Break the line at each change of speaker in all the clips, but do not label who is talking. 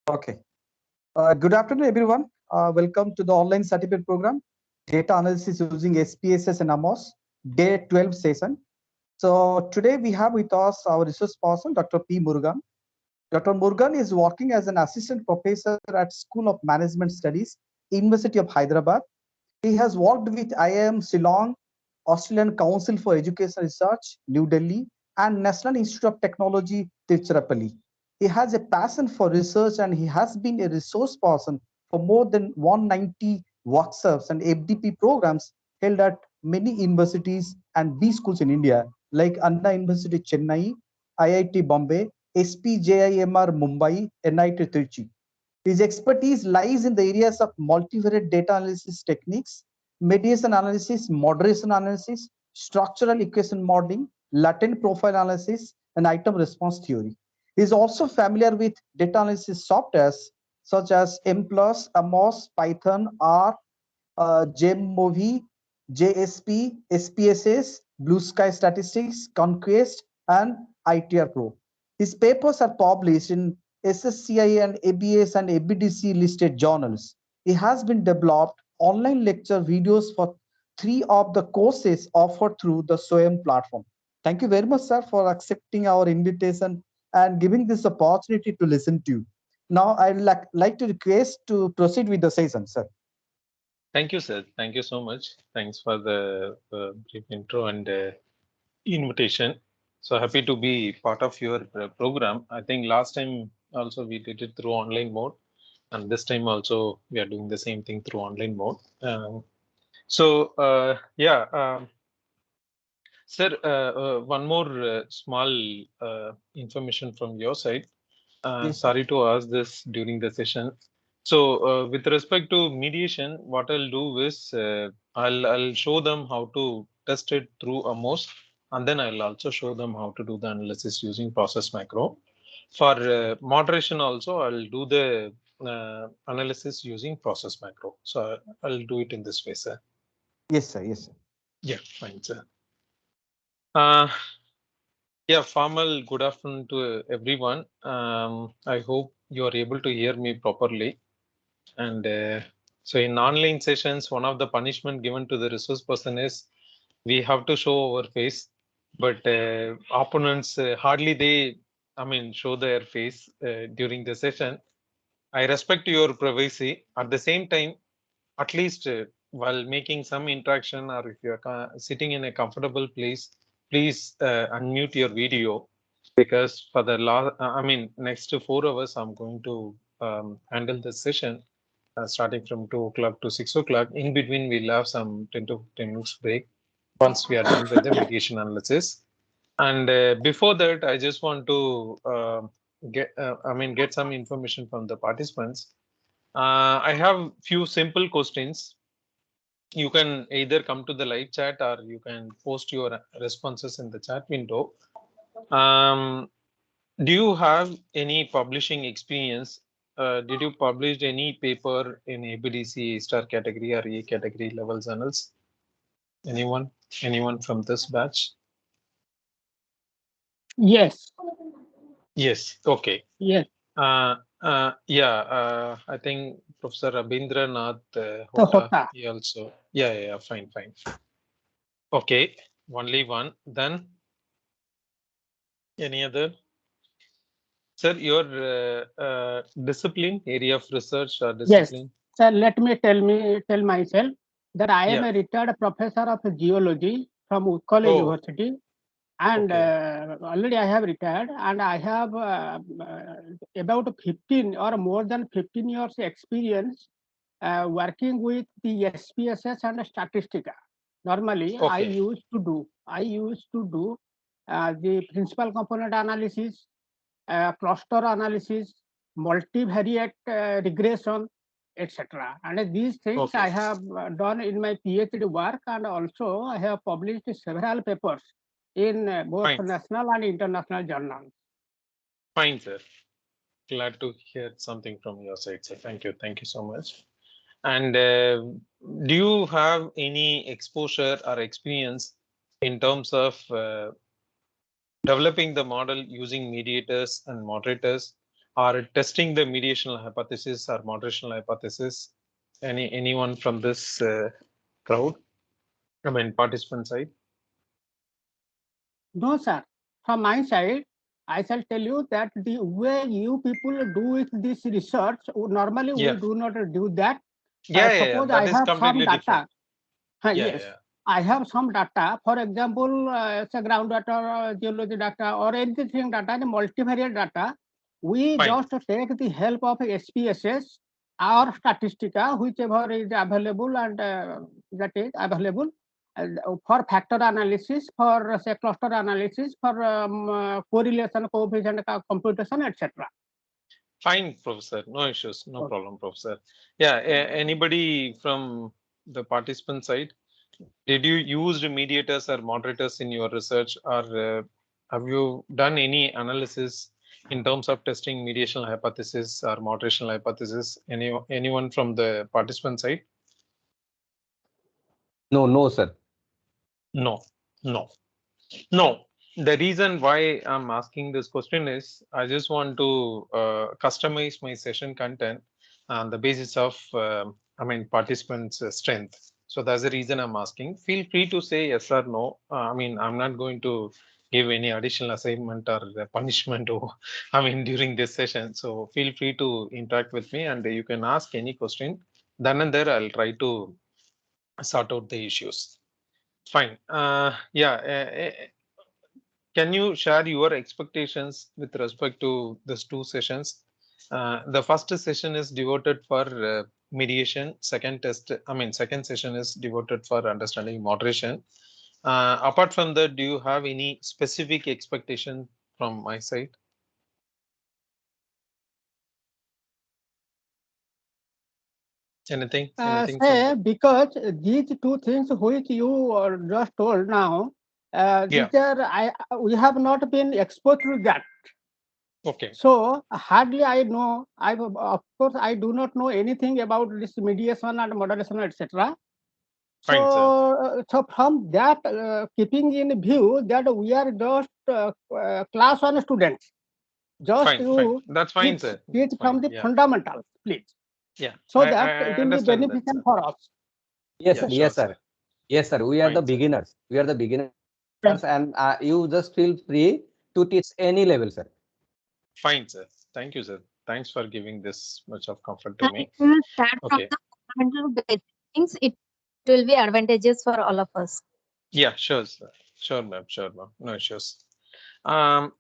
Okay. Good afternoon, everyone. Welcome to the online certificate program, data analysis using SPSS and AMOS, day 12 session. So today we have with us our resource person, Dr. P. Murugan. Dr. Murugan is working as an assistant professor at School of Management Studies, University of Hyderabad. He has worked with IIM Shillong, Australian Council for Education Research, New Delhi, and National Institute of Technology, Tiruchirappalli. He has a passion for research and he has been a resource person for more than 190 workshops and FDP programs held at many universities and B schools in India, like Anna University Chennai, IIT Bombay, SPJIMR Mumbai, NIT Trichy. His expertise lies in the areas of multivariate data analysis techniques, mediation analysis, moderation analysis, structural equation modeling, latent profile analysis, and item response theory. He is also familiar with data analysis softwares such as M+, AMOS, Python, R, JMovie, JSP, SPSS, Blue Sky Statistics, Conquest, and ITR Pro. His papers are published in SSCI and ABS and ABDC listed journals. He has been developed online lecture videos for 3 of the courses offered through the SOEM platform. Thank you very much, sir, for accepting our invitation and giving this opportunity to listen to you. Now, I'd like to request to proceed with the session, sir.
Thank you, sir. Thank you so much. Thanks for the brief intro and invitation. So happy to be part of your program. I think last time also we did it through online mode, and this time also we are doing the same thing through online mode. Sir, one more small information from your side.
Yes, sir.
Sorry to ask this during the session. So, with respect to mediation, what I'll do is I'll show them how to test it through AMOS, and then I'll also show them how to do the analysis using process macro. For moderation also, I'll do the analysis using process macro. So I'll do it in this way, sir.
Yes, sir. Yes, sir.
Yeah, fine, sir. Uh, Yeah, formal good afternoon to everyone. I hope you are able to hear me properly. And so in online sessions, one of the punishment given to the resource person is we have to show our face, but opponents hardly show their face during the session. I respect your privacy. At the same time, at least while making some interaction or if you're sitting in a comfortable place, please unmute your video because for the last, next 4 hours, I'm going to handle this session starting from 2 o'clock to 6 o'clock. In between, we'll have some 10 to 15 minutes break once we are done with the mediation analysis. And before that, I just want to get some information from the participants. I have few simple questions. You can either come to the live chat or you can post your responses in the chat window. Do you have any publishing experience? Did you publish any paper in ABDC star category or A category level journals? Anyone? Anyone from this batch?
Yes.
Yes. Okay.
Yes.
I think Professor Rabindranath
Hota.
he also. Yeah. Fine. Okay. Only one. Then any other? Sir, your discipline, area of research or discipline?
Yes. Sir, let me tell myself that I am a retired professor of geology from Westcliff University. And already I have retired and I have about 15 or more than 15 years experience working with the SPSS and Statistica. Normally, I used to do the principal component analysis, cluster analysis, multivariate regression, etc. And these things I have done in my PhD work, and also I have published several papers in both national and international journals.
Fine, sir. Glad to hear something from your side, sir. Thank you so much. And do you have any exposure or experience in terms of developing the model using mediators and moderators are testing the mediational hypothesis or moderational hypothesis? Anyone from this crowd? I mean, participant side?
No, sir. From my side, I shall tell you that the way you people do with this research, normally we do not do that. Suppose
That
I
is
have some
completely
data.
different.
Yes, I have some data. For example, it's a groundwater geology data or anything data, the multivariate data. We just take the help of SPSS or Statistica, whichever is available and that is available for factor analysis, for say cluster analysis, for correlation, coefficient computation, etc.
Fine, Professor. No issues. No problem, Professor. Yeah. Anybody from the participant side? Did you use mediators or moderators in your research, or have you done any analysis in terms of testing mediational hypothesis or moderational hypothesis? Anyone from the participant side?
No, sir.
No. The reason why I'm asking this question is I just want to customize my session content on the basis of, participants' strength. So that's the reason I'm asking. Feel free to say yes or no. I'm not going to give any additional assignment or punishment during this session. So feel free to interact with me and you can ask any question. Then and there, I'll try to sort out the issues. Fine. Can you share your expectations with respect to these two sessions? The first session is devoted for mediation. Second session is devoted for understanding moderation. Apart from that, do you have any specific expectation from my side? Anything?
Because these two things which you just told now, we have not been exposed to that.
Okay.
So hardly I know. Of course I do not know anything about this mediation and moderation, etc. So from that, keeping in view that we are just class 1 students, just
fine. That's fine, sir.
Teach from the fundamentals, please.
Yeah.
So that it will be beneficial for us.
Yes, sir. Yes, sir. Yes, sir. We are the beginners. We are the beginners, and you just feel free to teach any level, sir.
Fine, sir. Thank you, sir. Thanks for giving this much of comfort to me.
We will start from the fundamental things. It will be advantageous for all of us.
Yeah, sure, sir. Sure, ma'am. No issues.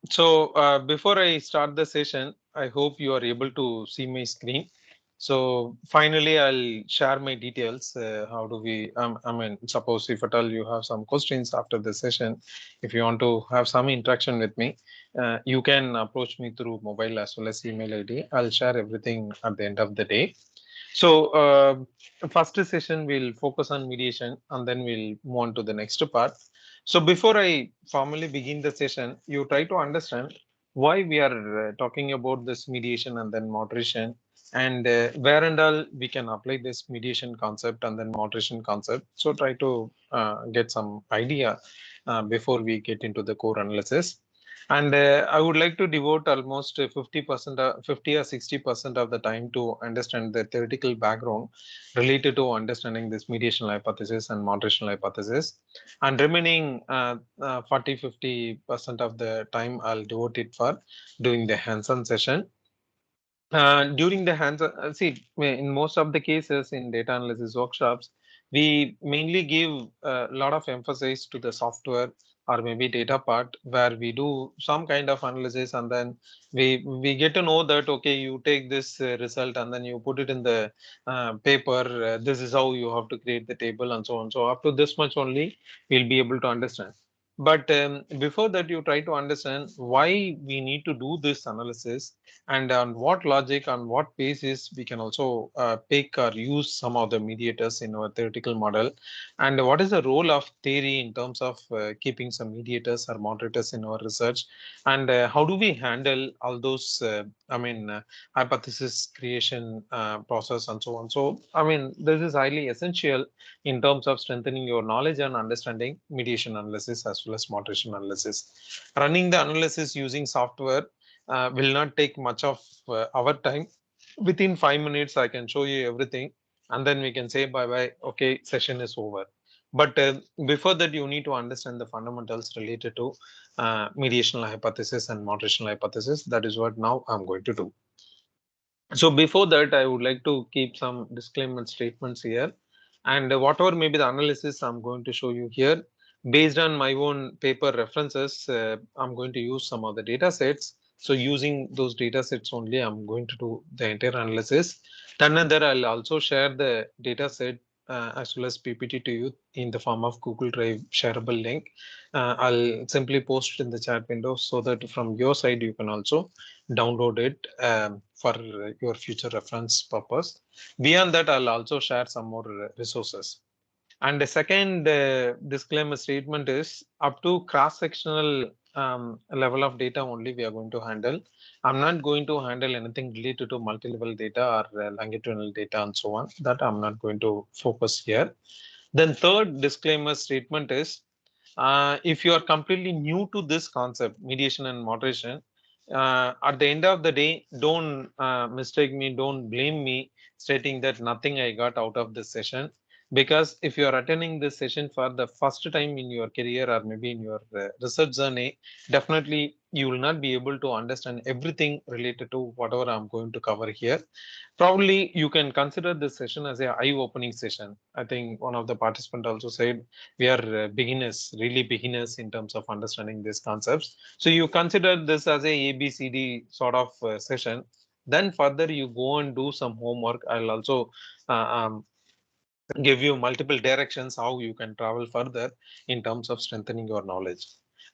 So before I start the session, I hope you are able to see my screen. So finally, I'll share my details. How do we, suppose if at all you have some questions after the session, if you want to have some interaction with me, you can approach me through mobile as well as email ID. I'll share everything at the end of the day. So first session, we'll focus on mediation and then we'll move on to the next part. So before I formally begin the session, you try to understand why we are talking about this mediation and then moderation, and where and all we can apply this mediation concept and then moderation concept. So try to get some idea before we get into the core analysis. And I would like to devote almost 50% or 50 or 60% of the time to understand the theoretical background related to understanding this mediation hypothesis and moderation hypothesis. And remaining 40-50% of the time I'll devote it for doing the hands-on session. During the hands-on, in most of the cases in data analysis workshops, we mainly give a lot of emphasis to the software or maybe data part, where we do some kind of analysis and then we get to know that, okay, you take this result and then you put it in the paper. This is how you have to create the table and so on. So up to this much only, we'll be able to understand. But before that, you try to understand why we need to do this analysis and on what logic, on what basis we can also pick or use some of the mediators in our theoretical model, and what is the role of theory in terms of keeping some mediators or moderators in our research, and how do we handle all those hypothesis creation process and so on. So this is highly essential in terms of strengthening your knowledge and understanding mediation analysis as well as moderation analysis. Running the analysis using software will not take much of our time. Within 5 minutes, I can show you everything, and then we can say bye-bye. Okay, session is over. But before that, you need to understand the fundamentals related to mediational hypothesis and moderational hypothesis. That is what now I'm going to do. So before that, I would like to keep some disclaimer statements here. And whatever may be the analysis I'm going to show you here, based on my own paper references, I'm going to use some of the data sets. So using those data sets only, I'm going to do the entire analysis. Then and there, I'll also share the data set as well as PPT to you in the form of Google Drive shareable link. I'll simply post it in the chat window so that from your side, you can also download it for your future reference purpose. Beyond that, I'll also share some more resources. And the second disclaimer statement is up to cross-sectional level of data only we are going to handle. I'm not going to handle anything related to multi-level data or longitudinal data and so on. That I'm not going to focus here. Then third disclaimer statement is if you are completely new to this concept, mediation and moderation, at the end of the day, don't mistake me, don't blame me, stating that nothing I got out of this session. Because if you are attending this session for the first time in your career or maybe in your research journey, definitely you will not be able to understand everything related to whatever I'm going to cover here. Probably you can consider this session as a eye-opening session. I think one of the participants also said we are beginners, really beginners in terms of understanding these concepts. So you consider this as a ABCD sort of session. Then further you go and do some homework. I'll also give you multiple directions how you can travel further in terms of strengthening your knowledge.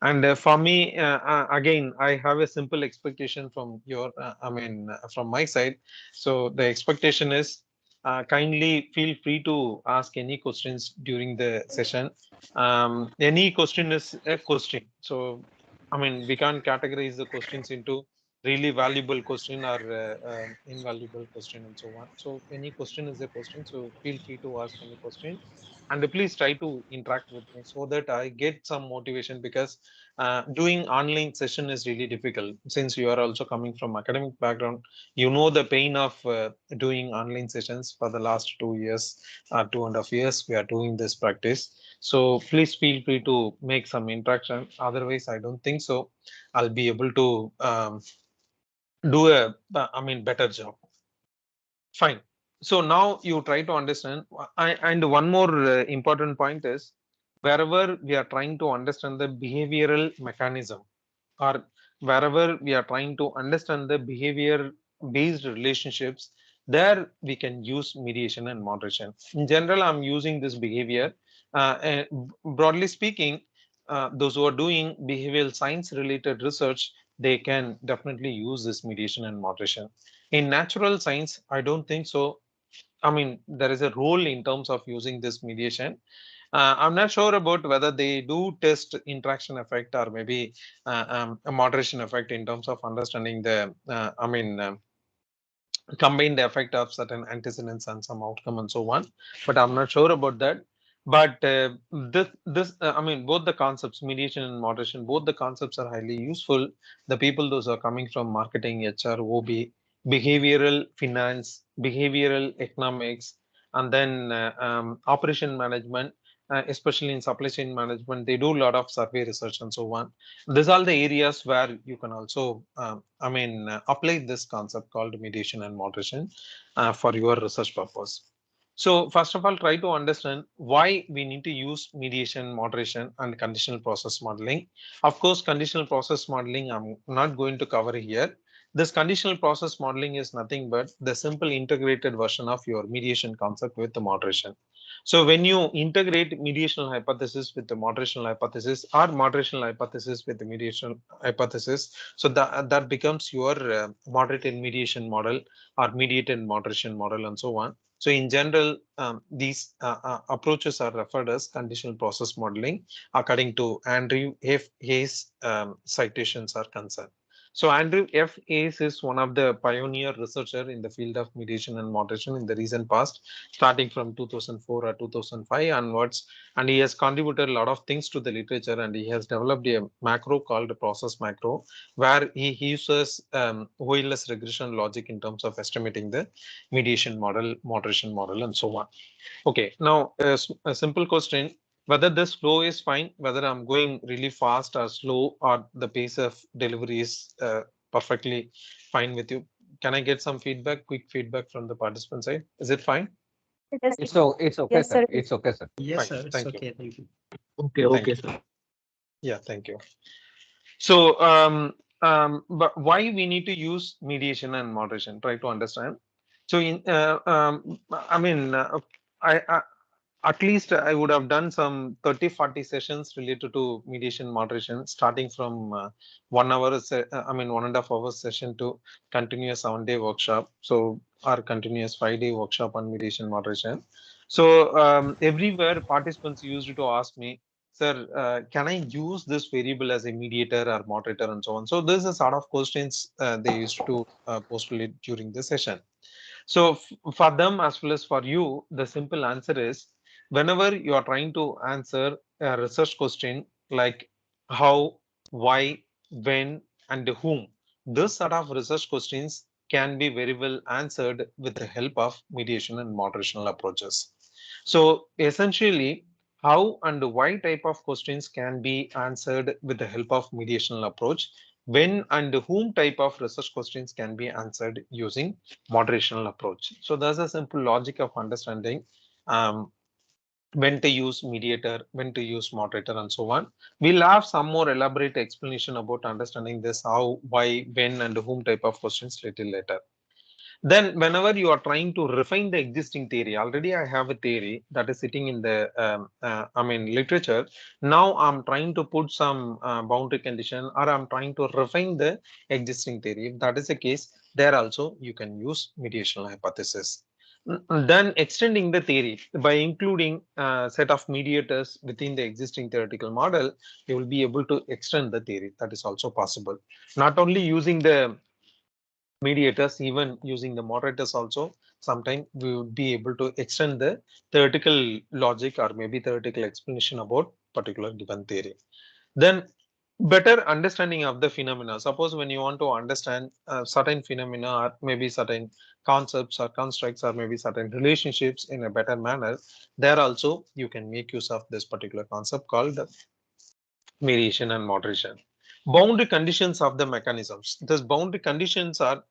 And for me, again, I have a simple expectation from your, from my side. So the expectation is kindly feel free to ask any questions during the session. Any question is a question. So, we can't categorize the questions into really valuable question or invaluable question and so on. So any question is a question. So feel free to ask any question, and please try to interact with me so that I get some motivation, because doing online session is really difficult. Since you are also coming from academic background, you know the pain of doing online sessions. For the last 2 years or 2.5 years, we are doing this practice. So please feel free to make some interaction. Otherwise, I don't think so I'll be able to do a better job. Fine. So now you try to understand. And one more important point is, wherever we are trying to understand the behavioral mechanism, or wherever we are trying to understand the behavior based relationships, there we can use mediation and moderation. In general, I'm using this behavior. And broadly speaking, those who are doing behavioral science related research, they can definitely use this mediation and moderation. In natural science, I don't think so. There is a role in terms of using this mediation. I'm not sure about whether they do test interaction effect or maybe a moderation effect in terms of understanding the, combine the effect of certain antecedents and some outcome and so on. But I'm not sure about that. But both the concepts, mediation and moderation, both the concepts are highly useful. The people, those are coming from marketing, HR, OB, behavioral finance, behavioral economics, and then operation management, especially in supply chain management, they do a lot of survey research and so on. These are the areas where you can also, apply this concept called mediation and moderation for your research purpose. So first of all, try to understand why we need to use mediation, moderation, and conditional process modeling. Of course, conditional process modeling, I'm not going to cover here. This conditional process modeling is nothing but the simple integrated version of your mediation concept with the moderation. So when you integrate mediational hypothesis with the moderational hypothesis, or moderational hypothesis with the mediation hypothesis, so that becomes your moderated mediation model or mediated moderation model and so on. So in general, these approaches are referred as conditional process modeling according to Andrew F. Hayes citations are concerned. So Andrew F. Ace is one of the pioneer researcher in the field of mediation and moderation in the recent past, starting from 2004 or 2005 onwards. And he has contributed a lot of things to the literature, and he has developed a macro called process macro, where he uses OLS regression logic in terms of estimating the mediation model, moderation model, and so on. Okay, now a simple question. Whether this flow is fine, whether I'm going really fast or slow, or the pace of delivery is perfectly fine with you. Can I get some feedback, quick feedback from the participant side? Is it fine?
It's okay,
Yes,
sir.
sir.
It's okay, sir.
Yes,
Fine.
sir. It's
Thank
okay.
you.
Thank you.
Okay,
Thank
okay,
you.
sir.
Yeah, thank you. So, but why we need to use mediation and moderation? Try to understand. So, I mean, I at least I would have done some 30-40 sessions related to mediation moderation, starting from 1 hour, 1.5 hours session to continuous 7-day workshop. So, our continuous 5-day workshop on mediation moderation. So, everywhere participants used to ask me, sir, can I use this variable as a mediator or moderator and so on? So, this is a sort of questions they used to postulate during the session. So for them as well as for you, the simple answer is whenever you are trying to answer a research question like how, why, when, and whom, this sort of research questions can be very well answered with the help of mediation and moderational approaches. So essentially, how and why type of questions can be answered with the help of mediational approach, when and whom type of research questions can be answered using moderational approach. So there's a simple logic of understanding when to use mediator, when to use moderator, and so on. We'll have some more elaborate explanation about understanding this how, why, when, and whom type of questions little later. Then whenever you are trying to refine the existing theory, already I have a theory that is sitting in the literature. Now I'm trying to put some boundary condition, or I'm trying to refine the existing theory. If that is the case, there also you can use mediational hypothesis. Then extending the theory by including a set of mediators within the existing theoretical model, you will be able to extend the theory. That is also possible. Not only using the mediators, even using the moderators also, sometimes we would be able to extend the theoretical logic or maybe theoretical explanation about particular given theory. Then better understanding of the phenomena. Suppose when you want to understand certain phenomena or maybe certain concepts or constructs or maybe certain relationships in a better manner, there also you can make use of this particular concept called mediation and moderation. Boundary conditions of the mechanisms. These boundary conditions are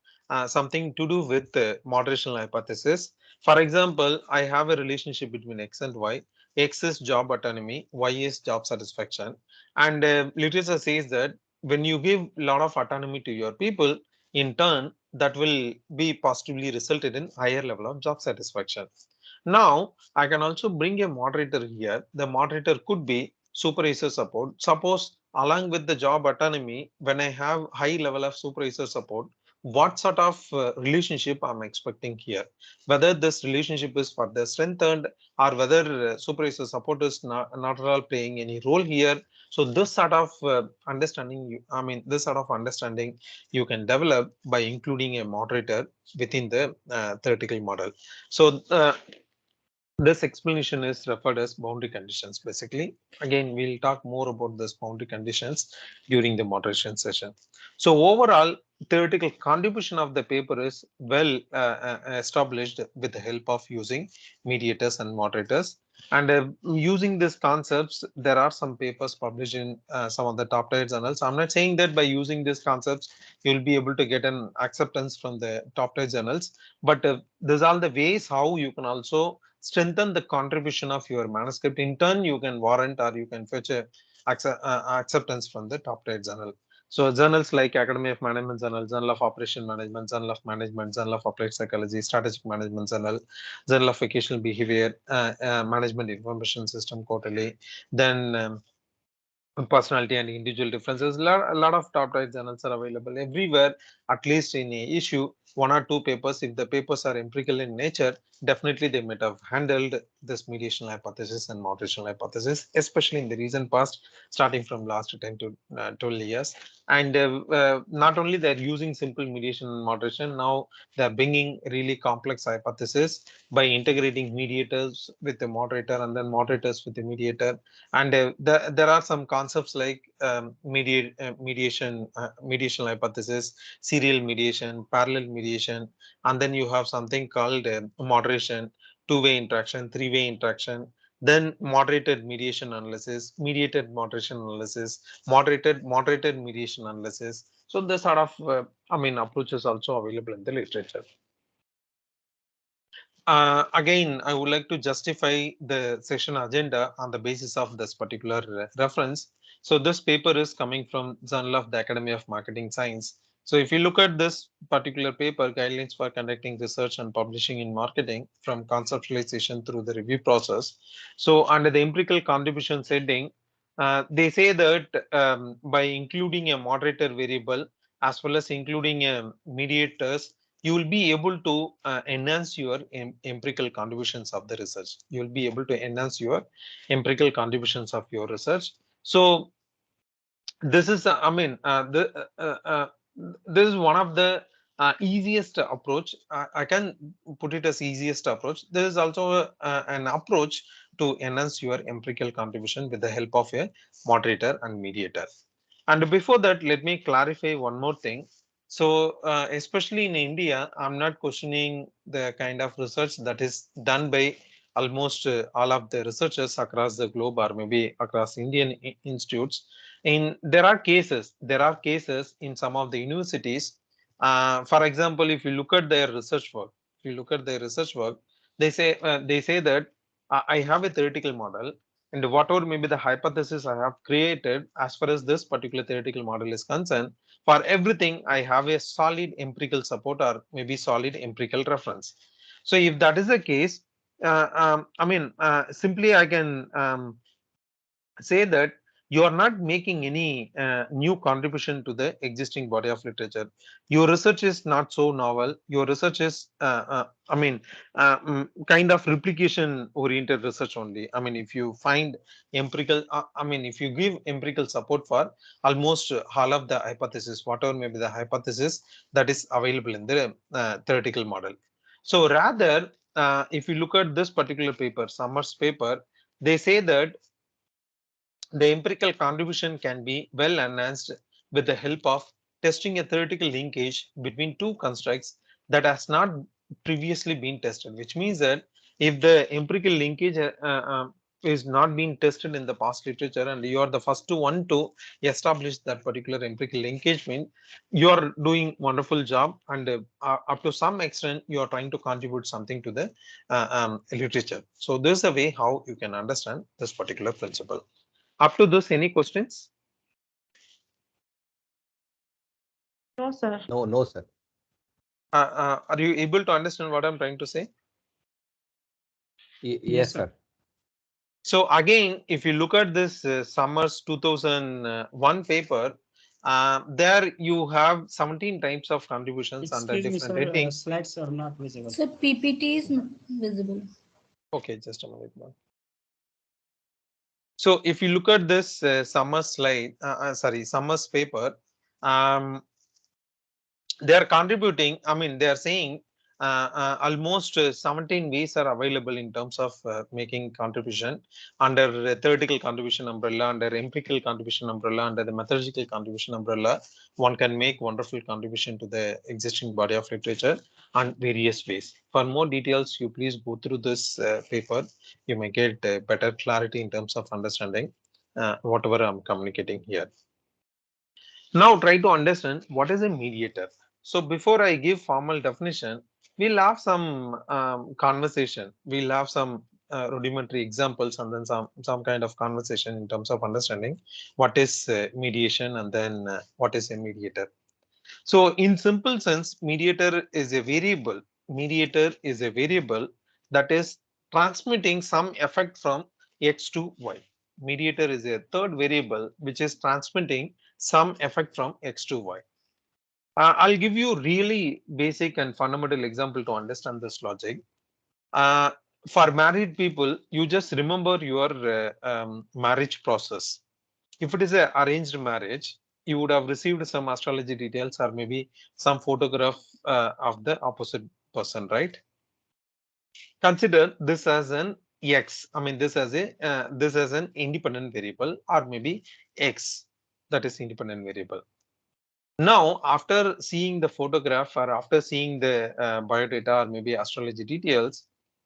something to do with the moderation hypothesis. For example, I have a relationship between X and Y. X is job autonomy, Y is job satisfaction. And literature says that when you give a lot of autonomy to your people, in turn, that will be positively resulted in higher level of job satisfaction. Now, I can also bring a moderator here. The moderator could be supervisor support. Suppose along with the job autonomy, when I have high level of supervisor support, what sort of relationship I'm expecting here? Whether this relationship is further strengthened or whether supervisor support is not at all playing any role here. So this sort of understanding, this sort of understanding you can develop by including a moderator within the theoretical model. So this explanation is referred as boundary conditions. Basically, again, we'll talk more about this boundary conditions during the moderation session. So overall, theoretical contribution of the paper is well established with the help of using mediators and moderators. And using these concepts, there are some papers published in some of the top tier journals. I'm not saying that by using these concepts, you'll be able to get an acceptance from the top tier journals, but these are the ways how you can also strengthen the contribution of your manuscript. In turn, you can warrant or you can fetch a acceptance from the top tier journal. So journals like Academy of Management Journal, Journal of Operation Management, Journal of Management, Journal of Applied Psychology, Strategic Management Journal, Journal of Vocational Behavior, Management Information System Quarterly, then personality and individual differences. A lot of top tier journals are available everywhere. At least in a issue, 1 or 2 papers. If the papers are empirical in nature, definitely they might have handled this mediation hypothesis and moderation hypothesis, especially in the recent past, starting from last 10 to 12 years. And not only they're using simple mediation and moderation, now they're bringing really complex hypothesis by integrating mediators with the moderator and then moderators with the mediator. And there are some concepts like mediation hypothesis, serial mediation, parallel mediation, and then you have something called moderation, two-way interaction, three-way interaction, then moderated mediation analysis, mediated moderation analysis, moderated mediation analysis. So this sort of approach is also available in the literature. Again, I would like to justify the session agenda on the basis of this particular reference. So this paper is coming from Journal of the Academy of Marketing Science. So if you look at this particular paper, Guidelines for Conducting Research and Publishing in Marketing from Conceptualization through the Review Process. So under the empirical contribution setting, they say that by including a moderator variable as well as including mediators, you will be able to enhance your empirical contributions of the research. You will be able to enhance your empirical contributions of your research. So this is, this is one of the easiest approach. I can put it as easiest approach. There is also an approach to enhance your empirical contribution with the help of a moderator and mediator. And before that, let me clarify one more thing. So especially in India, I'm not questioning the kind of research that is done by almost all of the researchers across the globe or maybe across Indian institutes. There are cases in some of the universities. For example, if you look at their research work, they say that I have a theoretical model, and whatever may be the hypothesis I have created as far as this particular theoretical model is concerned, for everything I have a solid empirical support or maybe solid empirical reference. So if that is the case, simply I can say that you are not making any new contribution to the existing body of literature. Your research is not so novel. Your research is, kind of replication oriented research only. I mean, if you find empirical, if you give empirical support for almost all of the hypothesis, whatever may be the hypothesis that is available in the theoretical model. So rather, if you look at this particular paper, Summers paper, they say that the empirical contribution can be well enhanced with the help of testing a theoretical linkage between two constructs that has not previously been tested, which means that if the empirical linkage is not being tested in the past literature and you are the first one to establish that particular empirical linkage, you are doing wonderful job, and up to some extent you are trying to contribute something to the literature. So this is a way how you can understand this particular principle. Up to this, any questions?
No, sir.
No, sir.
Are you able to understand what I'm trying to say?
Yes, sir.
So again, if you look at this Summers 2001 paper, there you have 17 types of contributions under different headings.
Slides are not visible.
So PPT is visible.
Okay, just a minute. So if you look at this Summers paper, they are contributing. They are saying almost 17 ways are available in terms of making contribution under the theoretical contribution umbrella, under empirical contribution umbrella, under the methodological contribution umbrella. One can make wonderful contribution to the existing body of literature on various ways. For more details, you please go through this paper. You may get better clarity in terms of understanding whatever I'm communicating here. Now try to understand what is a mediator. So before I give formal definition, we'll have some conversation. We'll have some rudimentary examples and then some kind of conversation in terms of understanding what is mediation and then what is a mediator. So in simple sense, mediator is a variable. Mediator is a variable that is transmitting some effect from X to Y. Mediator is a third variable which is transmitting some effect from X to Y. I'll give you really basic and fundamental example to understand this logic. For married people, you just remember your marriage process. If it is an arranged marriage, you would have received some astrology details or maybe some photograph of the opposite person, right? Consider this as an X. I mean, this as an independent variable, or maybe X, that is independent variable. Now, after seeing the photograph or after seeing the biodata or maybe astrology details,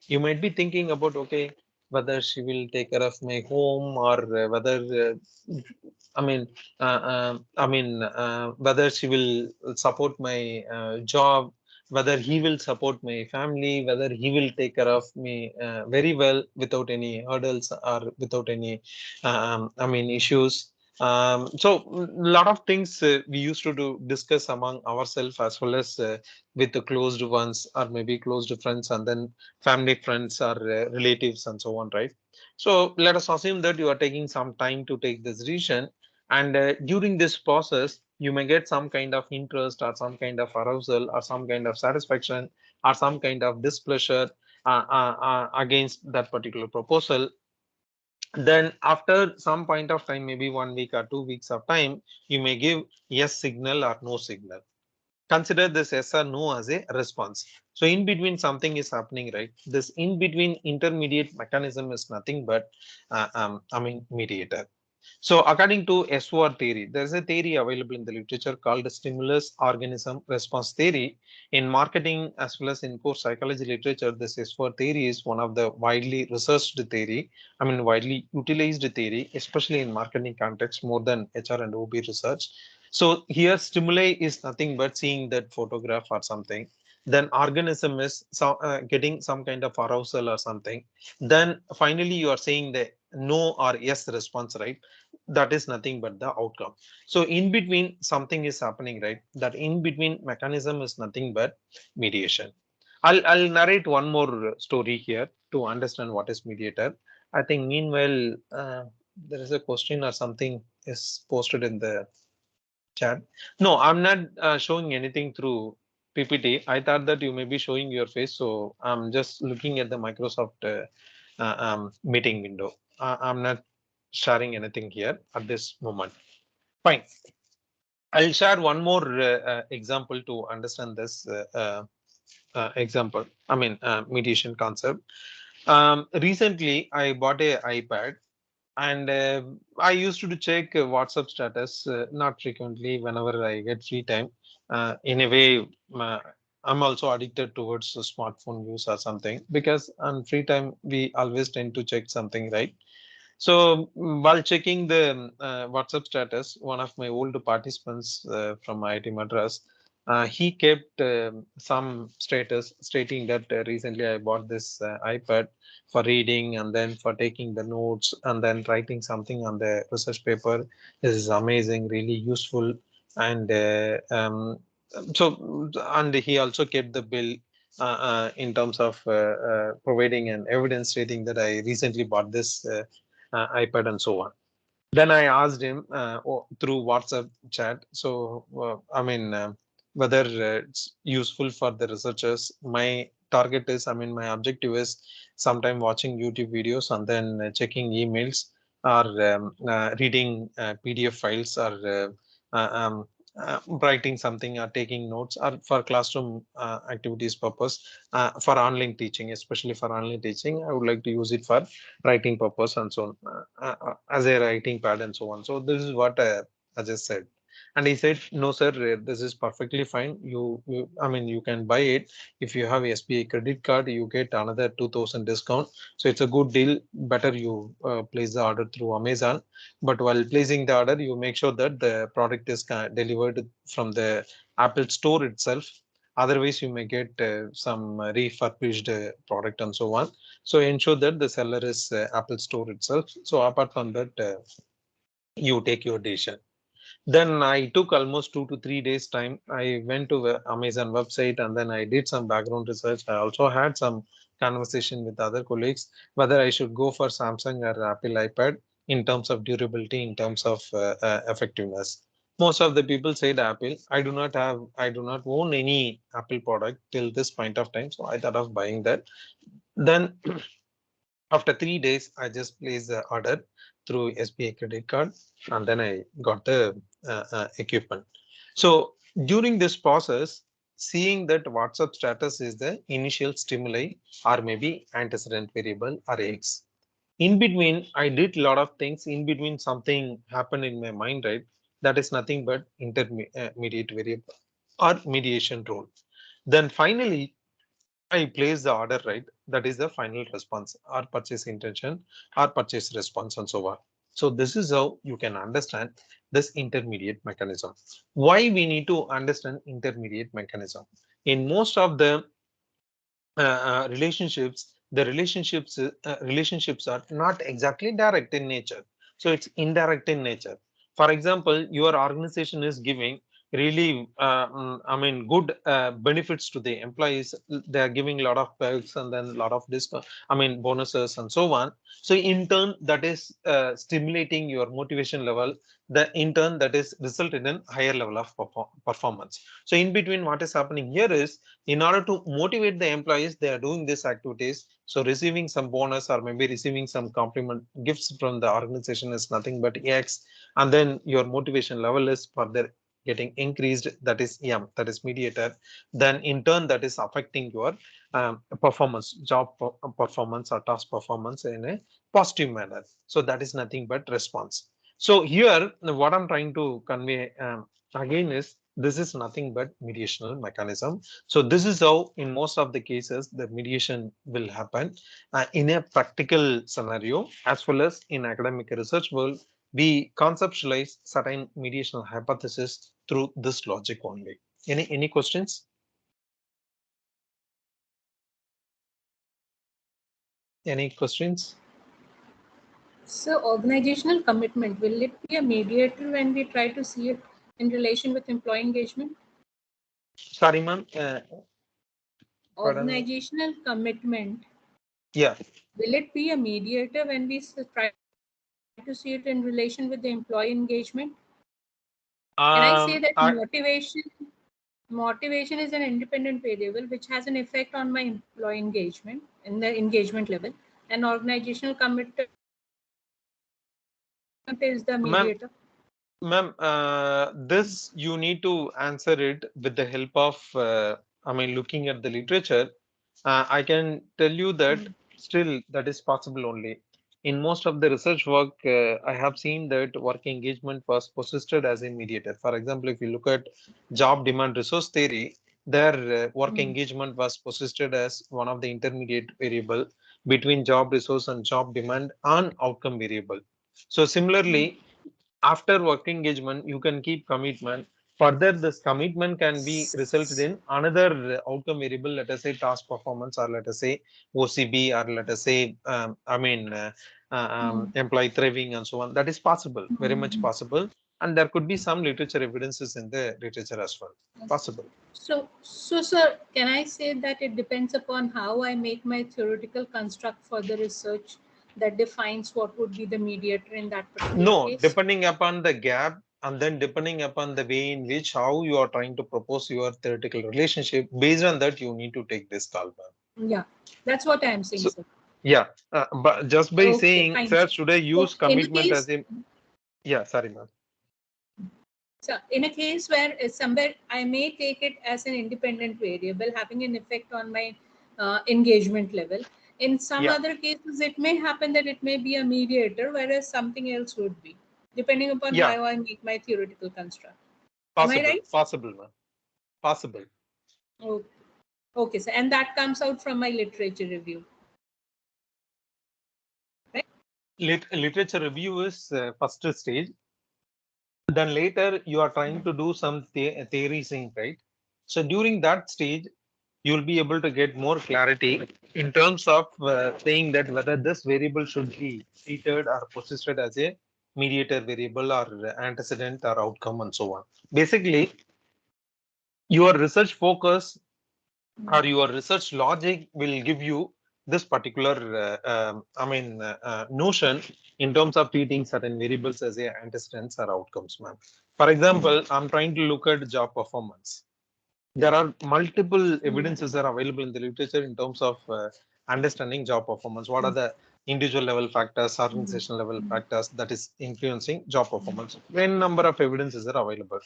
you might be thinking about, okay, whether she will take care of my home, or whether whether she will support my job, whether he will support my family, whether he will take care of me very well without any hurdles or without any issues. So a lot of things we used to discuss among ourselves, as well as with the closed ones or maybe closed friends, and then family, friends, or relatives, and so on, right? So let us assume that you are taking some time to take this decision, and during this process you may get some kind of interest or some kind of arousal or some kind of satisfaction or some kind of displeasure against that particular proposal. Then after some point of time, maybe 1 week or 2 weeks of time, you may give yes signal or no signal. Consider this yes or no as a response. So in between something is happening, right? This in between intermediate mechanism is nothing but mediator. So according to SOR theory, there is a theory available in the literature called stimulus organism response theory. In marketing as well as in core psychology literature, this SOR theory is one of the widely researched theory, widely utilized theory, especially in marketing context, more than HR and OB research. So here stimuli is nothing but seeing that photograph or something. Then organism is getting some kind of arousal or something. Then finally you are saying the no or yes response, right? That is nothing but the outcome. So in between something is happening, right? That in between mechanism is nothing but mediation. I'll narrate one more story here to understand what is mediator. I think meanwhile there is a question or something is posted in the chat. No, I'm not showing anything through PPT. I thought that you may be showing your face, so I'm just looking at the Microsoft meeting window. I'm not sharing anything here at this moment. Fine. I'll share one more example to understand this example. Mediation concept. Recently, I bought a iPad, and I used to check WhatsApp status not frequently, whenever I get free time. In a way, I'm also addicted towards smartphone use or something, because on free time we always tend to check something, right? So while checking the WhatsApp status, one of my old participants from IIT Madras, he kept some status stating that recently I bought this iPad for reading and then for taking the notes and then writing something on the research paper. This is amazing, really useful. And and he also kept the bill in terms of providing an evidence stating that I recently bought this iPad and so on. Then I asked him through WhatsApp chat. So whether it's useful for the researchers. My target is, my objective is sometime watching YouTube videos and then checking emails or reading PDF files or writing something or taking notes, or for classroom activities purpose, for online teaching, especially for online teaching. I would like to use it for writing purpose and so on, as a writing pad and so on. So this is what I just said. And he said, no, sir, this is perfectly fine. You can buy it. If you have SBI credit card, you get another 2000 discount. So it's a good deal. Better you place the order through Amazon. But while placing the order, you make sure that the product is delivered from the Apple store itself. Otherwise, you may get some refurbished product and so on. So ensure that the seller is Apple store itself. So apart from that, you take your decision. Then I took almost 2 to 3 days time. I went to the Amazon website and then I did some background research. I also had some conversation with other colleagues whether I should go for Samsung or Apple iPad in terms of durability, in terms of effectiveness. Most of the people said Apple. I do not own any Apple product till this point of time. So I thought of buying that. Then after 3 days, I just placed the order through SBI credit card, and then I got the equipment. So during this process, seeing that WhatsApp status is the initial stimuli or maybe antecedent variable or X. In between, I did a lot of things. In between, something happened in my mind, right? That is nothing but intermediate variable or mediation role. Then finally, I place the order, right? That is the final response or purchase intention or purchase response and so on. So this is how you can understand this intermediate mechanism. Why we need to understand intermediate mechanism? In most of the relationships, the relationships are not exactly direct in nature. So it's indirect in nature. For example, your organization is giving really good benefits to the employees. They are giving a lot of perks and then a lot of bonuses and so on. So in turn, that is stimulating your motivation level. The in turn, that is resulted in higher level of performance. So in between, what is happening here is, in order to motivate the employees, they are doing these activities. So receiving some bonus or maybe receiving some compliment gifts from the organization is nothing but X, and then your motivation level is further getting increased, that is M, that is mediator. Then in turn, that is affecting your performance, job performance or task performance in a positive manner. So that is nothing but response. So here, what I'm trying to convey again is, this is nothing but mediational mechanism. So this is how in most of the cases the mediation will happen in a practical scenario, as well as in academic research world. We conceptualize certain mediational hypothesis through this logic only. Any questions? Any questions?
So organizational commitment, will it be a mediator when we try to see it in relation with employee engagement?
Sorry, ma'am.
Organizational commitment.
Yeah.
Will it be a mediator when we try to see it in relation with the employee engagement? Can I say that motivation is an independent variable which has an effect on my employee engagement in the engagement level, and organizational commitment is the mediator?
Ma'am, this you need to answer it with the help of, looking at the literature. I can tell you that still that is possible only. In most of the research work, I have seen that work engagement was persisted as a mediator. For example, if you look at job demand resource theory, their work engagement was persisted as one of the intermediate variable between job resource and job demand and outcome variable. So similarly, after work engagement, you can keep commitment. Further, this commitment can be resulted in another outcome variable, let us say task performance, or let us say OCB, or let us say employee thriving and so on. That is possible, very much possible, and there could be some literature evidences in the literature as well. Possible.
So sir, can I say that it depends upon how I make my theoretical construct for the research that defines what would be the mediator in that particular case?
Depending upon the gap, and then depending upon the way in which how you are trying to propose your theoretical relationship, based on that you need to take this call.
Yeah, that's what I am saying, sir.
Yeah, but just by saying,
fine,
sir, should I use commitment as a... Yeah, sorry, ma'am.
So in a case where somewhere I may take it as an independent variable having an effect on my engagement level. In some other cases, it may happen that it may be a mediator, whereas something else would be, depending upon how I make my theoretical construct.
Possible,
am I right?
Possible, ma'am. Possible.
Okay. Okay, so and that comes out from my literature review. Right?
Literature review is first stage. Then later you are trying to do some theorizing, right? So during that stage, you'll be able to get more clarity in terms of saying that whether this variable should be treated or persisted as a mediator variable or antecedent or outcome and so on. Basically, your research focus or your research logic will give you this particular notion in terms of treating certain variables as a antecedents or outcomes, ma'am. For example, I'm trying to look at job performance. There are multiple evidences that are available in the literature in terms of understanding job performance. What are the individual level factors, organization level factors that is influencing job performance? N number of evidences are available.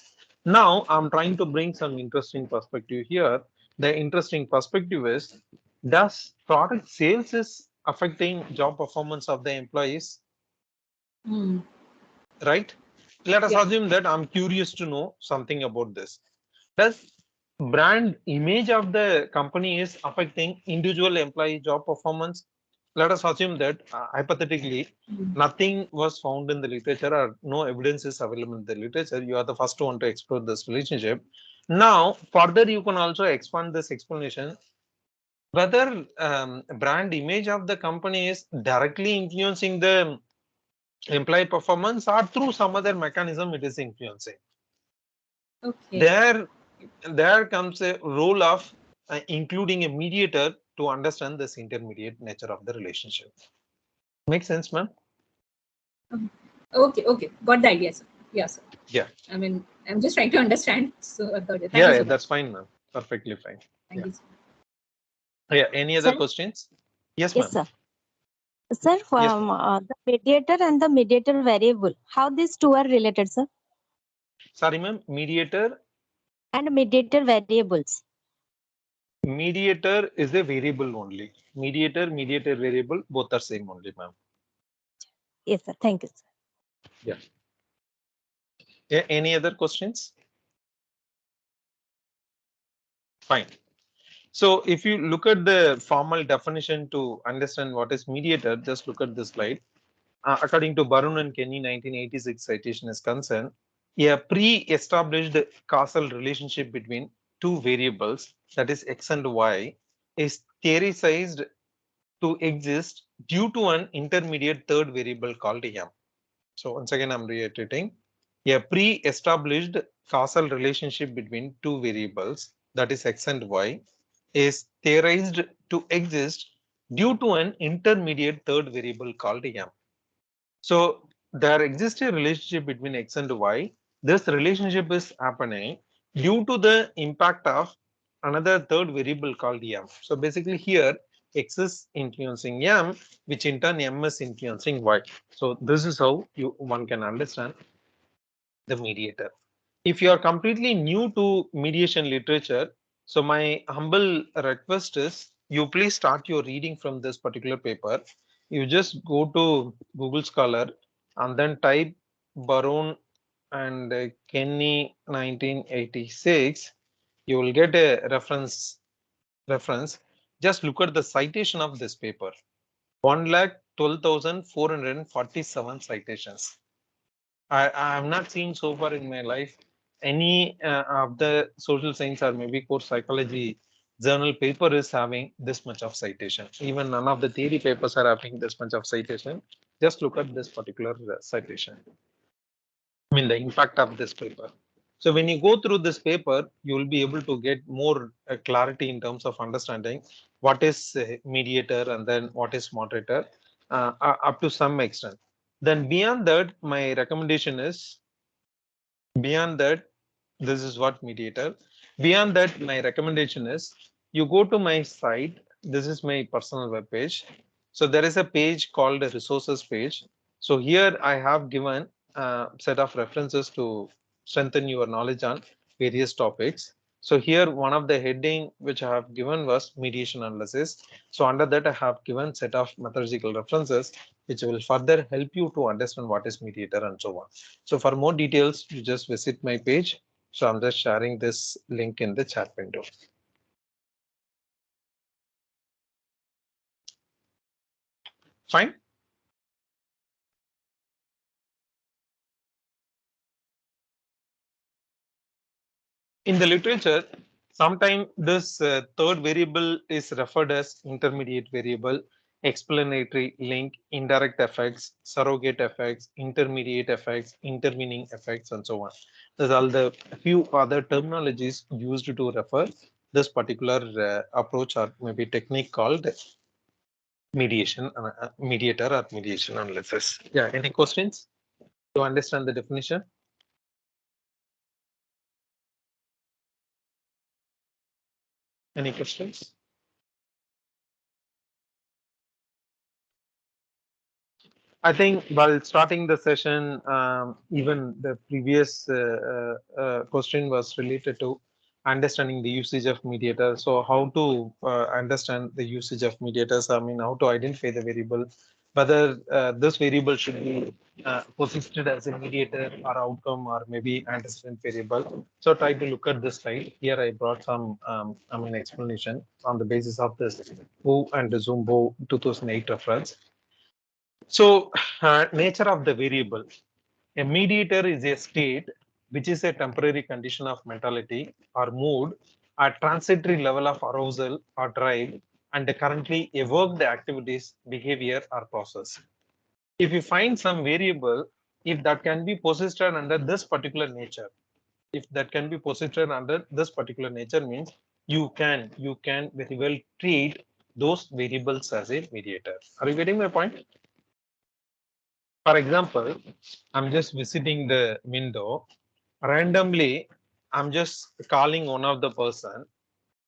Now, I'm trying to bring some interesting perspective here. The interesting perspective is, does product sales is affecting job performance of the employees? Right? Let us assume that I'm curious to know something about this. Does brand image of the company is affecting individual employee job performance? Let us assume that hypothetically nothing was found in the literature or no evidence is available in the literature. You are the first one to explore this relationship. Now, further, you can also expand this explanation whether brand image of the company is directly influencing the employee performance or through some other mechanism it is influencing.
Okay.
There comes a role of including a mediator to understand this intermediate nature of the relationship. Make sense, ma'am?
Okay. Got the idea, sir. Yeah, sir.
Yeah.
I mean, I'm just trying to understand. So, thank you
Yeah,
so
that's fine, ma'am. Perfectly fine.
Thank you, sir.
Yeah. Any other
Sir?
questions? Yes, ma'am.
Yes, sir. Sir, from the mediator and the mediator variable, how these two are related, sir?
Sorry, ma'am. Mediator
And mediator variables.
Mediator is a variable only. Mediator variable, both are same only, ma'am.
Yes, sir. Thank you, sir.
Yeah. Any other questions? Fine. So if you look at the formal definition to understand what is mediator, just look at this slide. According to Barun and Kenny 1986 citation is concerned, a pre-established causal relationship between two variables, that is x and y, is theorized to exist due to an intermediate third variable called m. So once again, I'm reiterating, a pre-established causal relationship between two variables, that is x and y, is theorized to exist due to an intermediate third variable called m. So there exists a relationship between x and y. This relationship is happening due to the impact of another third variable called m. So basically here x is influencing m, which in turn m is influencing y. So this is how one can understand the mediator. If you are completely new to mediation literature, so my humble request is you please start your reading from this particular paper. You just go to Google Scholar and then type Barone and Kenny 1986. You will get a reference. Just look at the citation of this paper. 1,12,447 citations. I have not seen so far in my life any of the social science or maybe core psychology journal paper is having this much of citation. Even none of the theory papers are having this much of citation. Just look at this particular citation. I mean the impact of this paper. So when you go through this paper, you will be able to get more clarity in terms of understanding what is mediator and then what is moderator up to some extent. Then beyond that, my recommendation is this is what mediator. Beyond that, my recommendation is you go to my site. This is my personal web page. So there is a page called a resources page. So here I have given a set of references to strengthen your knowledge on various topics. So here one of the heading which I have given was mediation analysis. So under that I have given set of methodological references which will further help you to understand what is mediator and so on. So for more details, you just visit my page. So I'm just sharing this link in the chat window. Fine. In the literature, sometimes this third variable is referred as intermediate variable, explanatory link, indirect effects, surrogate effects, intermediate effects, intervening effects, and so on. These are all the few other terminologies used to refer this particular approach or maybe technique called mediator or mediation analysis. Yeah, any questions to understand the definition? Any questions? I think while starting the session, even the previous question was related to understanding the usage of mediators. So how to understand the usage of mediators? I mean, how to identify the variable, whether this variable should be persisted as a mediator or outcome or maybe antecedent variable. So try to look at this slide. Here I brought some, explanation on the basis of this Wu and Zumbo 2008 reference. So, nature of the variable. A mediator is a state which is a temporary condition of mentality or mood at transitory level of arousal or drive and currently evoked activities, behavior, or process. If you find some variable, if that can be posited under this particular nature, if that can be posited under this particular nature means you can very well treat those variables as a mediator. Are you getting my point? For example, I'm just visiting the window. Randomly, I'm just calling one of the person,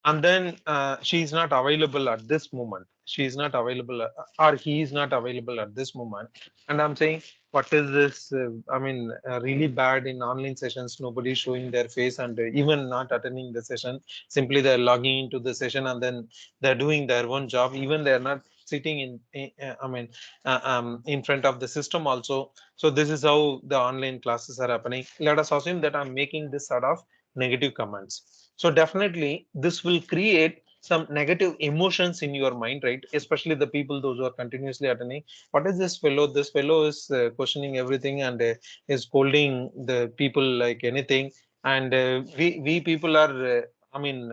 and then she is not available at this moment. She is not available, or he is not available at this moment. And I'm saying, what is this? Really bad in online sessions. Nobody is showing their face, and even not attending the session. Simply they're logging into the session, and then they're doing their own job. Even they're not sitting in front of the system also. So this is how the online classes are happening. Let us assume that I'm making this sort of negative comments. So definitely this will create some negative emotions in your mind, right? Especially the people, those who are continuously attending. What is this fellow? This fellow is questioning everything and is scolding the people like anything. And we people are,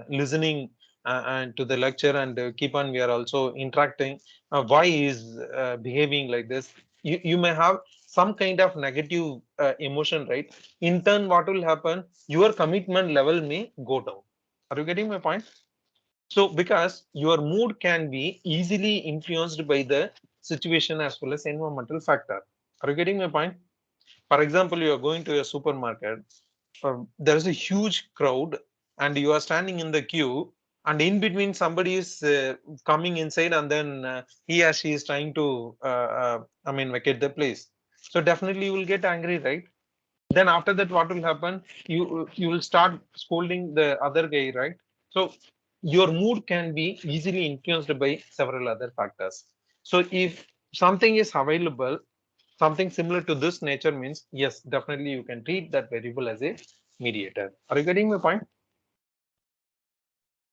listening and to the lecture and keep on. We are also interacting. Why is behaving like this? You may have some kind of negative emotion, right? In turn, what will happen? Your commitment level may go down. Are you getting my point? So because your mood can be easily influenced by the situation as well as environmental factor. Are you getting my point? For example, you are going to a supermarket, there is a huge crowd and you are standing in the queue, and in between somebody is coming inside, and then he or she is trying to vacate the place. So definitely you will get angry, right? Then after that, what will happen? You will start scolding the other guy, right? So your mood can be easily influenced by several other factors. So if something is available, something similar to this nature means, yes, definitely you can treat that variable as a mediator. Are you getting my point?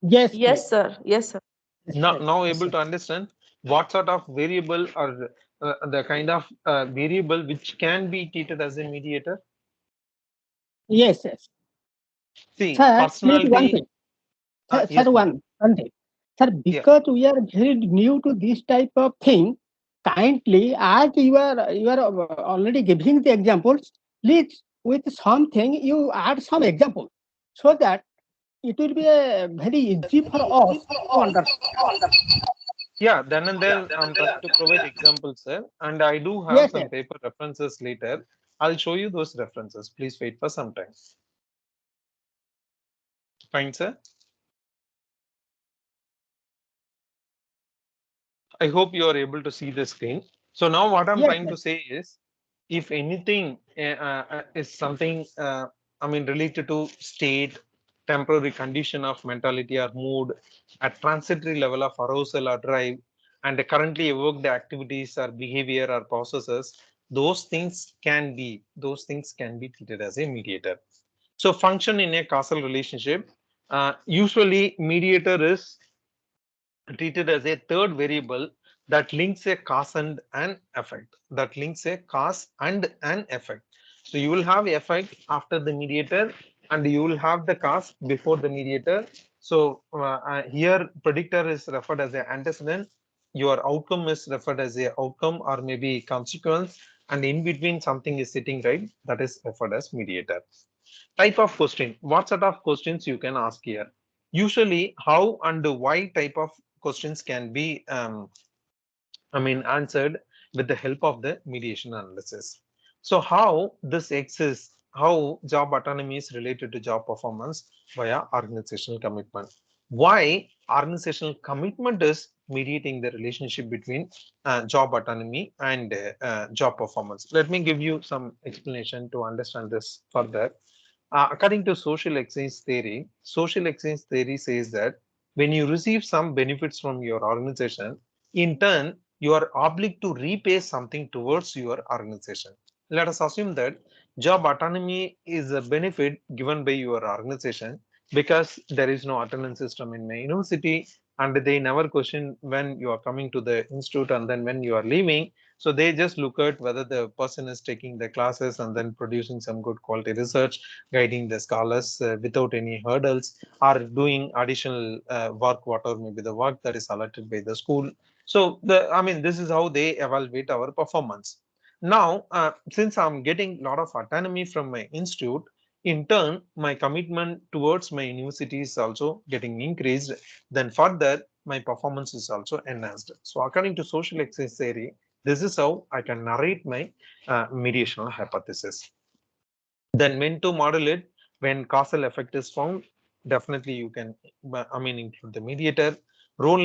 Yes.
Yes, sir. Yes, sir.
Now able to understand what sort of variable or the kind of variable which can be treated as a mediator?
Yes, yes.
See,
Sir, please one
personality.
thing. Sir,
Yes,
one thing. Sir, because we are very new to this type of thing, kindly, as you are already giving the examples, please with something you add some example so that it will be very easy for us to understand.
Yeah, then and there I'm trying to provide examples, sir. And I do have
Yes,
some
yes.
paper references later. I'll show you those references. Please wait for some time. Fine, sir. I hope you are able to see the screen. So now what I'm
Yes,
trying to say is, if anything is something, related to state, temporary condition of mentality or mood, a transitory level of arousal or drive, and currently evoked activities or behavior or processes, those things can be treated as a mediator. So function in a causal relationship. Usually mediator is treated as a third variable that links a cause and an effect. That links a cause and an effect. So you will have effect after the mediator, and you will have the cause before the mediator. So here predictor is referred as an antecedent. Your outcome is referred as a outcome or maybe consequence, and in between something is sitting, right? That is referred as mediator. Type of question. What sort of questions you can ask here? Usually, how and why type of questions can be answered with the help of the mediation analysis. So how this exists, how job autonomy is related to job performance via organizational commitment. why organizational commitment is mediating the relationship between job autonomy and job performance. Let me give you some explanation to understand this further. According to social exchange theory says that when you receive some benefits from your organization, in turn, you are obliged to repay something towards your organization. Let us assume that job autonomy is a benefit given by your organization because there is no attendance system in my university and they never question when you are coming to the institute and then when you are leaving. So they just look at whether the person is taking the classes and then producing some good quality research, guiding the scholars without any hurdles, or doing additional work, whatever may be the work that is allotted by the school. So this is how they evaluate our performance. Now, since I'm getting a lot of autonomy from my institute, in turn, my commitment towards my university is also getting increased. Then further, my performance is also enhanced. So according to social exchange theory, this is how I can narrate my mediational hypothesis. Then when to model it, when causal effect is found, definitely you can include the mediator. Role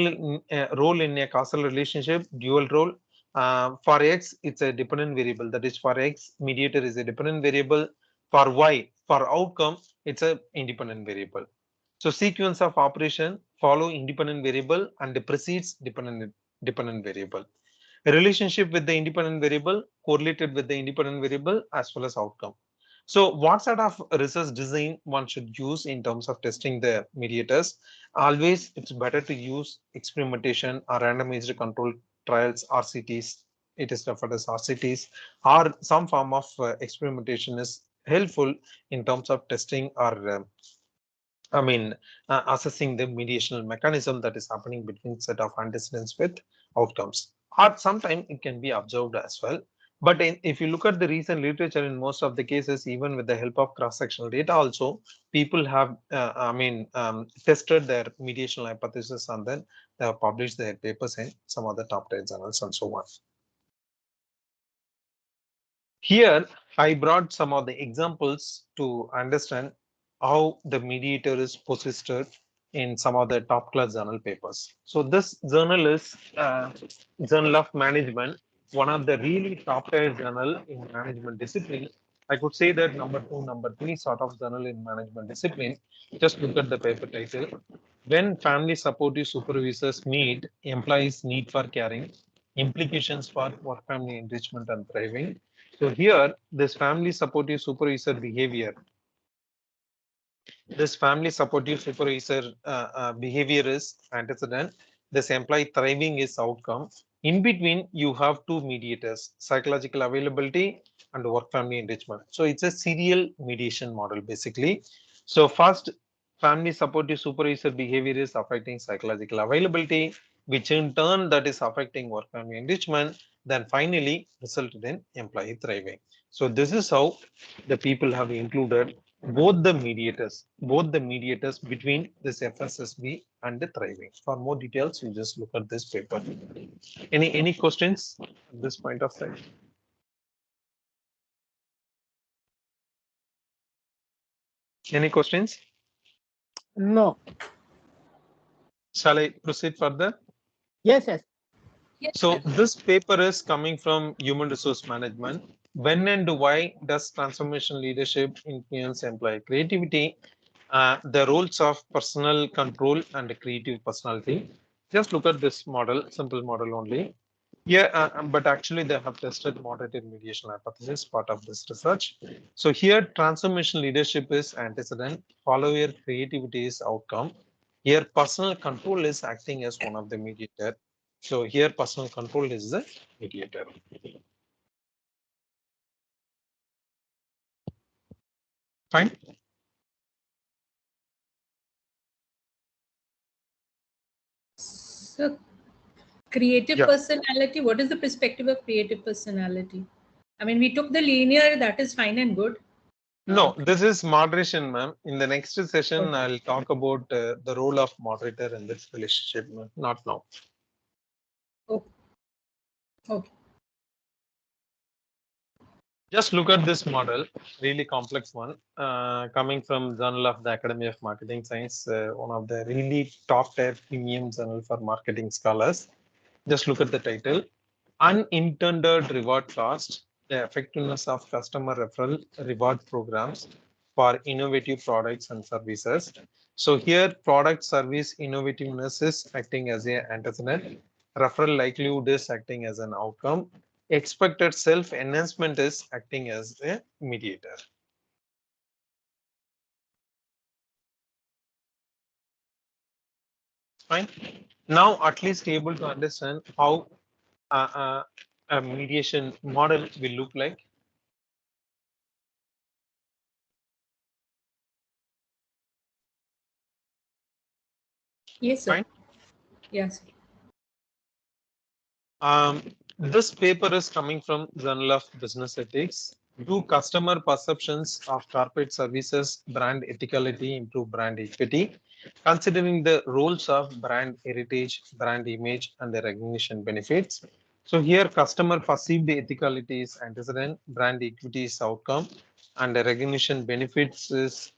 in a causal relationship, dual role. For X, it's a dependent variable. That is, for X, mediator is a dependent variable. For Y, for outcome, it's a independent variable. So sequence of operation follow independent variable and precedes dependent variable. A relationship with the independent variable correlated with the independent variable as well as outcome. So what sort of research design one should use in terms of testing the mediators? Always it's better to use experimentation or randomized control trials, RCTs. It is referred as RCTs, or some form of experimentation is helpful in terms of testing or assessing the mediational mechanism that is happening between set of antecedents with outcomes. Or sometimes it can be observed as well. But if you look at the recent literature, in most of the cases, even with the help of cross-sectional data also, people have, tested their mediational hypothesis and then they have published their papers in some other top-tier journals and so on. Here, I brought some of the examples to understand how the mediator is positioned in some of the top class journal papers. So this journal is Journal of Management, one of the really top tier journal in management discipline. I could say that number 2, number 3 sort of journal in management discipline. Just look at the paper title. When family supportive supervisors meet, employees need for caring, implications for work family enrichment and thriving. So here, this family supportive supervisor behavior behavior is antecedent. This employee thriving is outcome. In between, you have two mediators, psychological availability and work family enrichment. So it's a serial mediation model basically. So first, family supportive supervisor behavior is affecting psychological availability, which in turn that is affecting work family enrichment. Then finally resulted in employee thriving. So this is how the people have included both the mediators between this FSSB and the thriving. For more details, you just look at this paper. Any questions at this point of time? Any questions?
No.
Shall I proceed further?
Yes, yes.
So this paper is coming from human resource management. When and why does transformation leadership influence employee creativity? The roles of personal control and creative personality. Just look at this model, simple model only. Yeah, but actually they have tested moderated mediation hypothesis, part of this research. So here transformation leadership is antecedent, follower creativity is outcome. Here personal control is acting as one of the mediator. So here personal control is the mediator. Fine.
So creative personality, what is the perspective of creative personality? I mean, we took the linear, that is fine and good.
No, this is moderation, ma'am. In the next session, I'll talk about the role of moderator in this relationship, not now.
Okay. Okay.
Just look at this model, really complex one, coming from Journal of the Academy of Marketing Science, one of the really top tier premium journal for marketing scholars. Just look at the title, Unintended Reward Cost, the Effectiveness of Customer Referral Reward Programs for Innovative Products and Services. So here product service innovativeness is acting as an antecedent, referral likelihood is acting as an outcome, expected self-enhancement is acting as a mediator. Fine. Now at least able to understand how a mediation model will look like.
Yes, sir.
Fine.
Yes.
This paper is coming from Journal of Business Ethics. Do customer perceptions of corporate services, brand ethicality, improve brand equity, considering the roles of brand heritage, brand image, and the recognition benefits. So here, customer perceived ethicality is antecedent, brand equity is outcome, and the recognition benefits is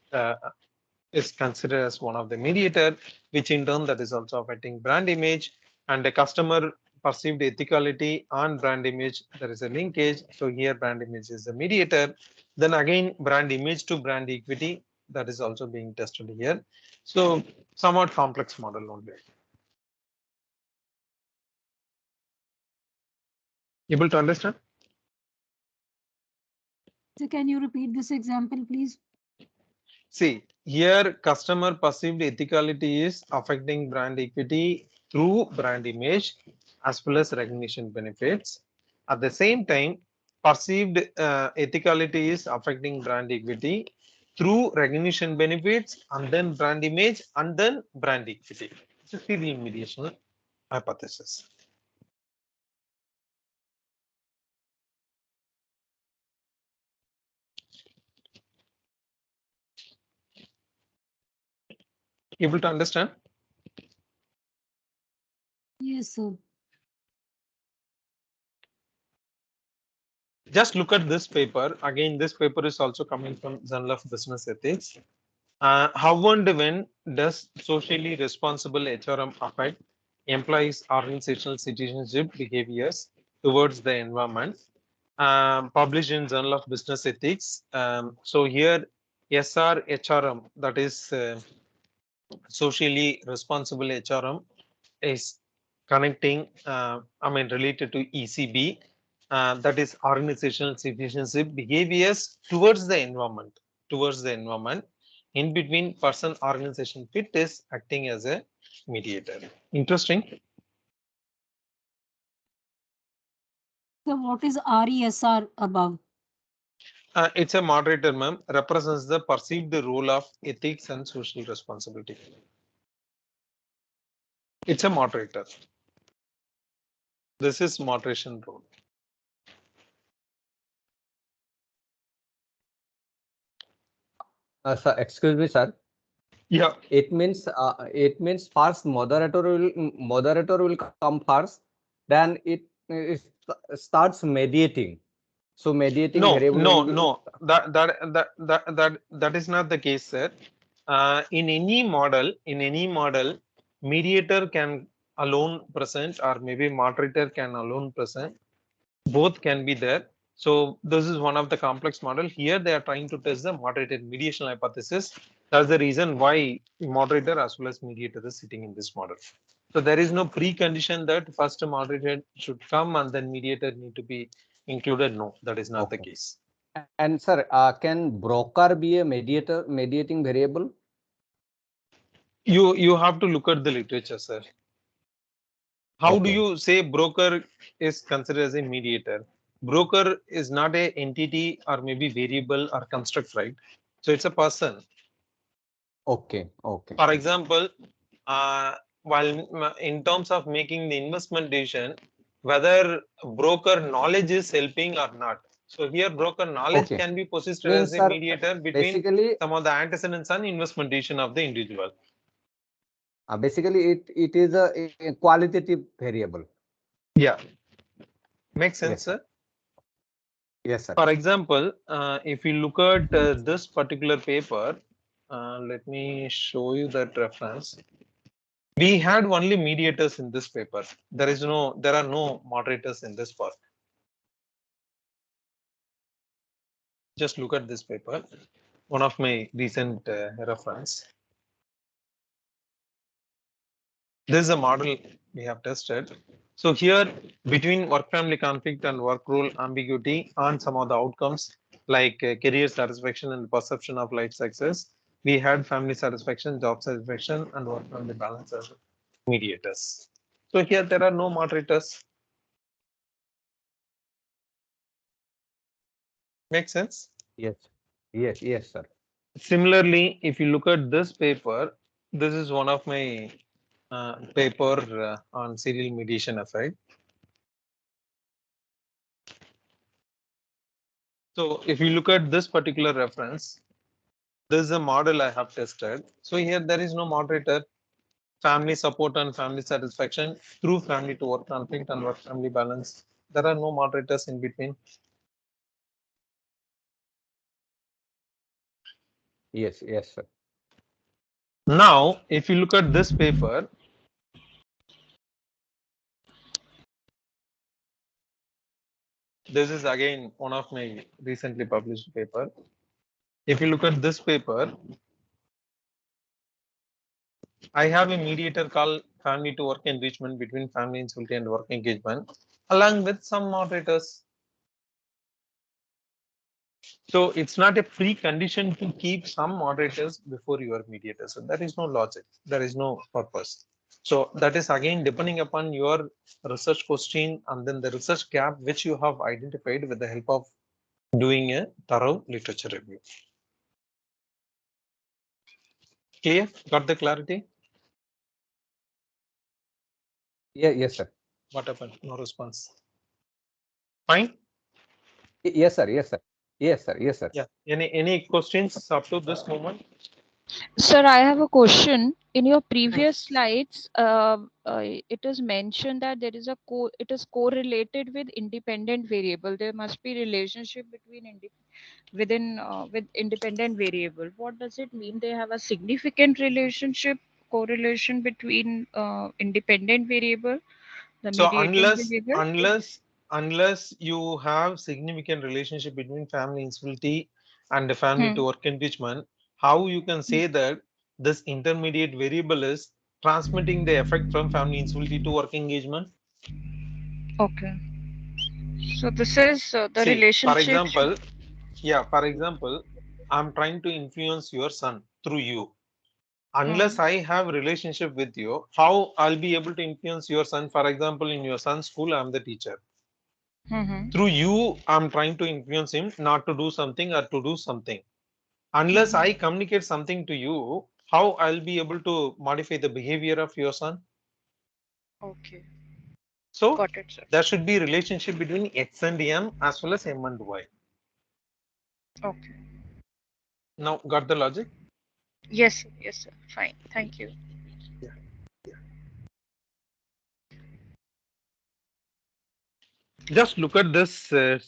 considered as one of the mediator, which in turn that is also affecting brand image, and the customer perceived ethicality and brand image, there is a linkage. So here brand image is the mediator. Then again brand image to brand equity, that is also being tested here. So somewhat complex model only. Able to understand?
So can you repeat this example, please?
See, here customer perceived ethicality is affecting brand equity through brand image as well as recognition benefits. At the same time, perceived ethicality is affecting brand equity through recognition benefits and then brand image and then brand equity. It's a serial mediation hypothesis. Able to understand?
Yes, sir.
Just look at this paper. Again, this paper is also coming from Journal of Business Ethics. How and when does socially responsible HRM affect employees' organizational citizenship behaviors towards the environment? Published in Journal of Business Ethics. So here, SR-HRM, that is socially responsible HRM, is connecting, related to ECB, that is organizational citizenship behaviors towards the environment. In between person organization fit is acting as a mediator. Interesting.
So what is RESR above?
It's a moderator, ma'am, represents the perceived role of ethics and social responsibility. It's a moderator. This is moderation role.
Sir, excuse me, sir.
Yeah.
It means first moderator will come first, then it starts mediating. So mediating variable.
No. That is not the case, sir. In any model, mediator can alone present, or maybe moderator can alone present. Both can be there. So this is one of the complex model. Here they are trying to test the moderated mediation hypothesis. That's the reason why moderator as well as mediator is sitting in this model. So there is no precondition that first moderator should come and then mediator need to be included. No, that is not the case.
And sir, can broker be a mediating variable?
You have to look at the literature, sir. How do you say broker is considered as a mediator? Broker is not a entity or maybe variable or construct, right? So it's a person.
Okay.
For example, while in terms of making the investment decision, whether broker knowledge is helping or not. So here broker knowledge can be positioned as a mediator between some of the antecedents and investment decision of the individual.
Basically, it is a qualitative variable.
Yeah. Makes sense, sir?
Yes, sir.
For example, if you look at this particular paper, let me show you that reference. We had only mediators in this paper. There are no moderators in this part. Just look at this paper, one of my recent reference. This is a model we have tested. So here, between work-family conflict and work role ambiguity on some of the outcomes like career satisfaction and perception of life success, we had family satisfaction, job satisfaction, and work-family balance as mediators. So here there are no moderators. Make sense?
Yes. Yes. Yes, sir.
Similarly, if you look at this paper, this is one of my paper on serial mediation aside. So if you look at this particular reference, this is a model I have tested. So here there is no moderator. Family support and family satisfaction through family to work conflict and work family balance. There are no moderators in between.
Yes. Yes, sir.
Now, if you look at this paper, this is again one of my recently published paper. If you look at this paper, I have a mediator called family to work enrichment between family instability and work engagement, along with some moderators. So it's not a precondition to keep some moderators before your mediators. So there is no logic. There is no purpose. So that is again depending upon your research question and then the research gap which you have identified with the help of doing a thorough literature review. Clear? Got the clarity?
Yeah. Yes, sir.
What happened? No response. Fine.
Yes, sir. Yes, sir. Yes, sir. Yes, sir.
Yeah. Any questions up to this moment?
Sir, I have a question. In your previous slides, it is mentioned that there is it is correlated with independent variable. There must be relationship between with independent variable. What does it mean? They have a significant correlation between independent variable, the
So
mediating variable.
unless you have significant relationship between family instability and the family to work enrichment, how you can say that this intermediate variable is transmitting the effect from family instability to work engagement?
Okay. So this is the
See,
relationship.
for example, I'm trying to influence your son through you. Unless I have relationship with you, how I'll be able to influence your son? For example, in your son's school, I'm the teacher. Through you, I'm trying to influence him not to do something or to do something. Unless I communicate something to you, how I'll be able to modify the behavior of your son?
Okay.
So
Got it, sir.
there should be relationship between X and M as well as M and Y.
Okay.
Now, got the logic?
Yes, sir. Fine. Thank you.
Yeah. Just look at this 2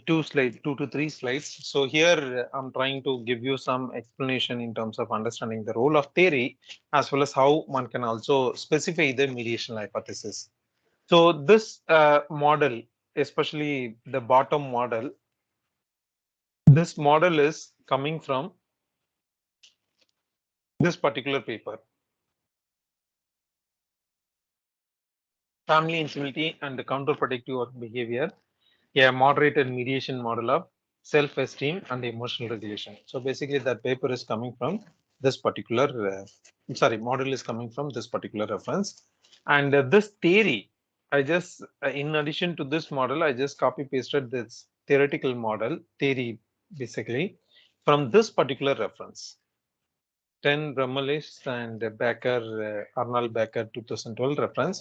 to 3 slides. So here I'm trying to give you some explanation in terms of understanding the role of theory as well as how one can also specify the mediation hypothesis. So this model, especially the bottom model, this model is coming from this particular paper. Family instability and the counterproductive work behavior, a moderated mediation model of self-esteem and emotional regulation. So basically that paper is coming from this particular, model is coming from this particular reference. And this theory, I just, in addition to this model, I just copy pasted this theoretical model, theory basically, from this particular reference. 10 Ramelis and Becker, Arnold Becker 2012 reference.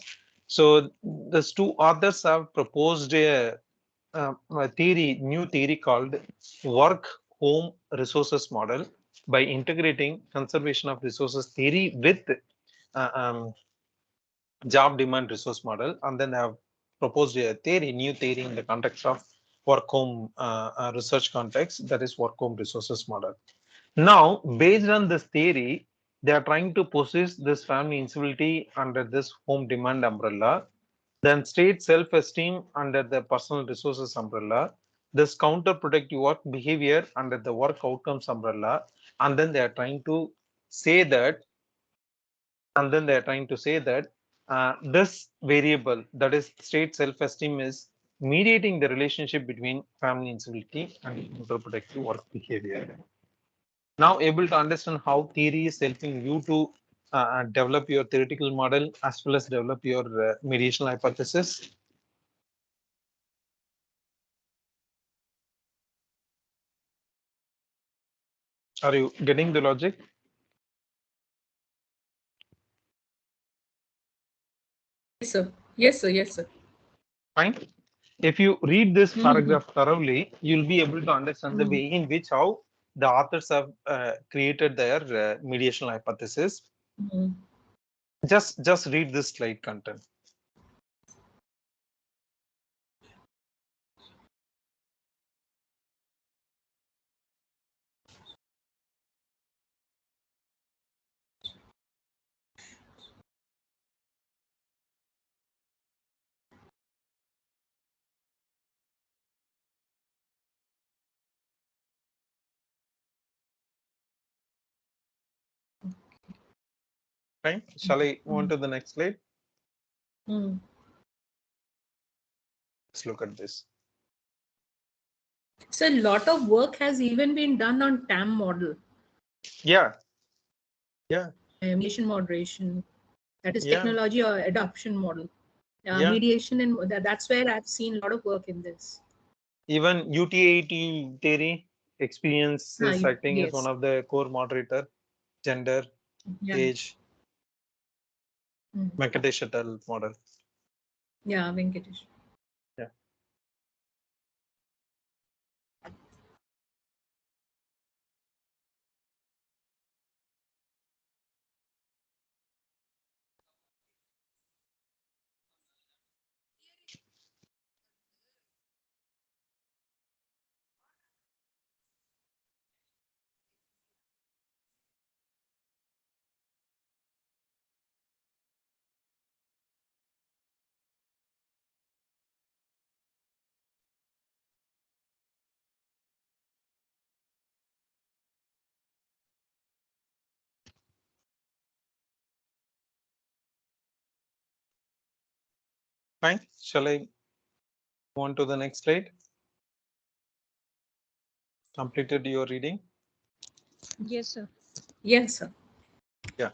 So these two authors have proposed a new theory called work home resources model by integrating conservation of resources theory with job demand resource model, and then they have proposed a new theory in the context of work home research context, that is work home resources model. Now, based on this theory, they are trying to possess this family incivility under this home demand umbrella, then state self-esteem under the personal resources umbrella, this counterproductive work behavior under the work outcomes umbrella, and then they are trying to say that, this variable, that is state self-esteem, is mediating the relationship between family incivility and counterproductive work behavior. Now able to understand how theory is helping you to develop your theoretical model as well as develop your mediational hypothesis. Are you getting the logic?
Yes, sir. Yes, sir. Yes, sir.
Fine. If you read this paragraph thoroughly, you'll be able to understand the way in which how the authors have created their mediational hypothesis. Just read this slide content. Fine. Shall I move on to the next slide? Let's look at this.
So a lot of work has even been done on TAM model.
Yeah. Yeah.
Mediation moderation, that is technology or adoption model. Mediation, and that's where I've seen a lot of work in this.
Even UTAT theory, experience is, I think, is one of the core moderator, gender, age, Venkatesh et al. Model.
Yeah, Venkatesh.
Yeah. Fine. Shall I move on to the next slide? Completed your reading?
Yes, sir.
Yes, sir.
Yeah.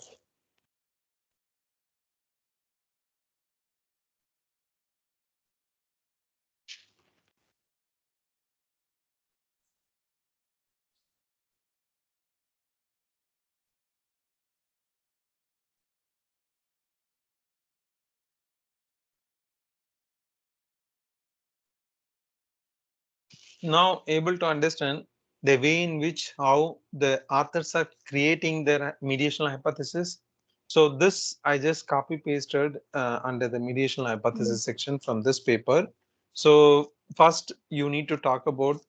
Now able to understand the way in which how the authors are creating their mediational hypothesis. So this I just copy pasted under the mediational hypothesis section from this paper. So first you need to talk about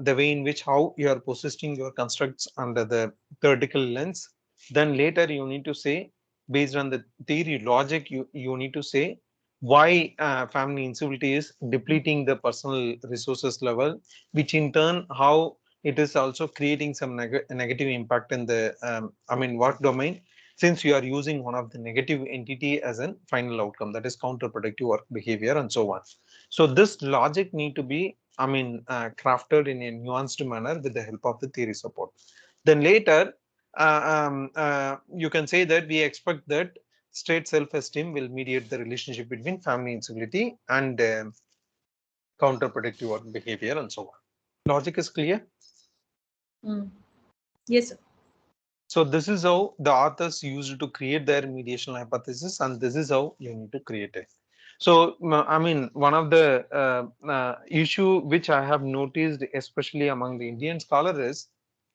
the way in which how you are positioning your constructs under the theoretical lens. Then later you need to say, based on the theory logic, you need to say why family incivility is depleting the personal resources level, which in turn how it is also creating some negative impact in the work domain, since you are using one of the negative entity as a final outcome, that is counterproductive work behavior and so on. So this logic need to be crafted in a nuanced manner with the help of the theory support. Then later you can say that we expect that state self-esteem will mediate the relationship between family incivility and counterproductive work behavior and so on. Logic is clear?
Yes, sir.
So this is how the authors used to create their mediation hypothesis, and this is how you need to create it. So one of the issue which I have noticed, especially among the Indian scholars, is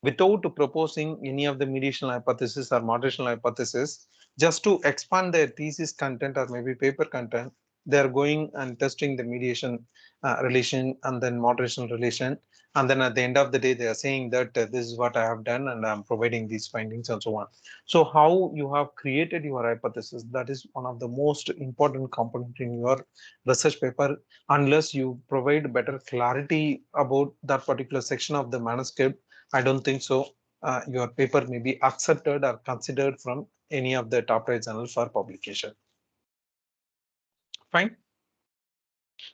without proposing any of the mediation hypothesis or moderational hypothesis, just to expand their thesis content or maybe paper content, they're going and testing the mediation relation and then moderation relation. And then at the end of the day, they are saying that this is what I have done and I'm providing these findings and so on. So how you have created your hypothesis, that is one of the most important component in your research paper. Unless you provide better clarity about that particular section of the manuscript, I don't think so. Your paper may be accepted or considered from any of the top tier journals for publication. Fine.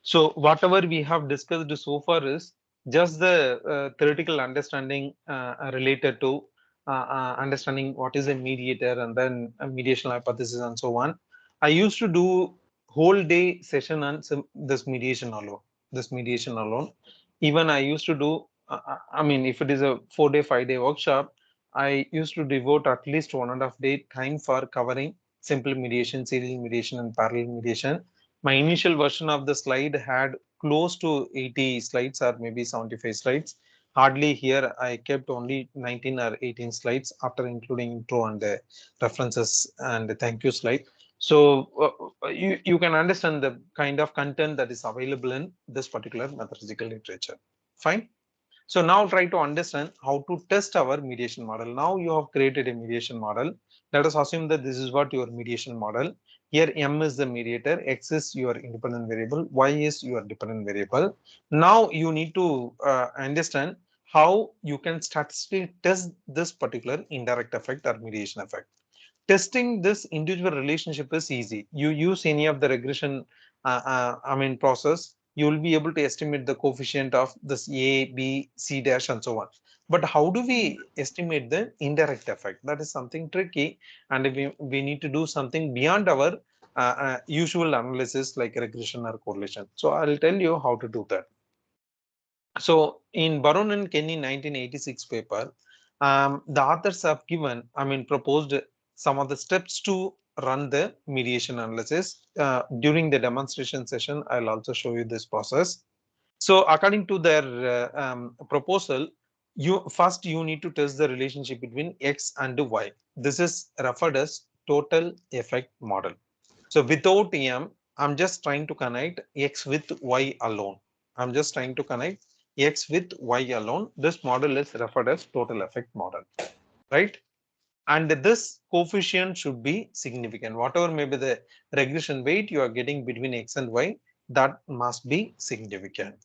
So whatever we have discussed so far is just the theoretical understanding related to understanding what is a mediator and then a mediation hypothesis and so on. I used to do whole day session on this mediation alone. Even I used to do, I mean, if it is a 4-day, 5-day workshop, I used to devote at least 1.5 day time for covering simple mediation, serial mediation, and parallel mediation. My initial version of the slide had close to 80 slides or maybe 75 slides. Hardly here I kept only 19 or 18 slides after including intro and the references and the thank you slide. So you can understand the kind of content that is available in this particular methodological literature. Fine. So now try to understand how to test our mediation model. Now you have created a mediation model. Let us assume that this is what your mediation model. Here M is the mediator, X is your independent variable, Y is your dependent variable. Now you need to understand how you can statistically test this particular indirect effect or mediation effect. Testing this individual relationship is easy. You use any of the regression process, you will be able to estimate the coefficient of this A, B, C dash and so on. But how do we estimate the indirect effect? That is something tricky, and we need to do something beyond our usual analysis like regression or correlation. So I'll tell you how to do that. So in Baron and Kenny 1986 paper, the authors have given, proposed some of the steps to run the mediation analysis. During the demonstration session, I'll also show you this process. So according to their proposal, you need to test the relationship between X and Y. This is referred as total effect model. So without M, I'm just trying to connect X with Y alone. I'm just trying to connect X with Y alone. This model is referred as total effect model, right? And this coefficient should be significant. Whatever may be the regression weight you are getting between X and Y, that must be significant.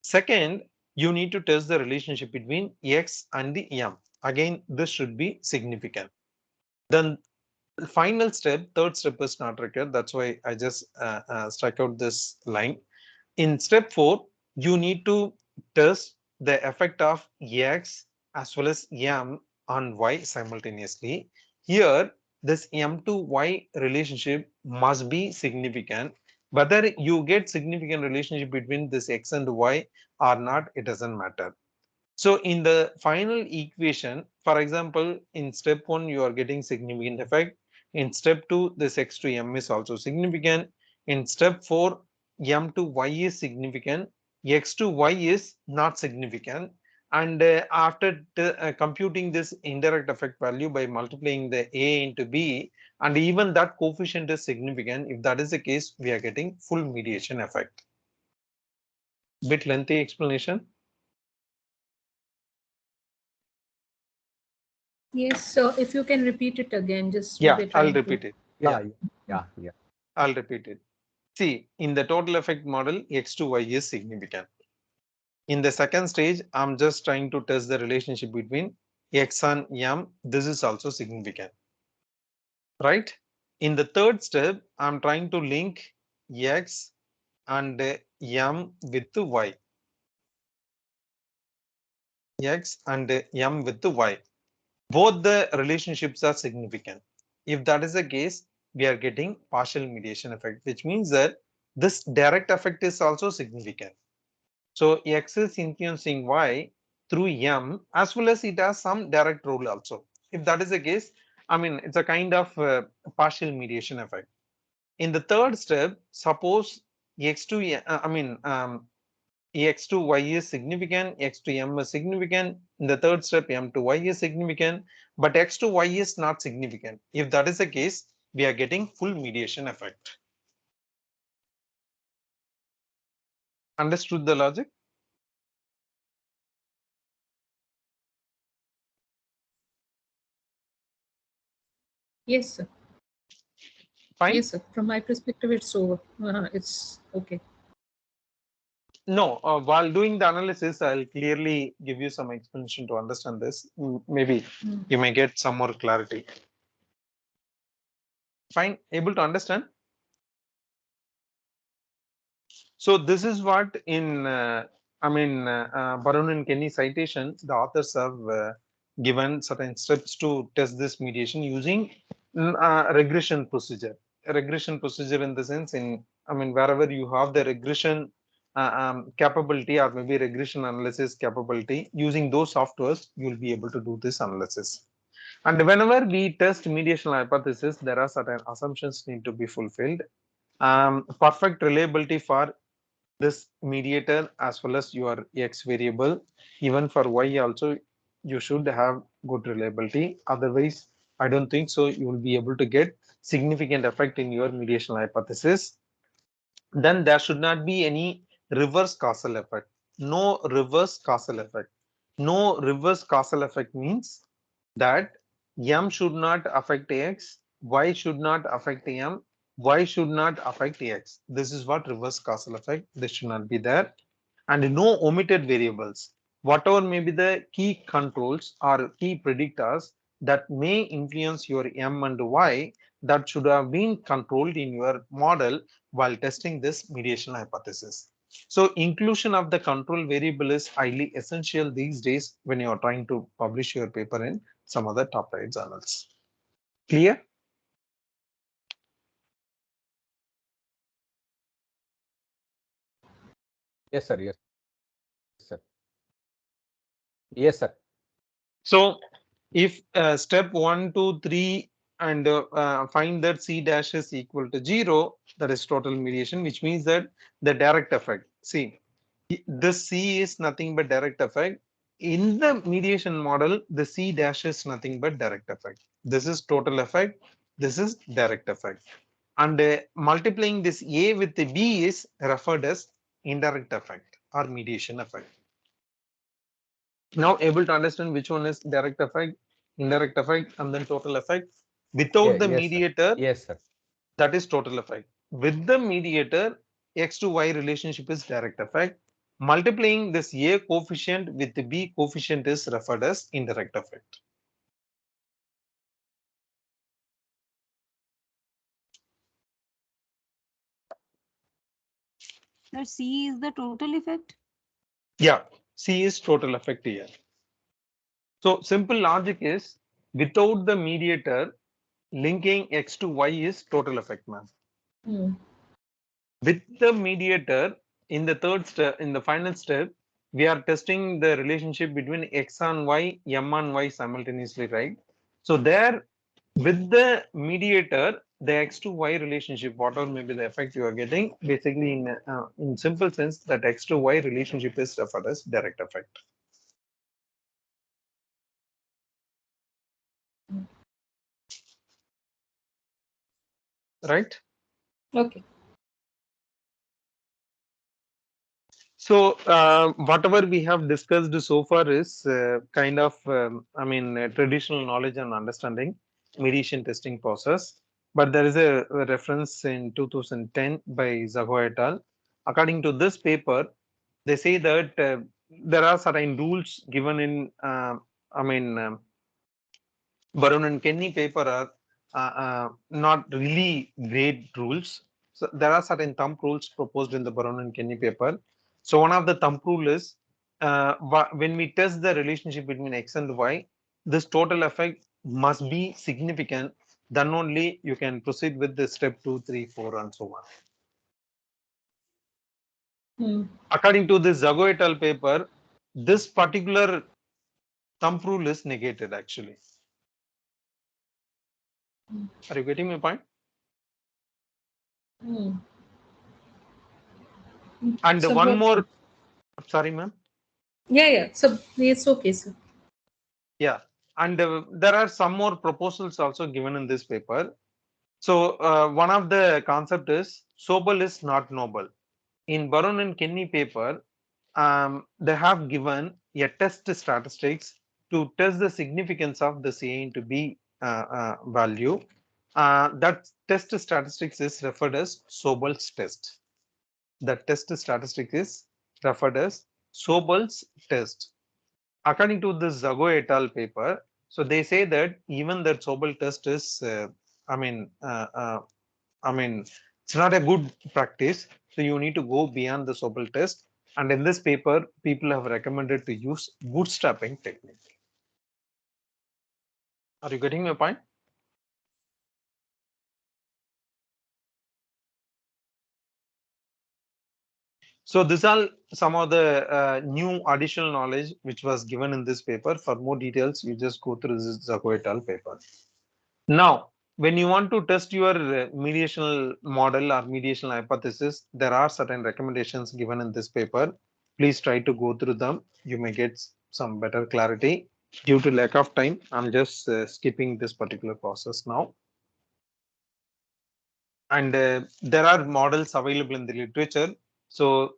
Second, you need to test the relationship between X and the M. Again, this should be significant. Then final step, third step is not required. That's why I just struck out this line. In step 4, you need to test the effect of X as well as M on Y simultaneously. Here, this M to Y relationship must be significant. Whether you get significant relationship between this X and Y or not, it doesn't matter. So in the final equation, for example, in step 1, you are getting significant effect. In step 2, this X to M is also significant. In step 4, M to Y is significant. X to Y is not significant. And after computing this indirect effect value by multiplying the A into B, and even that coefficient is significant, if that is the case, we are getting full mediation effect. Bit lengthy explanation.
Yes, so if you can repeat it again, just
yeah, I'll repeat it.
Yeah.
I'll repeat it. See, in the total effect model, X to Y is significant. In the second stage, I'm just trying to test the relationship between X and M. This is also significant, right? In the third step, I'm trying to link X and M with Y. X and M with Y. Both the relationships are significant. If that is the case, we are getting partial mediation effect, which means that this direct effect is also significant. So X is influencing Y through M, as well as it has some direct role also. If that is the case, it's a kind of partial mediation effect. In the third step, suppose X to X to Y is significant, X to M is significant. In the third step, M to Y is significant, but X to Y is not significant. If that is the case, we are getting full mediation effect. Understood the logic?
Yes, sir.
Fine.
Yes, sir. From my perspective, it's over. It's okay.
No, while doing the analysis, I'll clearly give you some explanation to understand this. Maybe you may get some more clarity. Fine, able to understand? So this is what in, Barun and Kenny citation, the authors have given certain steps to test this mediation using regression procedure. A regression procedure in the sense wherever you have the regression capability or maybe regression analysis capability, using those softwares, you'll be able to do this analysis. And whenever we test mediation hypothesis, there are certain assumptions need to be fulfilled. Perfect reliability for this mediator as well as your X variable. Even for Y also, you should have good reliability. Otherwise, I don't think so you will be able to get significant effect in your mediation hypothesis. Then there should not be any reverse causal effect. No reverse causal effect. No reverse causal effect means that M should not affect X, Y should not affect M, Y should not affect X. This is what reverse causal effect. This should not be there. And no omitted variables. Whatever may be the key controls or key predictors that may influence your M and Y, that should have been controlled in your model while testing this mediation hypothesis. So inclusion of the control variable is highly essential these days when you are trying to publish your paper in some other top tier journals. Clear?
Yes, sir. Yes, sir. Yes, sir.
So if step 1, 2, 3 and find that C dash is equal to 0, that is total mediation, which means that the direct effect. See, this C is nothing but direct effect. In the mediation model, the C dash is nothing but direct effect. This is total effect. This is direct effect. And multiplying this A with the B is referred as indirect effect or mediation effect. Now able to understand which one is direct effect, indirect effect, and then total effect. Without the
Yes,
mediator,
sir. Yes, sir.
that is total effect. With the mediator, X to Y relationship is direct effect. Multiplying this A coefficient with the B coefficient is referred as indirect effect.
Sir, C is the total effect?
Yeah, C is total effect here. So simple logic is without the mediator, linking X to Y is total effect, ma'am. With the mediator, in the third step, in the final step, we are testing the relationship between X and Y, M and Y simultaneously, right? So there, with the mediator, the X to Y relationship, whatever may be the effect you are getting, basically in simple sense, that X to Y relationship is referred as direct effect. Right?
Okay.
So whatever we have discussed so far is kind of, traditional knowledge and understanding mediation testing process. But there is a reference in 2010 by Zago et al. According to this paper, they say that there are certain rules given in, Barun and Kenny paper are not really great rules. So there are certain thumb rules proposed in the Barun and Kenny paper. So one of the thumb rule is when we test the relationship between X and Y, this total effect must be significant. Then only you can proceed with the step 2, 3, 4, and so on. According to this Zago et al. Paper, this particular thumb rule is negated actually. Are you getting my point? And so one more, sorry, ma'am.
Yeah. So it's okay, sir.
Yeah, and there are some more proposals also given in this paper. So one of the concept is Sobel is not noble. in Baron and Kenny paper, they have given a test statistics to test the significance of this A into B value. That test statistics is referred as Sobel's test. The test statistic is referred as Sobel's test. According to the Zago et al. Paper, so they say that even that Sobel test is, it's not a good practice. So you need to go beyond the Sobel test. And in this paper, people have recommended to use bootstrapping technique. Are you getting my point? So these are some of the new additional knowledge which was given in this paper. For more details, you just go through this Zago et al. Paper. Now, when you want to test your mediational model or mediational hypothesis, there are certain recommendations given in this paper. Please try to go through them. You may get some better clarity. Due to lack of time, I'm just skipping this particular process now. And there are models available in the literature. So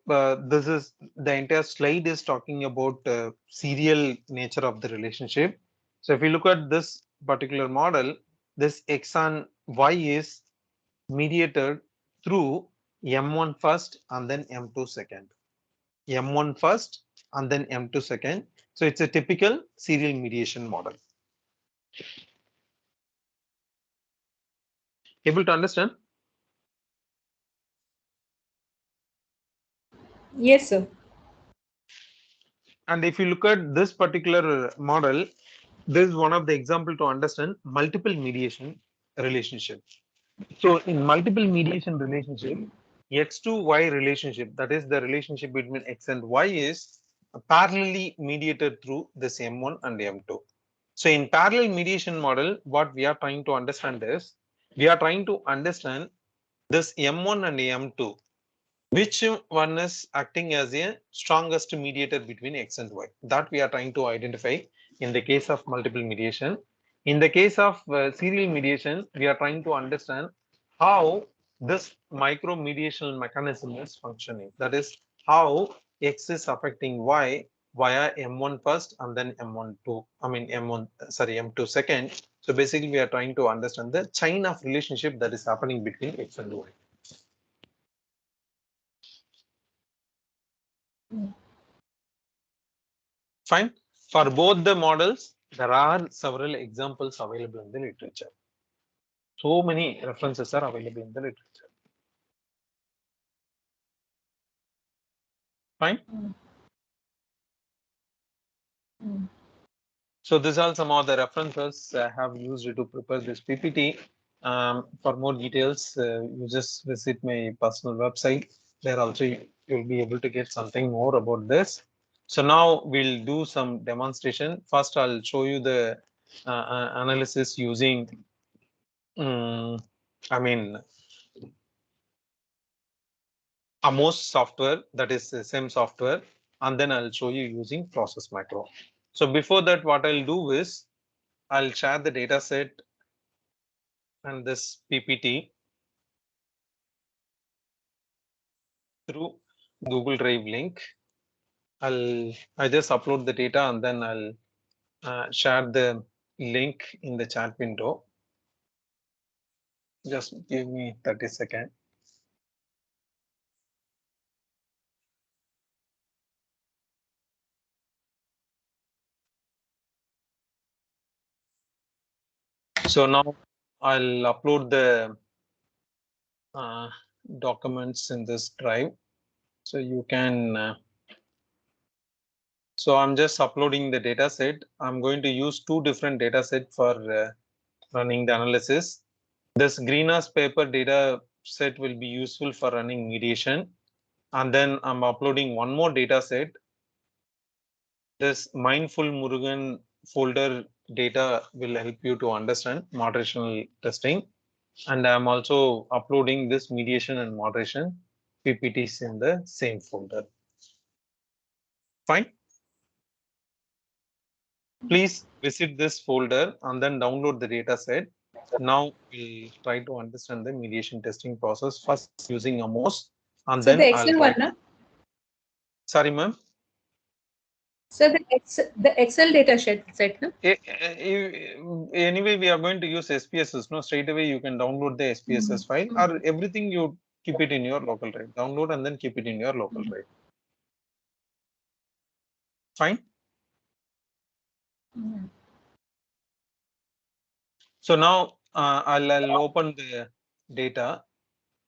this is the entire slide is talking about serial nature of the relationship. So if you look at this particular model, this X and Y is mediated through M1 first and then M2 second. M1 first and then M2 second. So it's a typical serial mediation model. Able to understand?
Yes, sir.
And if you look at this particular model, this is one of the example to understand multiple mediation relationship. So in multiple mediation relationship, X to Y relationship, that is the relationship between X and Y, is parallelly mediated through this M1 and M2. So in parallel mediation model, what we are trying to understand is, we are trying to understand this M1 and M2. Which one is acting as a strongest mediator between X and Y? That we are trying to identify in the case of multiple mediation. In the case of serial mediation, we are trying to understand how this micro mediation mechanism is functioning. That is how X is affecting Y via M1 first and then M2 second. So basically we are trying to understand the chain of relationship that is happening between X and Y. Fine. For both the models, there are several examples available in the literature. So many references are available in the literature. Fine. So these are some of the references I have used to prepare this PPT. For more details, you just visit my personal website. There also you'll be able to get something more about this. So now we'll do some demonstration. First, I'll show you the analysis using AMOS software, that is the same software, and then I'll show you using process macro. So before that, what I'll do is I'll share the data set and this PPT through Google Drive link. I just upload the data and then I'll share the link in the chat window. Just give me 30 seconds. So now I'll upload the documents in this drive. So you can, so I'm just uploading the data set. I'm going to use two different data set for running the analysis. This greenhouse paper data set will be useful for running mediation. And then I'm uploading one more data set. This Mindful Murugan folder data will help you to understand moderational testing. And I'm also uploading this mediation and moderation PPTs in the same folder. Fine. Please visit this folder and then download the data set. Now we'll try to understand the mediation testing process, first using AMOS and
So
then
the
I'll
Excel
write.
one, no?
Sorry, ma'am.
So the Excel data set, no?
Anyway, we are going to use SPSS. No, straight away you can download the SPSS file, or everything you keep it in your local drive. Download and then keep it in your local drive. Fine. So now I'll open the data,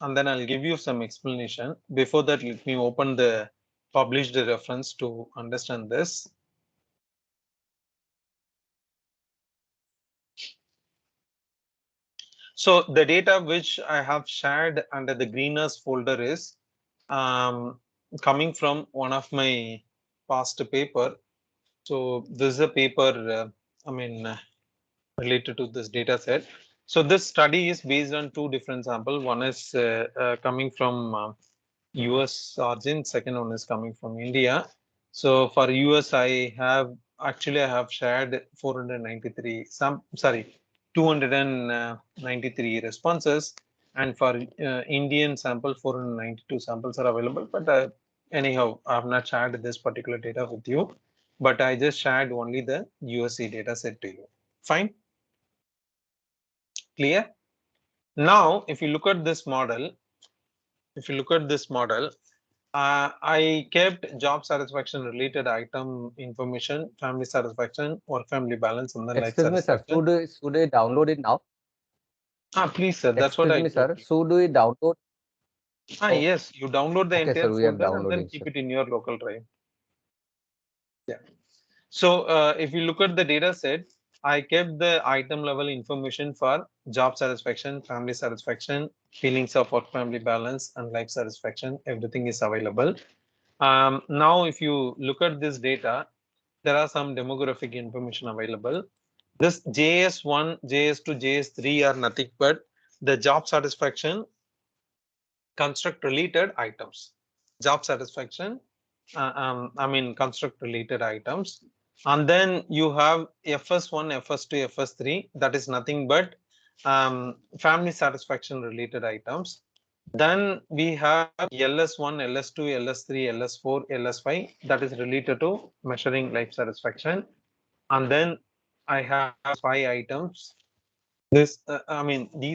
and then I'll give you some explanation. Before that, let me open the published reference to understand this. So the data which I have shared under the greeners folder is coming from one of my past paper. So this is a paper, related to this data set. So this study is based on two different samples. One is coming from US origin, second one is coming from India. So for US, I have shared 293 responses, and for Indian sample 492 samples are available. But anyhow, I have not shared this particular data with you, but I just shared only the USC data set to you. Fine. Clear? Now, if you look at this model, I kept job satisfaction related item information, family satisfaction, work family balance, and then life
Excuse
satisfaction.
me, sir. Should I download it now?
Please, sir. That's what I
Excuse me, sir.
told you.
Should we download?
Yes, you download the
Okay,
entire
sir. We are
folder and then
downloading,
keep
sir.
it in your local drive. Yeah. So if you look at the data set, I kept the item level information for job satisfaction, family satisfaction, feelings of work family balance, and life satisfaction. Everything is available. Now, if you look at this data, there are some demographic information available. This JS1, JS2, JS3 are nothing but the job satisfaction construct related items. Job satisfaction, construct related items. And then you have FS1, FS2, FS3, that is nothing but family satisfaction related items. Then we have LS1, LS2, LS3, LS4, LS5, that is related to measuring life satisfaction. And then I have 5 items. These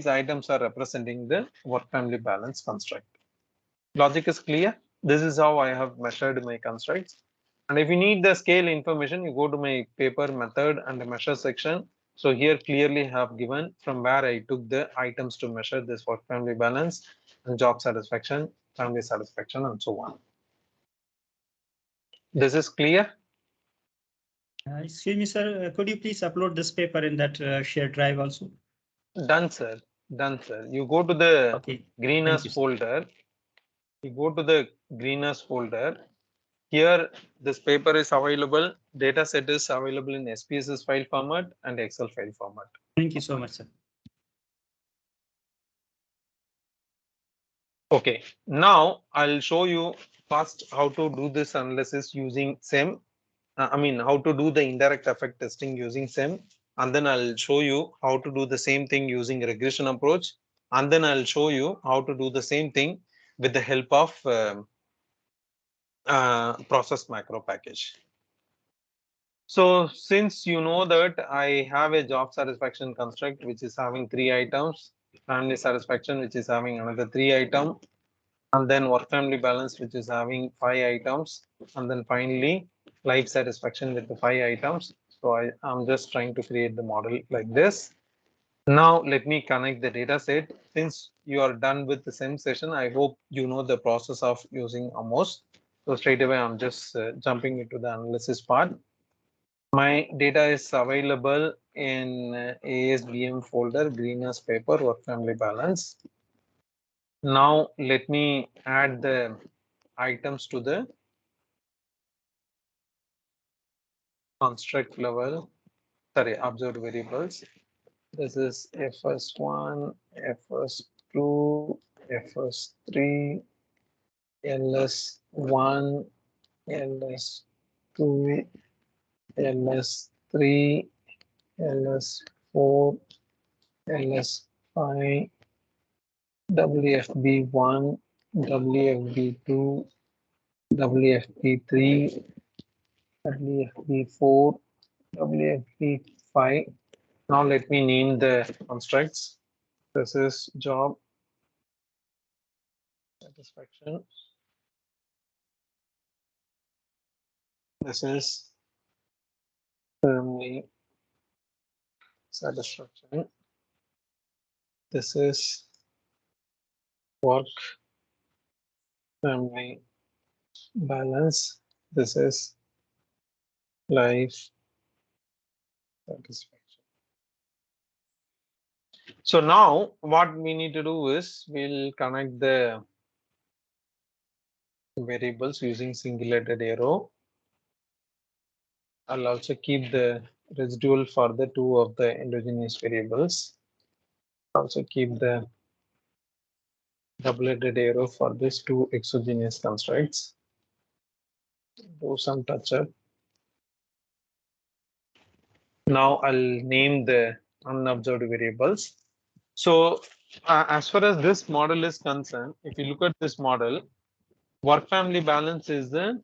items are representing the work family balance construct. Logic is clear. This is how I have measured my constructs. And if you need the scale information, you go to my paper method and the measure section. So here clearly have given from where I took the items to measure this work family balance and job satisfaction, family satisfaction, and so on. This is clear?
Excuse me, sir. Could you please upload this paper in that shared drive also?
Done, sir. Done, sir. You go to the greeners folder. You go to the greeners folder. Here, this paper is available. Data set is available in SPSS file format and Excel file format.
Thank you so much, sir.
Okay, now I'll show you first how to do this analysis using SEM. How to do the indirect effect testing using SEM. And then I'll show you how to do the same thing using regression approach. And then I'll show you how to do the same thing with the help of process macro package. So since you know that I have a job satisfaction construct which is having 3 items, family satisfaction which is having another 3 items, and then work family balance which is having 5 items, and then finally life satisfaction with the 5 items. So I'm just trying to create the model like this. Now let me connect the data set. Since you are done with the SEM session, I hope you know the process of using AMOS. So straight away I'm just jumping into the analysis part. My data is available in ASBM folder, greeners paper, work family balance. Now let me add the items to the construct level, observed variables. This is FS1, FS2, FS3, LS1, LS2, LS3, LS4, LS5, WFB1, WFB2, WFB3, WFB4, WFB5. Now let me name the constructs. This is job satisfaction. This is family satisfaction. This is work family balance. This is life satisfaction. So now what we need to do is we'll connect the variables using single-headed arrow. I'll also keep the residual for the two of the endogenous variables. Also keep the double-headed arrow for these two exogenous constructs. Do some touch up. Now I'll name the unobserved variables. So as far as this model is concerned, if you look at this model, work family balance is the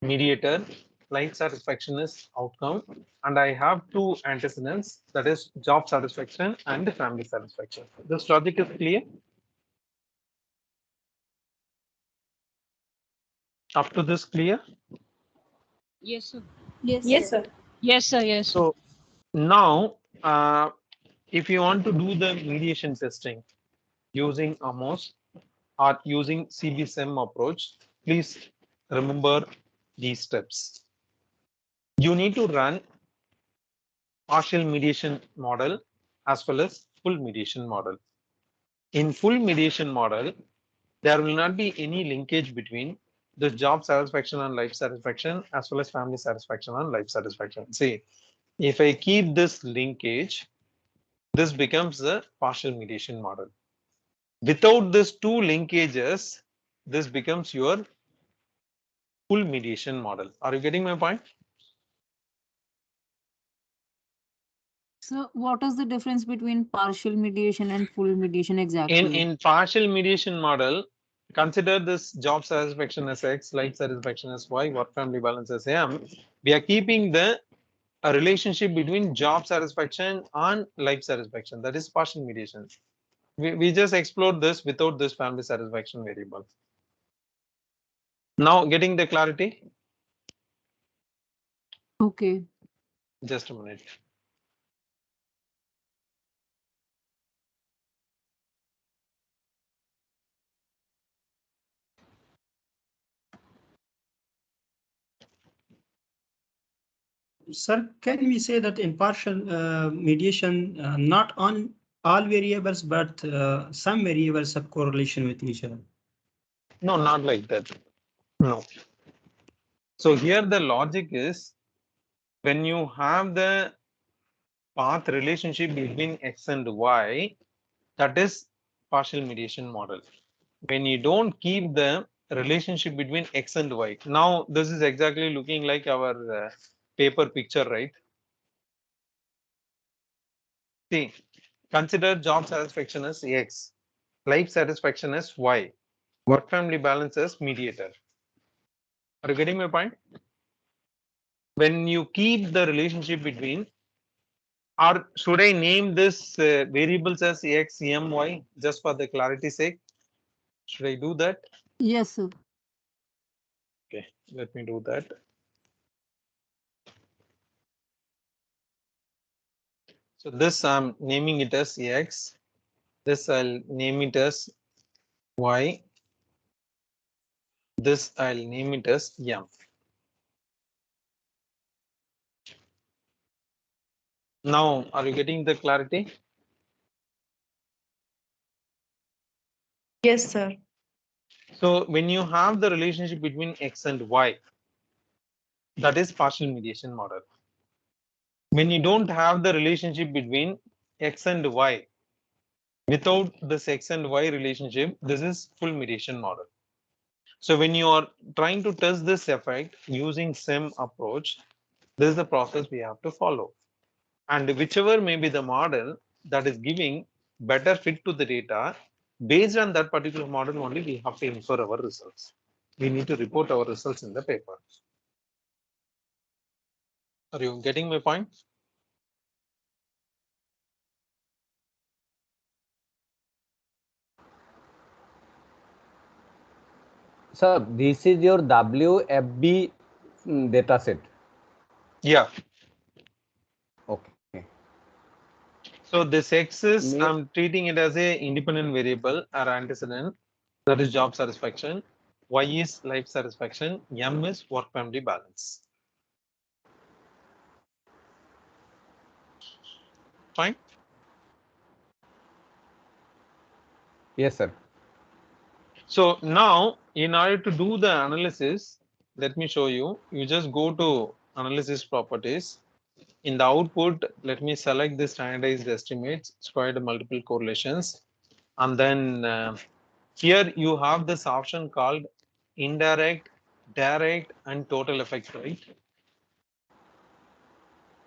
mediator, life satisfaction is outcome, and I have two antecedents, that is job satisfaction and family satisfaction. This logic is clear? Up to this clear?
Yes, sir.
Yes, sir.
Yes, sir. Yes.
So now, if you want to do the mediation testing using AMOS or using CBSM approach, please remember these steps. You need to run partial mediation model as well as full mediation model. In full mediation model, there will not be any linkage between the job satisfaction and life satisfaction as well as family satisfaction and life satisfaction. See, if I keep this linkage, this becomes the partial mediation model. Without these two linkages, this becomes your full mediation model. Are you getting my point?
So what is the difference between partial mediation and full mediation exactly?
In partial mediation model, consider this job satisfaction as X, life satisfaction as Y, work family balance as M. We are keeping the a relationship between job satisfaction and life satisfaction. That is partial mediation. We just explored this without this family satisfaction variable. Now getting the clarity?
Okay.
Just a minute.
Sir, can we say that in partial mediation, not on all variables, but some variables have correlation with each other?
No, not like that. No. So here the logic is when you have the path relationship between X and Y, that is partial mediation model. When you don't keep the relationship between X and Y. Now this is exactly looking like our paper picture, right? See, consider job satisfaction as X, life satisfaction as Y, work family balance as mediator. Are you getting my point? When you keep the relationship between, or should I name this variables as X, M, Y, just for the clarity sake? Should I do that?
Yes, sir.
Okay, let me do that. So this I'm naming it as X. This I'll name it as Y. This I'll name it as M. Now, are you getting the clarity?
Yes, sir.
So when you have the relationship between X and Y, that is partial mediation model. When you don't have the relationship between X and Y, without this X and Y relationship, this is full mediation model. So when you are trying to test this effect using SEM approach, this is the process we have to follow. And whichever may be the model that is giving better fit to the data, Based on that particular model only, we have to infer our results. We need to report our results in the paper. Are you getting my point?
So this is your WFB data set.
Yeah.
Okay.
So this X is, I'm treating it as a independent variable or antecedent, that is job satisfaction. Y is life satisfaction. M is work family balance. Fine.
Yes, sir.
So now, in order to do the analysis, let me show you. You just go to analysis properties. In the output, let me select the standardized estimates, squared multiple correlations. And then here you have this option called indirect, direct, and total effect, right?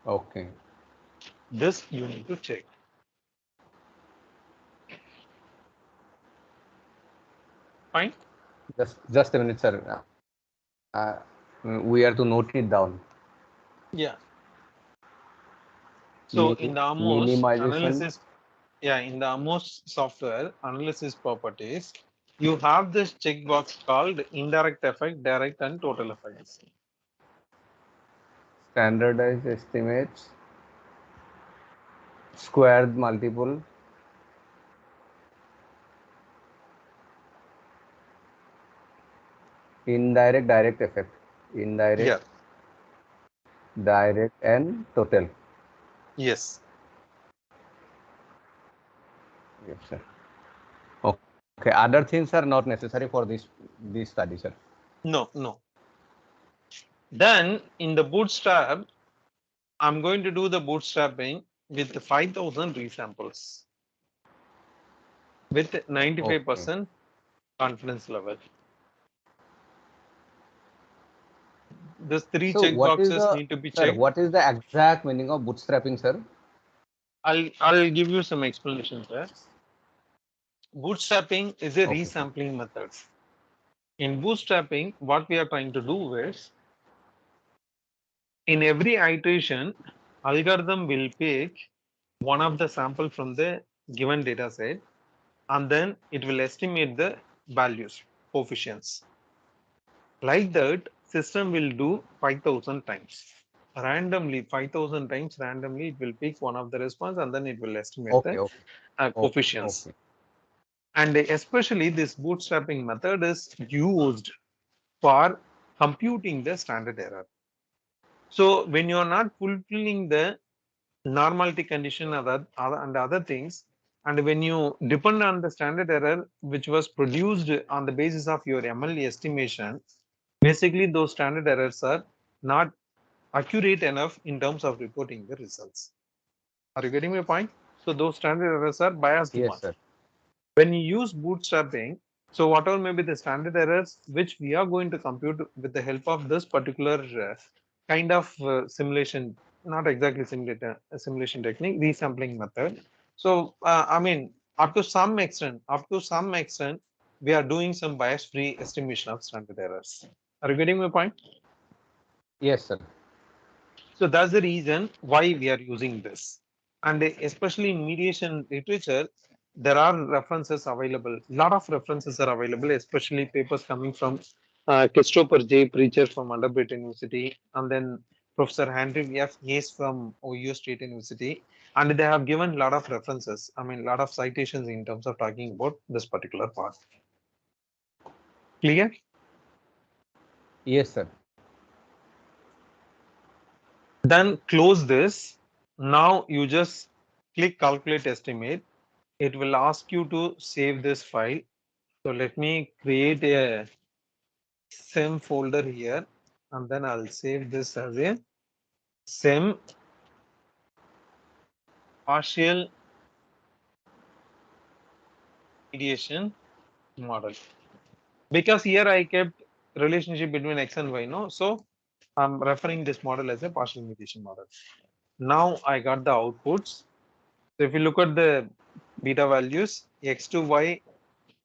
Okay.
This you need to check. Fine.
Just a minute, sir. We are to note it down.
Yeah. So in the AMOS analysis, in the AMOS software analysis properties, you have this checkbox called indirect effect, direct, and total effects.
Standardized estimates, squared multiple, indirect, direct effect, indirect, direct, and total.
Yes.
Yes, sir. Okay. Other things are not necessary for this study, sir.
No. Then in the bootstrap, I'm going to do the bootstrapping with 5,000 resamples with 95% confidence level. These three checkboxes need to be checked.
What is the exact meaning of bootstrapping, sir?
I'll give you some explanations there. Bootstrapping is a resampling method. In bootstrapping, what we are trying to do is, in every iteration, algorithm will pick one of the sample from the given data set, and then it will estimate the values, coefficients. Like that, system will do 5,000 times. Randomly, 5,000 times randomly, it will pick one of the response, and then it will estimate the coefficients. And especially this bootstrapping method is used for computing the standard error. So when you are not fulfilling the normality condition and other things, and when you depend on the standard error which was produced on the basis of your ML estimation, basically those standard errors are not accurate enough in terms of reporting the results. Are you getting my point? So those standard errors are biased ones.
Sir.
When you use bootstrapping, so whatever may be the standard errors which we are going to compute with the help of this particular kind of simulation, not exactly simulation technique, resampling method. So I mean, up to some extent, we are doing some bias-free estimation of standard errors. Are you getting my point?
Yes, sir.
So that's the reason why we are using this. And especially in mediation literature, there are references available. A lot of references are available, especially papers coming from Christopher J. Preacher from Undergraduate University, and then Professor Henry F. Hayes from Ohio State University. And they have given a lot of references, I mean, a lot of citations in terms of talking about this particular part. Clear?
Yes, sir.
Then close this. Now you just click calculate estimate. It will ask you to save this file. So let me create a SEM folder here, and then I'll save this as a SEM partial mediation model. Because here I kept relationship between X and Y, no? So I'm referring this model as a partial mediation model. Now I got the outputs. So if you look at the beta values, X to Y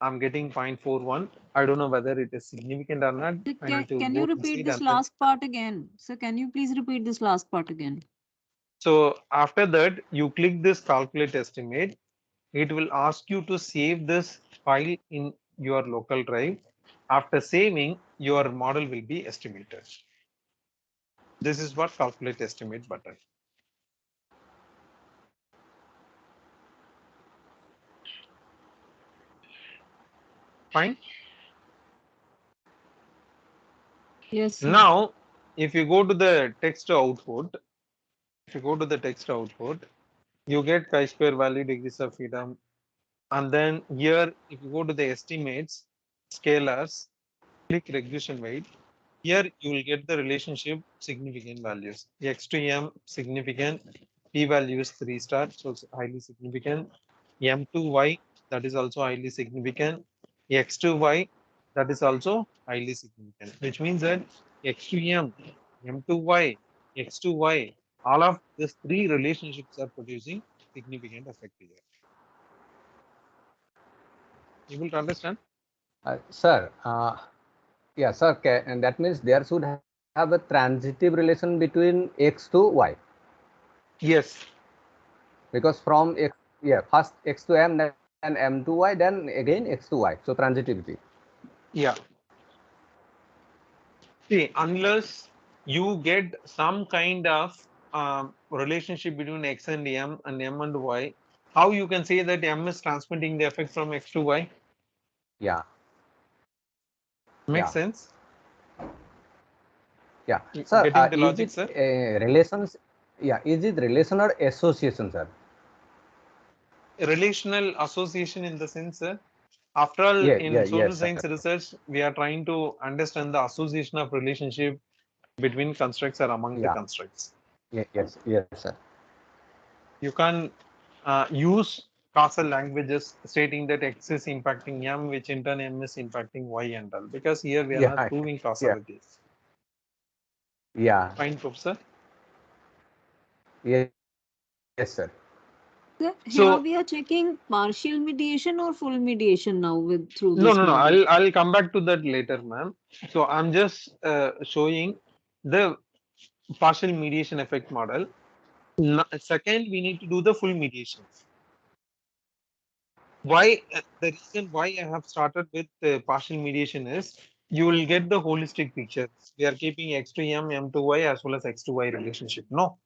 I'm getting 0.41. I don't know whether it is significant or not.
Can you repeat this last part again? So can you please repeat this last part again?
So after that, you click this calculate estimate. It will ask you to save this file in your local drive. After saving, your model will be estimated. This is what calculate estimate button. Fine.
Yes, sir.
Now, if you go to the text output, you get chi-square value, degrees of freedom. And then here, if you go to the estimates, scalars, click regression weight. Here you will get the relationship significant values. X to M significant, P value is 3 star, so it's highly significant. M to Y, that is also highly significant. X to Y, that is also highly significant, which means that X to M, M to Y, X to Y, all of these three relationships are producing significant effect here. Able to understand?
Sir, yeah, sir, and that means there should have a transitive relation between X to Y.
Yes.
Because from X, yeah, first X to M, then M to Y, then again X to Y. So transitivity.
Yeah. See, unless you get some kind of relationship between X and M and Y, how you can say that M is transmitting the effect from X to Y?
Yeah.
Makes sense?
Yeah.
Sir,
Sir,
getting the
is
logic,
it
sir?
relations? Yeah, is it relation or association, sir?
Relational association in the sense, sir. After all, in social science research, we are trying to understand the association of relationship between constructs or among the constructs.
Yes, sir.
You can use causal languages stating that X is impacting M, which in turn M is impacting Y and all, because here we are not proving causality.
Yeah.
Fine, Professor.
Yes, sir.
Sir, here we are checking partial mediation or full mediation now through this.
No. I'll come back to that later, ma'am. So I'm just showing the partial mediation effect model. Second, we need to do the full mediation. Why the reason why I have started with partial mediation is you will get the holistic picture. We are keeping X to M, M to Y as well as X to Y relationship. No.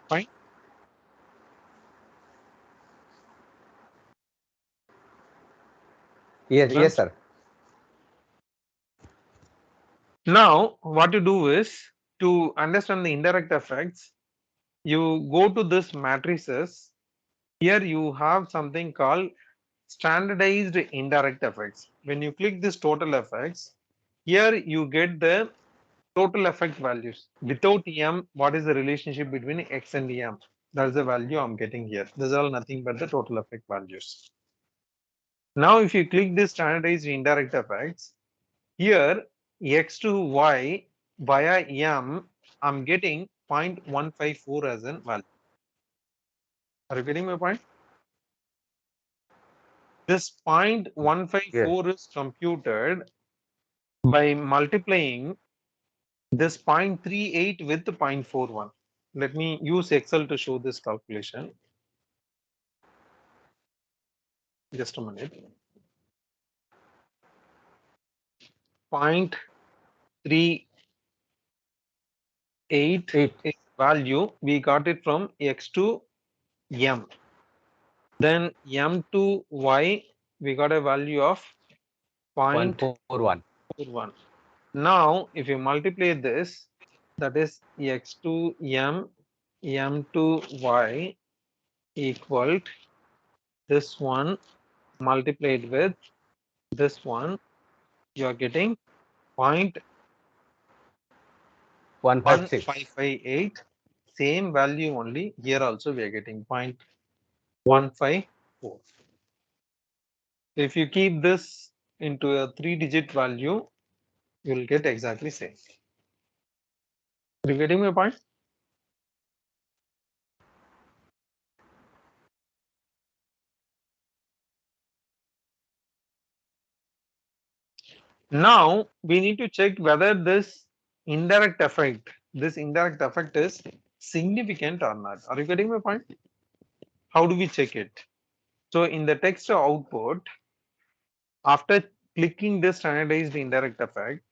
Fine.
Yes, sir.
Now, what you do is to understand the indirect effects, you go to this matrices. Here you have something called standardized indirect effects. When you click this total effects, here you get the total effect values. Without M, what is the relationship between X and M? That is the value I'm getting here. This is all nothing but the total effect values. Now, if you click this standardized indirect effects, here X to Y via M, I'm getting 0.154 as a value. Are you getting my point? This 0.154 is computed by multiplying this 0.38 with 0.41. Let me use Excel to show this calculation. Just a minute. 0.38 is value. We got it from X to M. Then M to Y, we got a value of 0.41. Now, if you multiply this, that is X to M, M to Y equal to this one multiplied with this one, you are getting 0.1558. Same value only. Here also we are getting 0.154. If you keep this into a 3-digit value, you will get exactly same. Are you getting my point? Now we need to check whether this indirect effect is significant or not. Are you getting my point? How do we check it? So in the text output, after clicking the standardized indirect effect,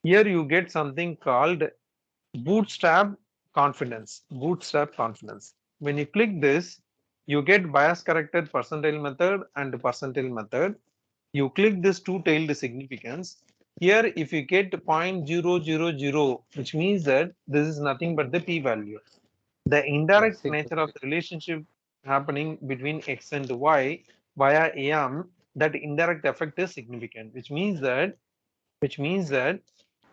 here you get something called bootstrap confidence. When you click this, you get bias corrected percentile method and percentile method. You click this two-tailed significance. Here, if you get 0.000, which means that this is nothing but the p-value. The indirect nature of the relationship happening between x and y via AM, that indirect effect is significant, which means that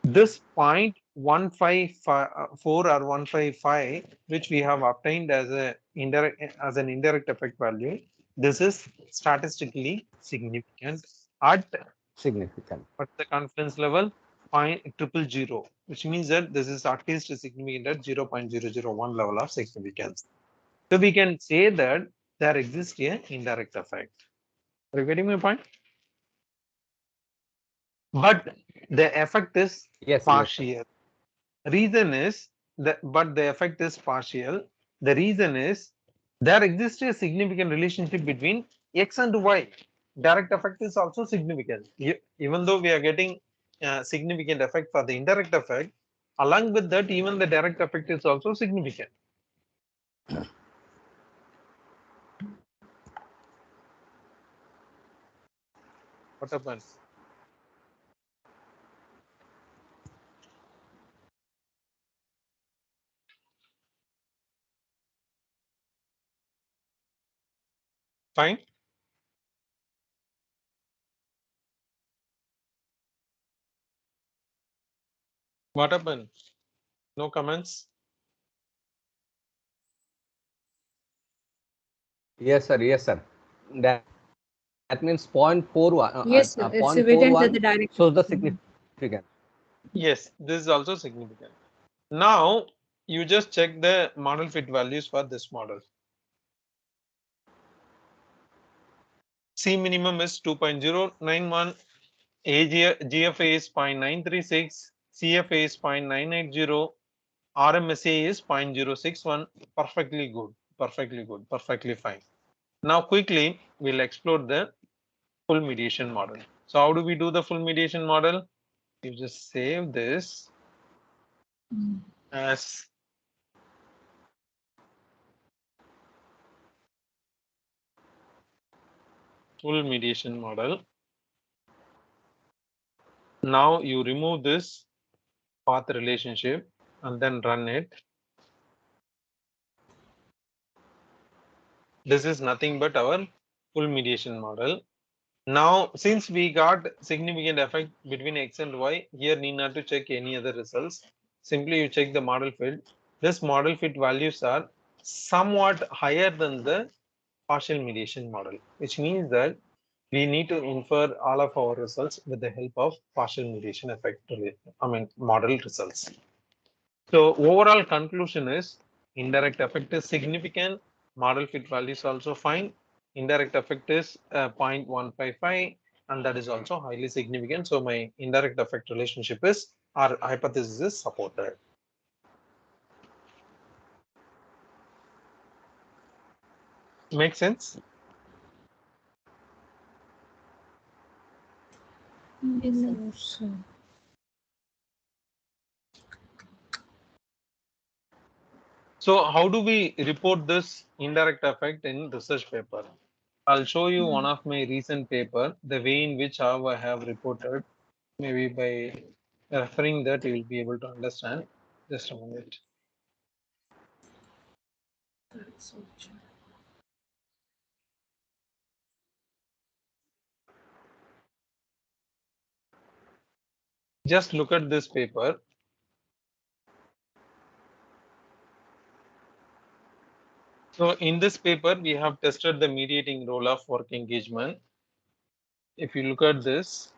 this 0.154 or 155, which we have obtained as an indirect effect value, this is statistically significant at what's the confidence level? 0.000, which means that this is at least significant at 0.001 level of significance. So we can say that there exists an indirect effect. Are you getting my point? But the effect is partial. Yes. Reason is that, but the effect is partial. The reason is there exists a significant relationship between x and y. Direct effect is also significant. Even though we are getting significant effect for the indirect effect, along with that, even the direct effect is also significant. What happens? Fine. What happened? No comments?
Yes, sir. Yes, sir. That means 0.41.
Yes, sir. It's evident that the direct
shows the significance.
Yes, this is also significant. Now you just check the model fit values for this model. C minimum is 2.091, GFA is 0.936, CFA is 0.980, RMSA is 0.061. Perfectly good, perfectly fine. Now quickly we'll explore the full mediation model. So how do we do the full mediation model? You just save this as full mediation model. Now you remove this path relationship and then run it. This is nothing but our full mediation model. Now, since we got significant effect between x and y, here need not to check any other results. Simply you check the model fit. This model fit values are somewhat higher than the partial mediation model, which means that we need to infer all of our results with the help of partial mediation effect, model results. So overall conclusion is indirect effect is significant, model fit value is also fine, indirect effect is 0.155 and that is also highly significant. So my indirect effect relationship is, our hypothesis is supported. Make sense?
Yes, sir.
So how do we report this indirect effect in research paper? I'll show you one of my recent paper, the way in which how I have reported. Maybe by referring that you will be able to understand. Just a minute. Just look at this paper. So in this paper, we have tested the mediating role of work engagement. If you look at this,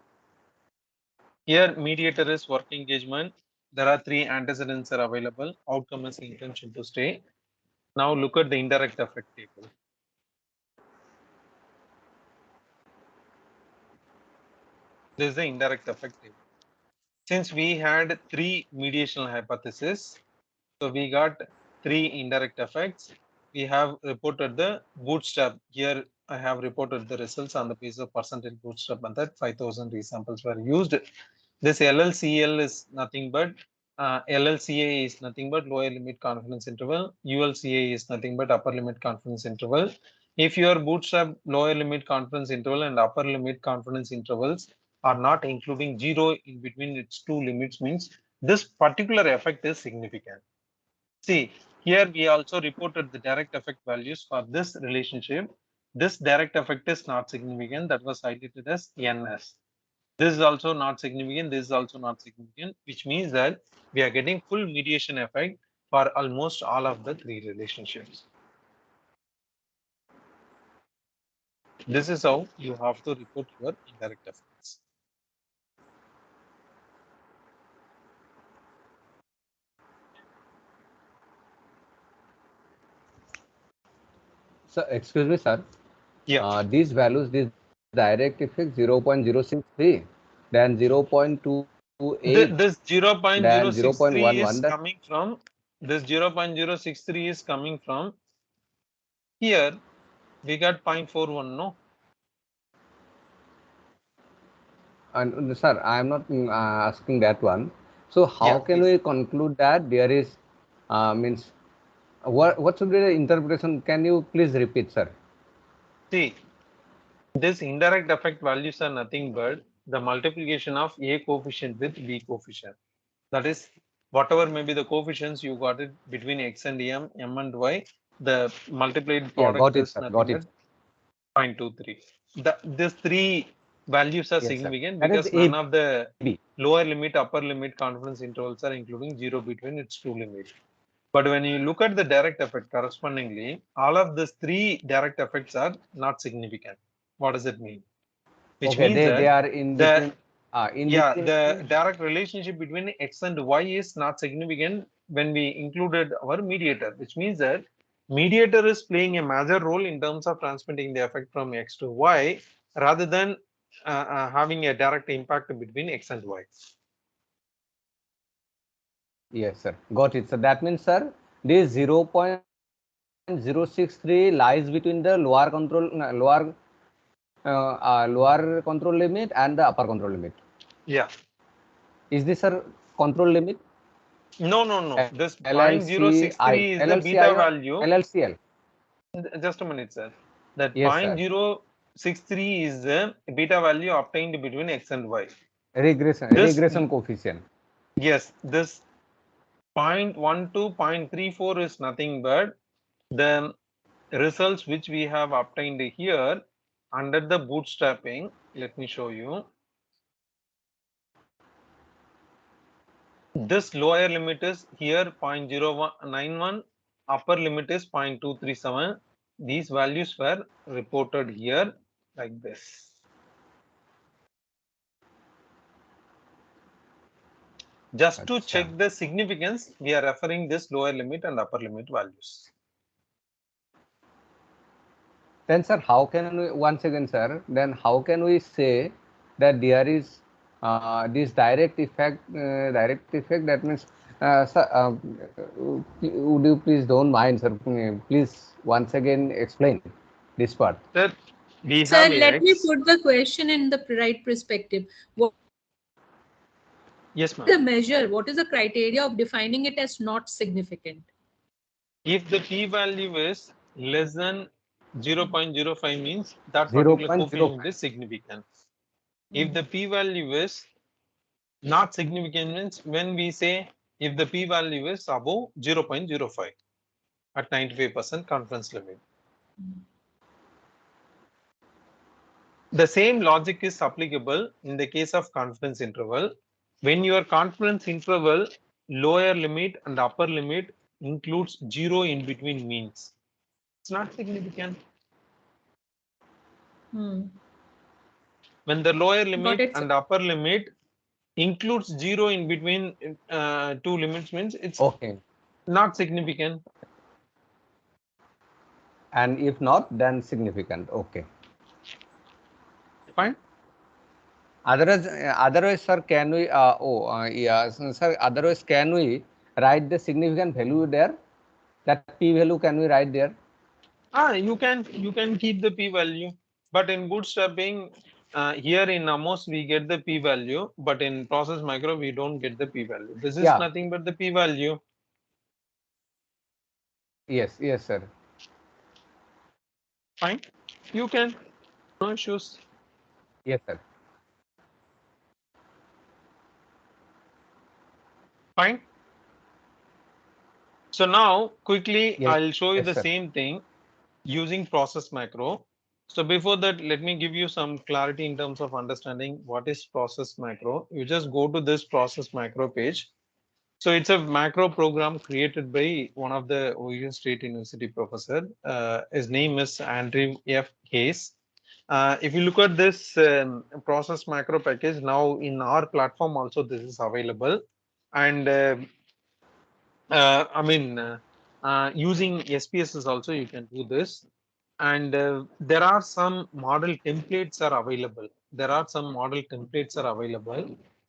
here mediator is work engagement. There are three antecedents are available. Outcome is intention to stay. Now look at the indirect effect table. This is the indirect effect table. Since we had 3 mediational hypotheses, so we got 3 indirect effects. We have reported the bootstrap. Here I have reported the results on the basis of percentage bootstrap method. 5,000 resamples were used. This LLCL is nothing but LLCA is nothing but lower limit confidence interval. ULCA is nothing but upper limit confidence interval. If your bootstrap lower limit confidence interval and upper limit confidence intervals are not including 0 in between its 2 limits, means this particular effect is significant. See, here we also reported the direct effect values for this relationship. This direct effect is not significant. That was highlighted as NS. This is also not significant. This is also not significant, which means that we are getting full mediation effect for almost all of the 3 relationships. This is how you have to report your indirect effects.
So, excuse me, sir.
Yeah.
These values, this direct effect 0.063, then 0.228,
This
then
0.063 is
0.11.
coming from, this 0.063 is coming from here. We got 0.41, no?
And sir, I am not asking that one. So how can we conclude that there is means what should be the interpretation? Can you please repeat, sir?
See, this indirect effect values are nothing but the multiplication of A coefficient with B coefficient. That is, whatever may be the coefficients you got it between X and M, M and Y, the multiplied product is nothing but 0.23. These 3 values are significant because none of the lower limit, upper limit confidence intervals are including 0 between its 2 limits. But when you look at the direct effect correspondingly, all of these 3 direct effects are not significant. What does it mean? Which means
they are in between.
The direct relationship between X and Y is not significant when we included our mediator, which means that mediator is playing a major role in terms of transmitting the effect from X to Y rather than having a direct impact between X and Y.
Yes, sir. Got it. So that means, sir, this 0.063 lies between the lower control limit and the upper control limit.
Yeah.
Is this a control limit?
No. This 0.063 is the beta value.
LLCL.
Just a minute, sir. That 0.063 is the beta value obtained between X and Y.
Regression coefficient.
Yes, this 0.12, 0.34 is nothing but the results which we have obtained here under the bootstrapping. Let me show you. This lower limit is here 0.091, upper limit is 0.237. These values were reported here like this. Just to check the significance, we are referring this lower limit and upper limit values.
Then, sir, how can we, once again, sir, then how can we say that there is this direct effect? That means, sir, would you please don't mind, sir? Please once again explain this part.
Sir,
let me put the question in the right perspective.
Yes, ma'am.
The measure, what is the criteria of defining it as not significant?
If the p-value is less than 0.05 means that particular coefficient is significant. If the p-value is not significant means when we say if the p-value is above 0.05 at 95% confidence limit. The same logic is applicable in the case of confidence interval. When your confidence interval lower limit and upper limit includes 0 in between means, it's not significant. When the lower limit and upper limit includes 0 in between 2 limits means it's not significant.
And if not, then significant. Okay.
Fine.
Otherwise, sir, can we? Sir. Otherwise, can we write the significant value there? That p value can we write there?
You can keep the p value, but in bootstrapping, here in AMOS we get the p value, but in process micro we don't get the p value. This is nothing but the p value.
Yes, sir.
Fine, you can, no issues.
Yes, sir.
Fine. So now quickly I'll show you the
sir.
same thing using process macro. So before that, let me give you some clarity in terms of understanding what is process macro. You just go to this process macro page. So it's a macro program created by one of the Ohio State University professor. His name is Andrew F. Case. If you look at this process macro package, now in our platform also this is available. And using SPSS also you can do this. And there are some model templates are available.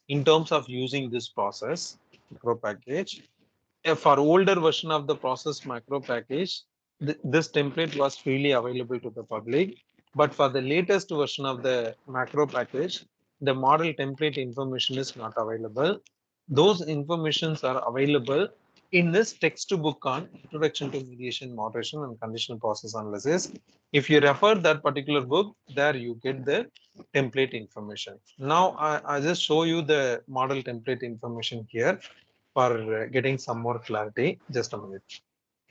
In terms of using this process macro package. For older version of the process macro package, this template was freely available to the public. But for the latest version of the macro package, the model template information is not available. Those informations are available in this textbook on Introduction to Mediation, Moderation and Conditional Process Analysis. If you refer that particular book, there you get the template information. Now I just show you the model template information here for getting some more clarity. Just a minute.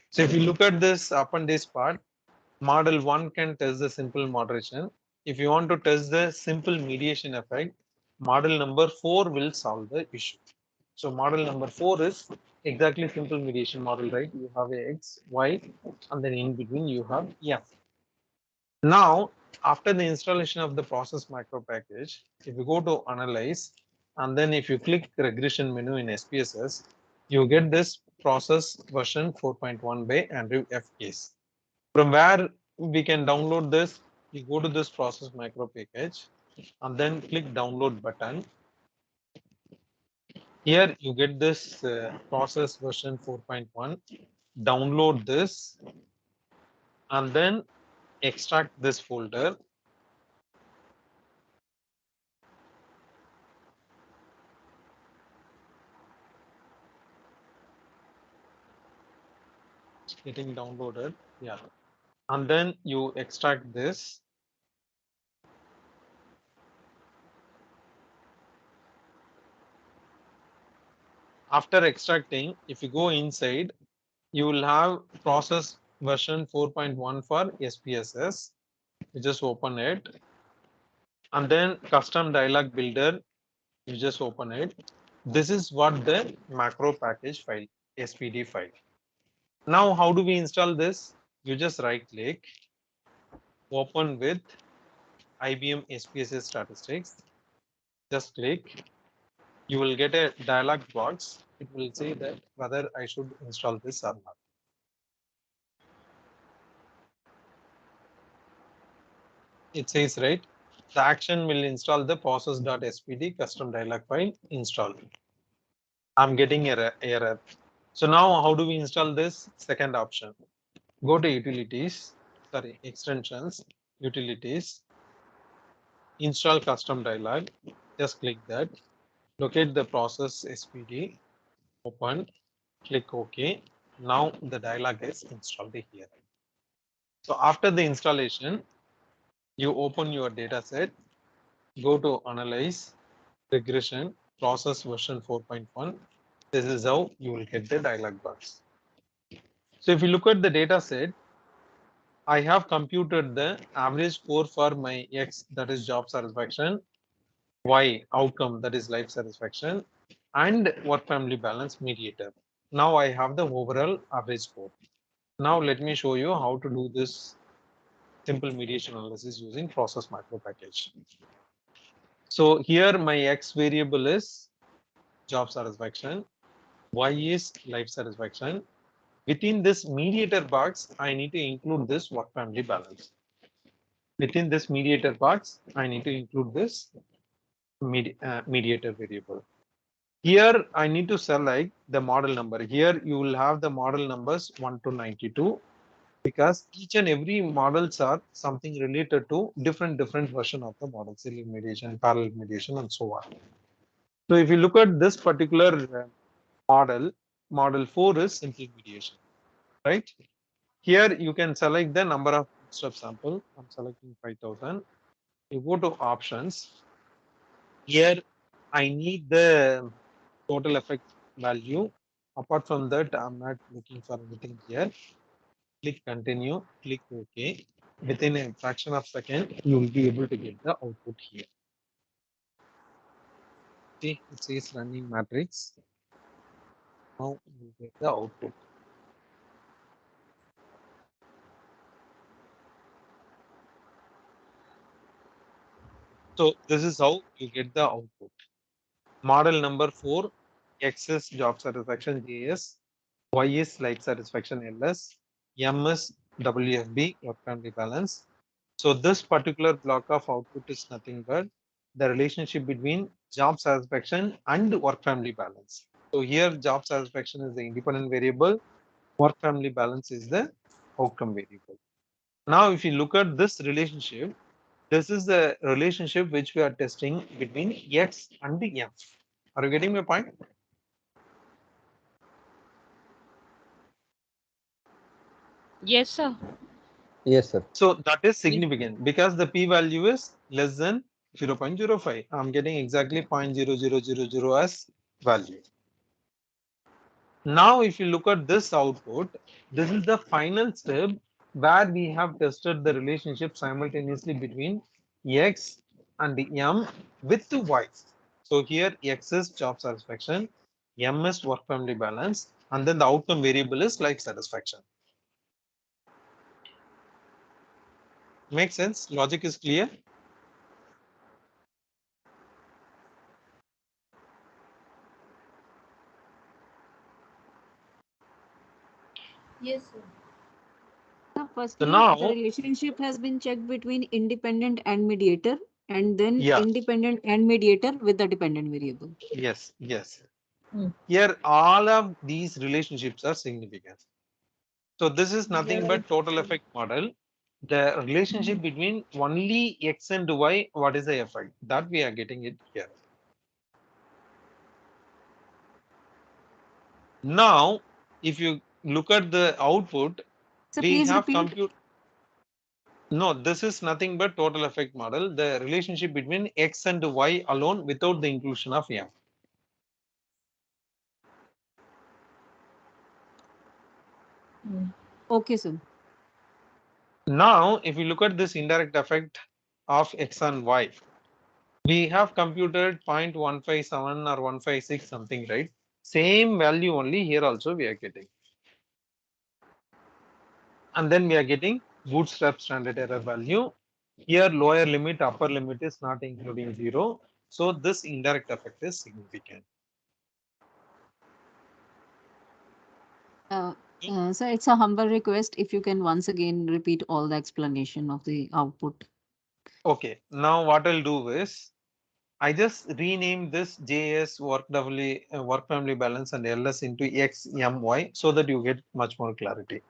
So if you look at this appendix part, model 1 can test the simple moderation. If you want to test the simple mediation effect, model number 4 will solve the issue. So model number 4 is exactly simple mediation model, right? You have a X, Y, and then in between you have F. Now, after the installation of the process macro package, if you go to analyze, and then if you click regression menu in SPSS, you get this process version 4.1 by Andrew F. Case. From where we can download this, you go to this process macro package and then click download button. Here you get this process version 4.1, download this and then extract this folder. It's getting downloaded, yeah. And then you extract this. After extracting, if you go inside, you will have process version 4.1 for SPSS. You just open it. And then custom dialog builder, you just open it. This is what the macro package file, SPD file. Now, how do we install this? You just right click, open with IBM SPSS statistics. Just click. You will get a dialog box. It will say that whether I should install this or not. It says, right, the action will install the process.spd custom dialog file install. I'm getting error. So now how do we install this? Second option. Go to utilities, extensions, utilities, install custom dialog. Just click that. Locate the process SPD, open, click OK. Now the dialog is installed here. So after the installation, you open your data set, go to analyze, regression, process version 4.1. This is how you will get the dialog box. So if you look at the data set, I have computed the average score for my X, that is job satisfaction, Y, outcome, that is life satisfaction, and work family balance mediator. Now I have the overall average score. Now let me show you how to do this simple mediation analysis using process macro package. So here my X variable is job satisfaction, Y is life satisfaction. Within this mediator box, I need to include this work family balance. Within this mediator box, I need to include this mediator variable. Here I need to select the model number. Here you will have the model numbers 1 to 92 because each and every models are something related to different version of the model, serial mediation, parallel mediation, and so on. So if you look at this particular model 4 is simple mediation, right? Here you can select the number of step sample. I'm selecting 5000. You go to options. Here I need the total effect value. Apart from that, I'm not looking for anything here. Click continue, click OK. Within a fraction of a second, you will be able to get the output here. See, it says running matrix. Now you get the output. So this is how you get the output. Model number 4, X is job satisfaction JS, Y is life satisfaction LS, M is WFB, work family balance. So this particular block of output is nothing but the relationship between job satisfaction and work family balance. So here job satisfaction is the independent variable, work family balance is the outcome variable. Now if you look at this relationship, this is the relationship which we are testing between X and M. Are you getting my point?
Yes, sir.
Yes, sir.
So that is significant because the p-value is less than 0.05. I'm getting exactly 0.0000 as value. Now, if you look at this output, this is the final step where we have tested the relationship simultaneously between X and M with the Y. So here X is job satisfaction, M is work family balance, and then the outcome variable is life satisfaction. Makes sense? Logic is clear?
Yes, sir.
So firstly,
now-
the relationship has been checked between independent and mediator, and then
Yeah.
independent and mediator with the dependent variable.
Yes. Here, all of these relationships are significant. So this is nothing but total effect model. The relationship between only X and Y, what is the effect? That we are getting it here. Now, if you look at the output,
So
we
please
have
repeat.
compute. No, this is nothing but total effect model. The relationship between X and Y alone without the inclusion of M.
Okay, sir.
Now, if you look at this indirect effect of X and Y, we have computed 0.157 or 156 something, right? Same value only here also we are getting. And then we are getting bootstrap standard error value. Here lower limit, upper limit is not including 0. So this indirect effect is significant.
So it's a humble request if you can once again repeat all the explanation of the output.
Okay, now what I'll do is I just rename this JS work family balance and LS into XMY so that you get much more clarity.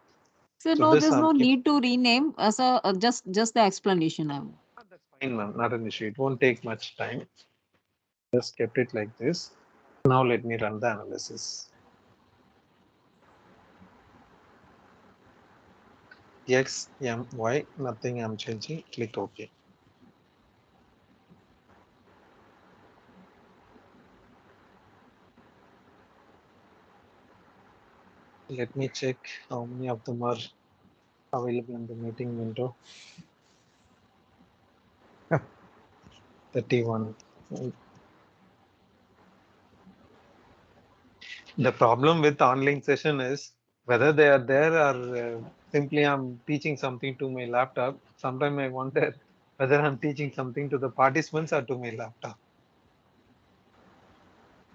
So no, there's no need to rename. So just the explanation.
That's fine, ma'am. Not an issue. It won't take much time. Just kept it like this. Now let me run the analysis. X, M, Y, nothing I'm changing. Click OK. Let me check how many of them are available in the meeting window. 31. The problem with online session is whether they are there or simply I'm teaching something to my laptop. Sometimes I wonder whether I'm teaching something to the participants or to my laptop.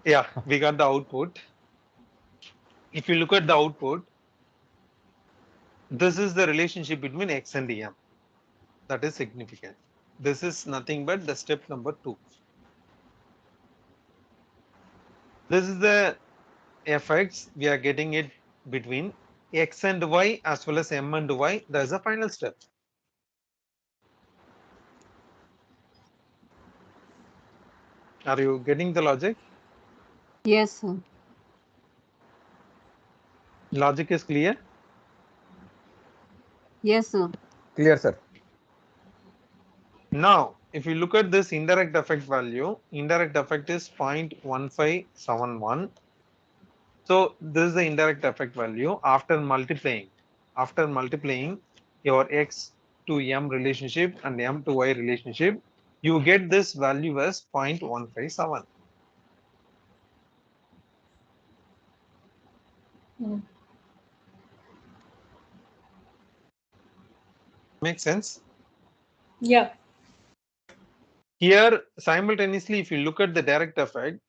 Yeah, we got the output. If you look at the output, this is the relationship between X and M. That is significant. This is nothing but the step number 2. This is the effects we are getting it between X and Y as well as M and Y. There is a final step. Are you getting the logic?
Yes, sir.
Logic is clear?
Yes, sir.
Clear, sir.
Now, if you look at this indirect effect value, indirect effect is 0.1571. So this is the indirect effect value after multiplying your X to M relationship and M to Y relationship, you get this value as 0.157. Make sense?
Yeah.
Here, simultaneously, if you look at the direct effect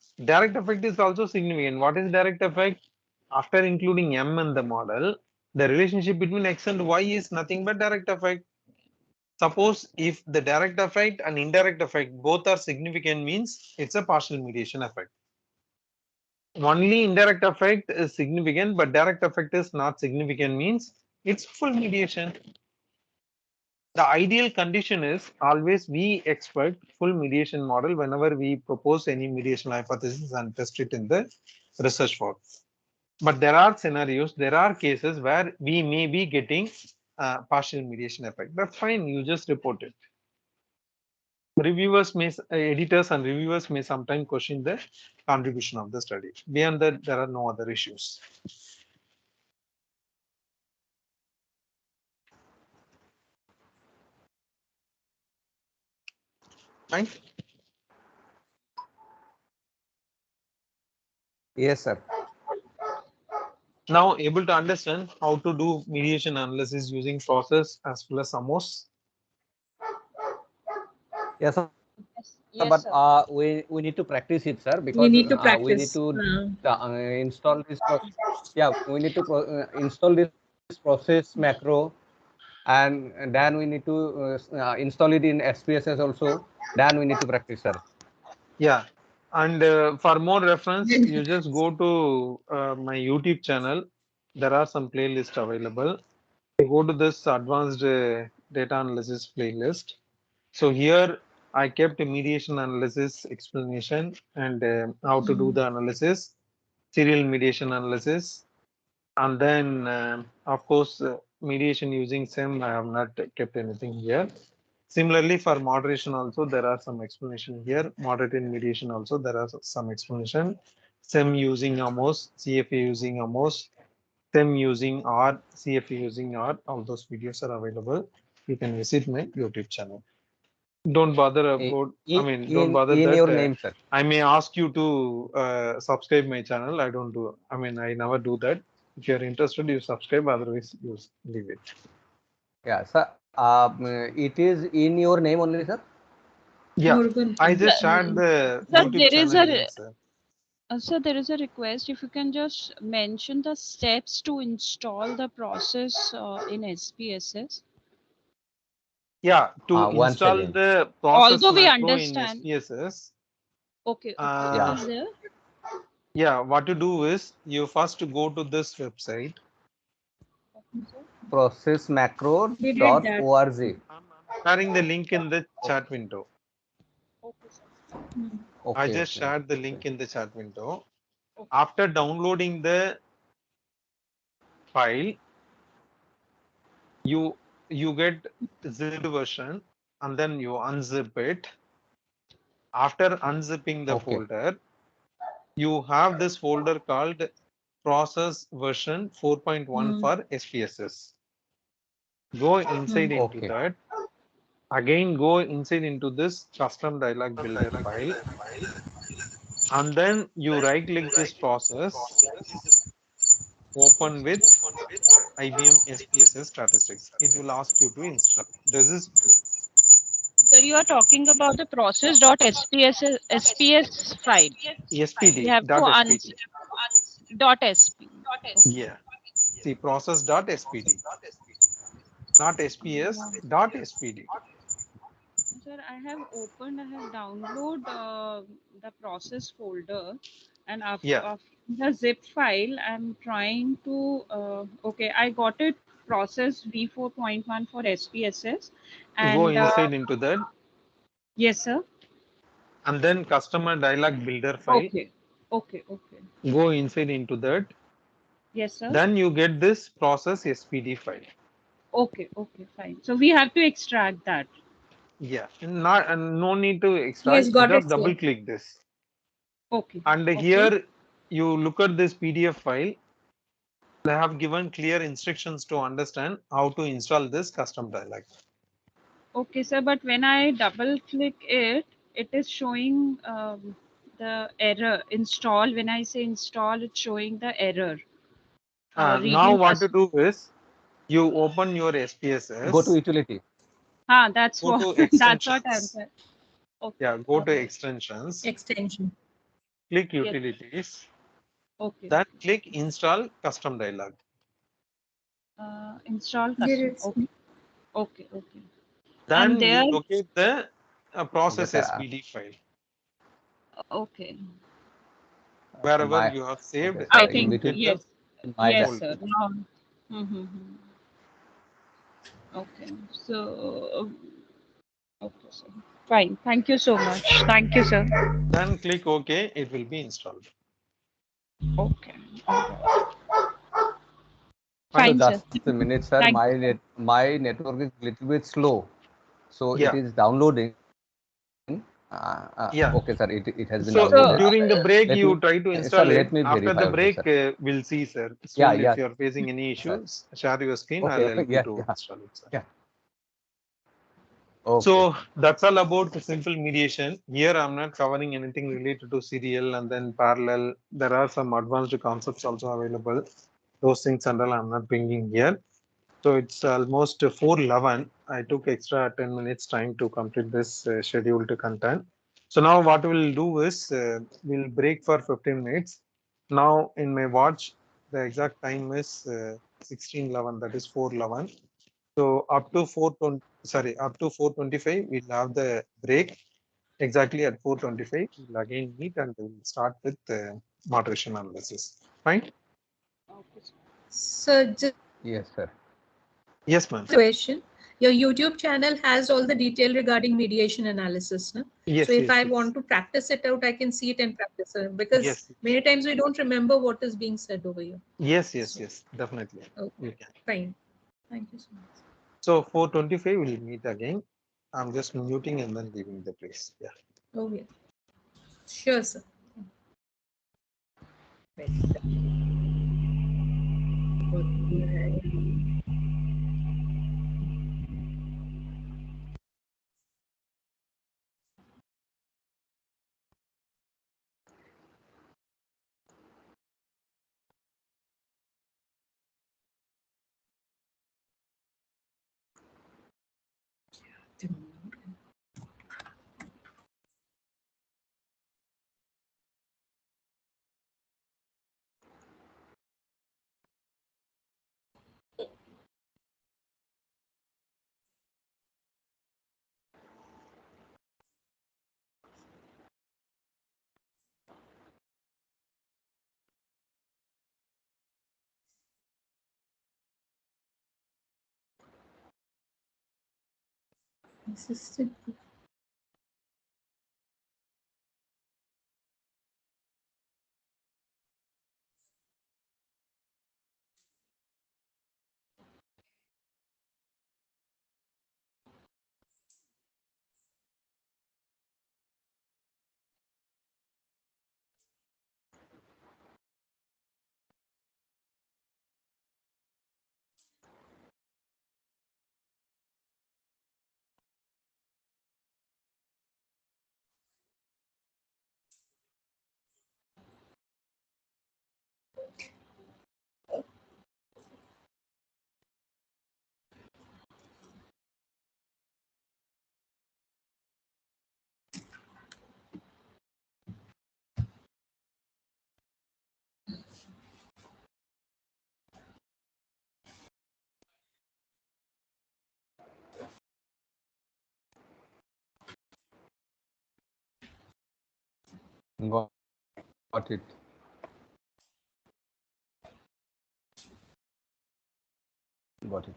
is also significant. What is direct effect? After including M in the model, the relationship between X and Y is nothing but direct effect. Suppose if the direct effect and indirect effect both are significant means it's a partial mediation effect. Only indirect effect is significant, but direct effect is not significant means it's full mediation. The ideal condition is always we expect full mediation model whenever we propose any mediation hypothesis and test it in the research work. But there are scenarios, there are cases where we may be getting partial mediation effect. That's fine, you just report it. Editors and reviewers may sometimes question the contribution of the study. Beyond that, there are no other issues. Fine.
Yes, sir.
Now able to understand how to do mediation analysis using process as well as AMOS.
Yes, sir.
Yes,
But
sir.
we need to practice it, sir,
We
because
need to
we need
practice.
to install this. Yeah, we need to install this process macro, and then we need to install it in SPSS also. Then we need to practice, sir.
Yeah, and for more reference, you just go to my YouTube channel. There are some playlists available. You go to this advanced data analysis playlist. So here I kept a mediation analysis explanation and how to do the analysis, serial mediation analysis, and then of course mediation using SIM. I have not kept anything here. Similarly, for moderation also, there are some explanation here. Moderated mediation also, there are some explanation. SEM using AMOS, CFA using AMOS, SEM using R, CFA using R. All those videos are available. You can visit my YouTube channel. Don't bother about, don't bother
in
that
your name, sir.
I may ask you to subscribe my channel. I don't do, I never do that. If you're interested, you subscribe, otherwise you leave it.
Yeah, sir. It is in your name only, sir.
Yeah, I just shared the YouTube channel link, sir.
So there is a request if you can just mention the steps to install the process in SPSS.
Yeah, to install
again.
the process
Although we
macro in
understand.
SPSS.
Okay.
Yeah.
It is there.
Yeah, what to do is you first go to this website.
Processmacro.org.
I'm sharing the link in the chat window.
Okay, sir.
Okay,
I just shared the link in the chat window. After downloading the file, you get zipped version and then you unzip it. After unzipping the folder, you have this folder called process version 4.1 for SPSS. Go inside into that. Again, go inside into this custom dialog builder file. And then you right click this process, open with IBM SPSS statistics. It will ask you to install. This is.
So you are talking about the SPS file.
SPD.
We have to
SPD.
.sp.
Yeah. See, process.spd. Not SPS, .spd.
Sir, I have opened, I have downloaded the process folder, And after the zip file, I'm trying to, okay, I got it process V4.1 for SPSS. And
go inside into that.
Yes, sir.
And then customer dialog builder file.
Okay. Okay. Okay.
Go inside into that.
Yes, sir.
Then you get this process SPD file.
Okay. Okay. Fine. So we have to extract that.
Yeah. And no need to extract.
Yes, got
just
it,
double
sir.
click this.
Okay.
And
okay.
here you look at this PDF file. They have given clear instructions to understand how to install this custom dialog.
Okay, sir. But when I double click it, it is showing the error install. When I say install, it's showing the error.
Now what to do is you open your SPSS.
Go to utility.
That's
go
what
to
that's what I'm saying. Okay.
Yeah, go to extensions.
Extension.
Click utilities.
Okay.
Then click install custom dialog.
Install
There
custom.
it's
Okay. Okay.
Then
And there.
you locate the process
Okay,
SPD file.
Okay.
Wherever you have saved.
Okay,
I
sir, in
think
between
yes.
my
Yes,
folder.
sir. Now. Okay. So. Okay, sir. Fine. Thank you so much. Thank you, sir.
Then click OK. It will be installed.
Okay.
So
Fine, sir.
just a minute, sir.
Thank
My network is little bit slow, so
Yeah.
it is downloading.
Yeah.
Okay, sir. It has been
So
downloaded.
during the break,
Let
you
me-
try to
sir,
install
let
it.
me
After
verify
the
also,
break,
sir.
we'll see, sir.
Yeah,
Soon,
yeah.
if you're facing any issues, share your screen.
Okay,
I'll help you
yeah,
to
yeah.
install it, sir.
Yeah. Okay.
So that's all about the simple mediation. Here I'm not covering anything related to serial and then parallel. There are some advanced concepts also available. Those things and all I'm not bringing here. So it's almost 4:11. I took extra 10 minutes time to complete this scheduled content. So now what we'll do is we'll break for 15 minutes. Now in my watch, the exact time is 16:11. That is 4:11. So up to 4:25, we'll have the break. Exactly at 4:25, we'll again meet and we'll start with moderation analysis. Fine?
So just
Yes, sir.
Yes, ma'am.
question. Your YouTube channel has all the detail regarding mediation analysis. No?
Yes,
so if
yes,
I
yes.
want to practice it out, I can see it and practice it because
Yes.
many times we don't remember what is being said over here.
Yes, definitely.
Okay.
You can.
Fine. Thank you so much.
So 4:25 we'll meet again. I'm just muting and then leaving the place. Yeah.
Oh yeah. Sure, sir. Assistant.
Got Got it. Got it.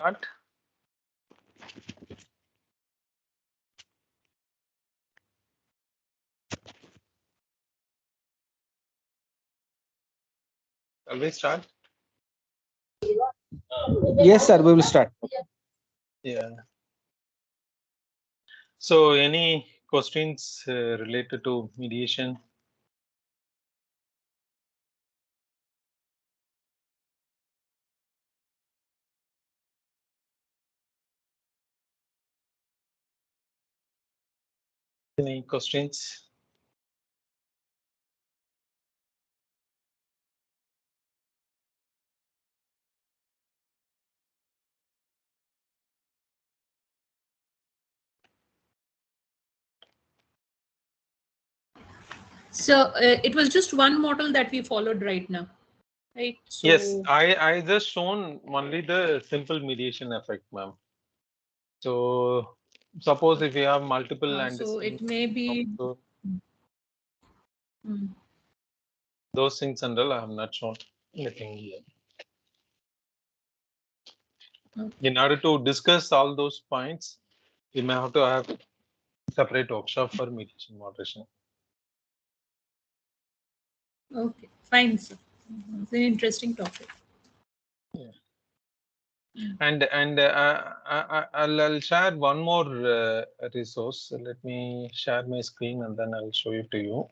Start. Shall we start?
Yes, sir, we will start.
Yeah. So any questions related to mediation? Any questions?
So it was just one model that we followed right now, right? So,
Yes, I just shown only the simple mediation effect, ma'am. So suppose if you have multiple
so it may be
those things and all, I have not shown anything here. In order to discuss all those points, we may have to have separate workshop for mediation moderation.
Okay, fine, sir. It's an interesting topic.
Yeah. And I'll share one more resource. Let me share my screen and then I'll show it to you.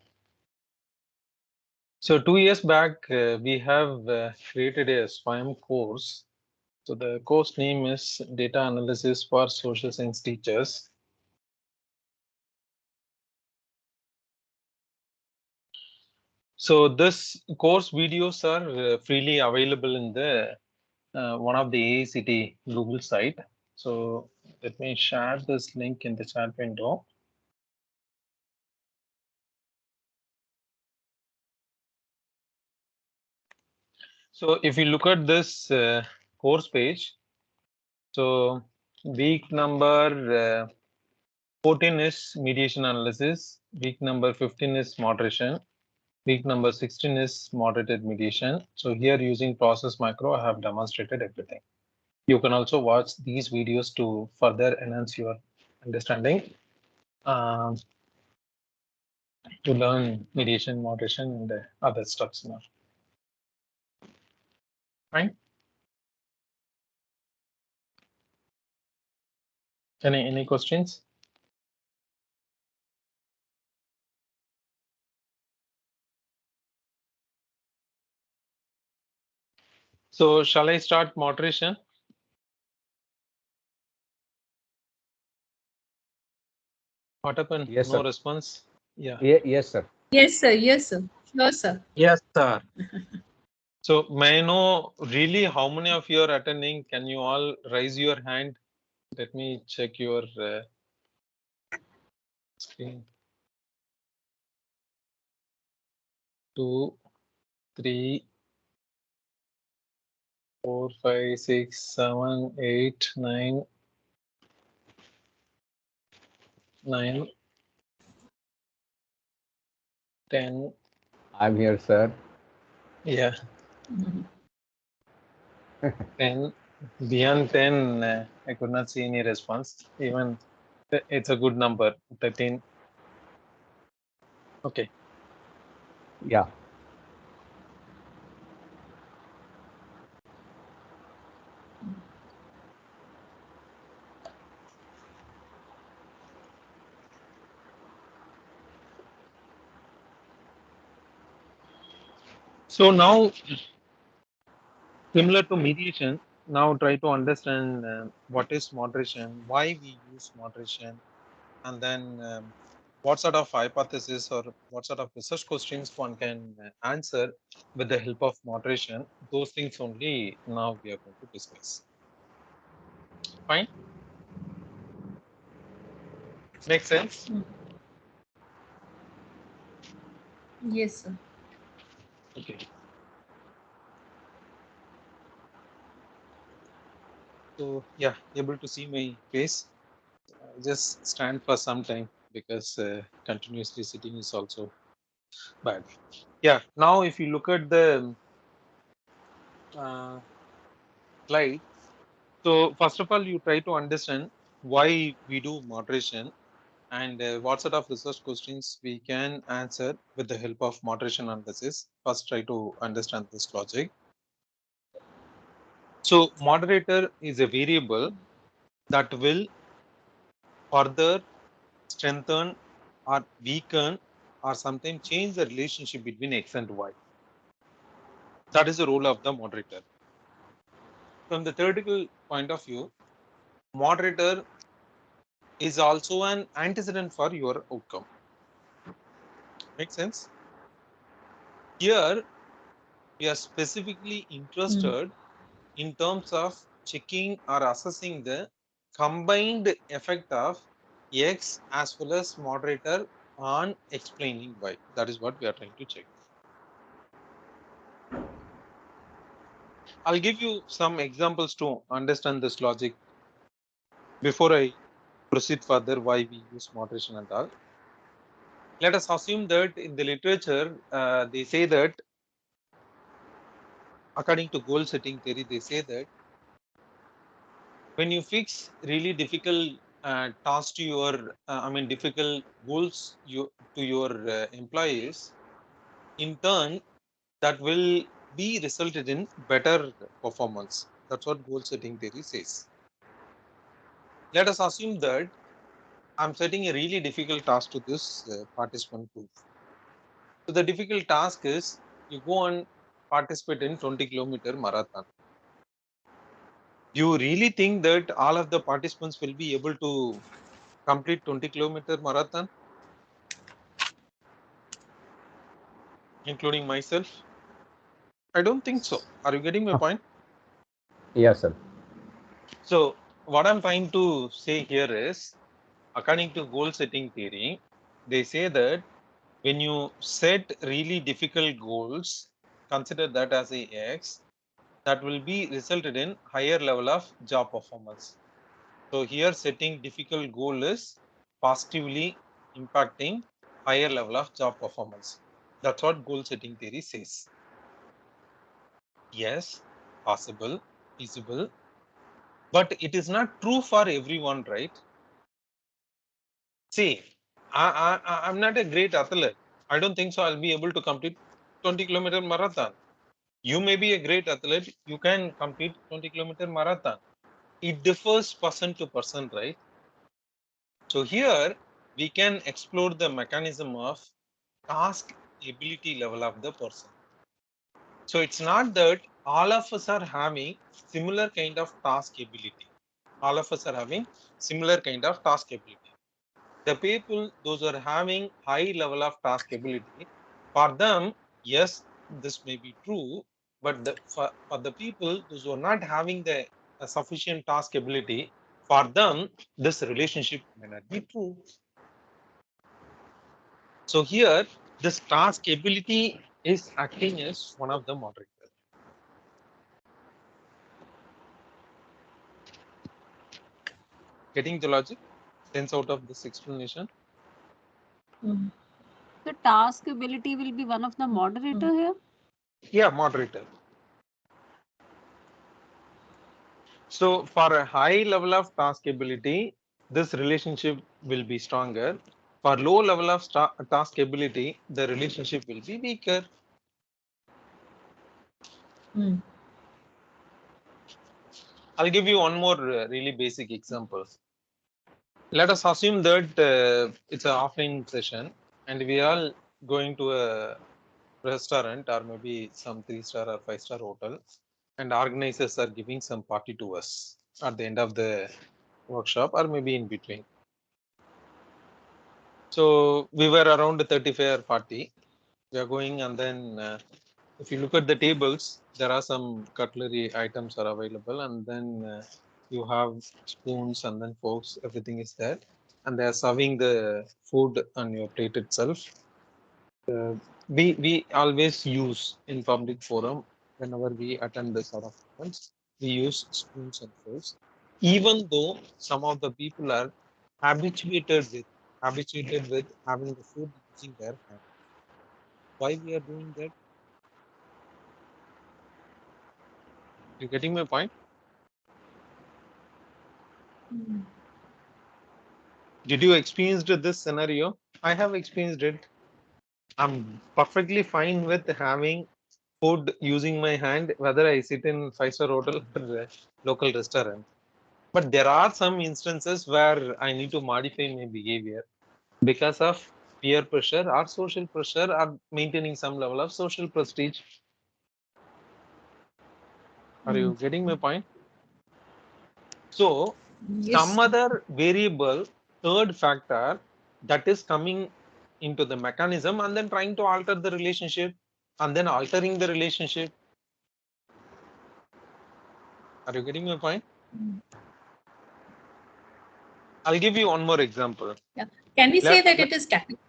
So 2 years back, we have created a SWAM course. So the course name is Data Analysis for Social Science Teachers. So this course videos are freely available in the one of the AICTE Google site. So let me share this link in the chat window. So if you look at this course page, so week number 14 is mediation analysis, week number 15 is moderation, week number 16 is moderated mediation. So here using process micro, I have demonstrated everything. You can also watch these videos to further enhance your understanding to learn mediation, moderation, and other stuffs now. Fine. Any questions? So shall I start moderation? What happened?
Yes,
no
sir.
response? Yeah.
Yes, sir.
Yes, sir. Yes, sir. Sure, sir.
Yes, sir.
So may I know really how many of you are attending? Can you all raise your hand? Let me check your screen. 2, 3, 4, 5, 6, 7, 8, 9, 10.
I'm here, sir.
Yeah. 10. Beyond 10, I could not see any response. Even it's a good number, 13. Okay.
Yeah.
So now, similar to mediation, now try to understand what is moderation, why we use moderation, and then what sort of hypothesis or what sort of research questions one can answer with the help of moderation. Those things only now we are going to discuss. Fine? Make sense?
Yes, sir.
Okay. So yeah, able to see my face. Just stand for some time because continuously sitting is also bad. Yeah. Now, if you look at the slide, so first of all, you try to understand why we do moderation and what sort of research questions we can answer with the help of moderation analysis. First, try to understand this logic. So, moderator is a variable that will further strengthen or weaken or sometimes change the relationship between X and Y. That is the role of the moderator. From the theoretical point of view, moderator is also an antecedent for your outcome. Make sense? Here, we are specifically interested in terms of checking or assessing the combined effect of X as well as moderator on explaining Y. That is what we are trying to check. I'll give you some examples to understand this logic before I proceed further why we use moderation and all. Let us assume that in the literature, they say that according to goal setting theory, they say that when you fix really difficult tasks to your, difficult goals to your employees, in turn, that will be resulted in better performance. That's what goal setting theory says. Let us assume that I'm setting a really difficult task to this participant group. So the difficult task is you go and participate in 20-kilometer marathon. Do you really think that all of the participants will be able to complete 20-kilometer marathon, including myself? I don't think so. Are you getting my point?
Yes, sir.
So what I'm trying to say here is, according to goal setting theory, they say that when you set really difficult goals, consider that as a X, that will be resulted in higher level of job performance. So here setting difficult goal is positively impacting higher level of job performance. That's what goal setting theory says. Yes, possible, feasible, but it is not true for everyone, right? See, I'm not a great athlete. I don't think so I'll be able to complete 20-kilometer marathon. You may be a great athlete. You can complete 20-kilometer marathon. It differs person to person, right? So here we can explore the mechanism of task ability level of the person. So it's not that all of us are having similar kind of task ability. All of us are having similar kind of task ability. The people, those are having high level of task ability, for them, yes, this may be true, but for the people, those who are not having the sufficient task ability, for them, this relationship may not be true. So here, this task ability is acting as one of the moderators. Getting the logic? Sense out of this explanation?
The task ability will be one of the moderator here?
Yeah, moderator. So for a high level of task ability, this relationship will be stronger. For low level of task ability, the relationship will be weaker. I'll give you one more really basic example. Let us assume that it's an offline session and we are all going to a restaurant or maybe some 3-star or 5-star hotel, and organizers are giving some party to us at the end of the workshop or maybe in between. So we were around 35 or 40. We are going, and then if you look at the tables, there are some cutlery items are available, and then you have spoons and then forks, everything is there, and they are serving the food on your plate itself. We always use in public forum, whenever we attend this sort of events, we use spoons and forks, even though some of the people are habituated with having the food using their hand. Why we are doing that? You getting my point? Did you experience this scenario? I have experienced it. I'm perfectly fine with having food using my hand, whether I sit in 5-star hotel or local restaurant. But there are some instances where I need to modify my behavior because of peer pressure or social pressure or maintaining some level of social prestige. Are you getting my point? So some other variable, third factor that is coming into the mechanism and then trying to alter the relationship and then altering the relationship. Are you getting my point? I'll give you one more example.
Yeah. Can we say that it is catalyst?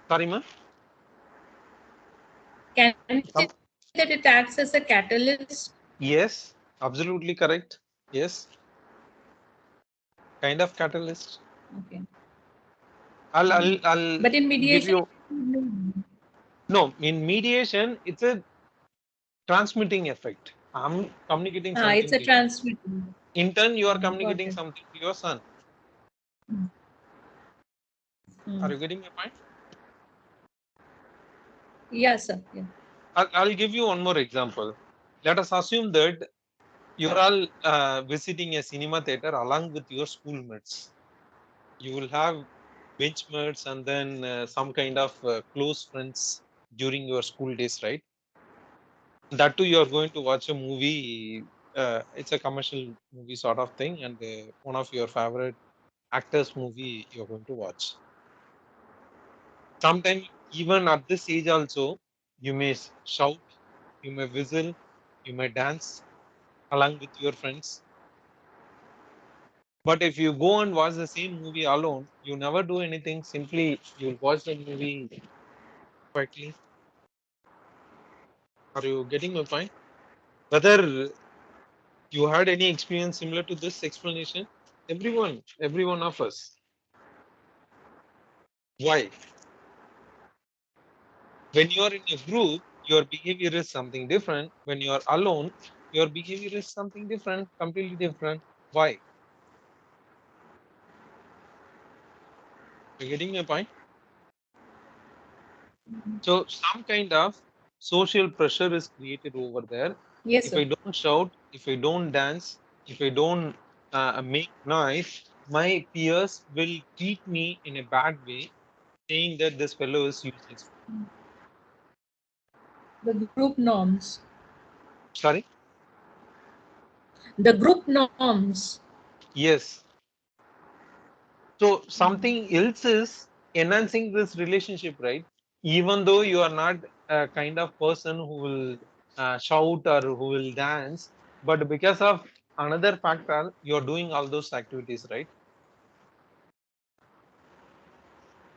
Sorry, ma'am?
Can we say that it acts as a catalyst?
Yes, absolutely correct. Yes. Kind of catalyst.
Okay.
I'll
but in mediation,
no, in mediation, it's a transmitting effect. I'm communicating something.
It's a transmitting.
In turn, you are communicating something to your son. Are you getting my point?
Yes, sir. Yeah.
I'll give you one more example. Let us assume that you're all visiting a cinema theater along with your schoolmates. You will have benchmates and then some kind of close friends during your school days, right? That too, you're going to watch a movie. It's a commercial movie sort of thing, and one of your favorite actors' movie you're going to watch. Sometimes, even at this age, also, you may shout, you may whistle, you may dance along with your friends. But if you go and watch the same movie alone, you never do anything. Simply, you'll watch the movie quietly. Are you getting my point? Whether you had any experience similar to this explanation? Every one of us. Why? When you are in a group, your behavior is something different. When you are alone, your behavior is something different, completely different. Why? You're getting my point? So some kind of social pressure is created over there.
Yes,
if
sir.
I don't shout, if I don't dance, if I don't make noise, my peers will treat me in a bad way, saying that this fellow is useless.
The group norms.
Sorry?
The group norms.
Yes. So something else is enhancing this relationship, right? Even though you are not a kind of person who will shout or who will dance, but because of another factor, you're doing all those activities, right?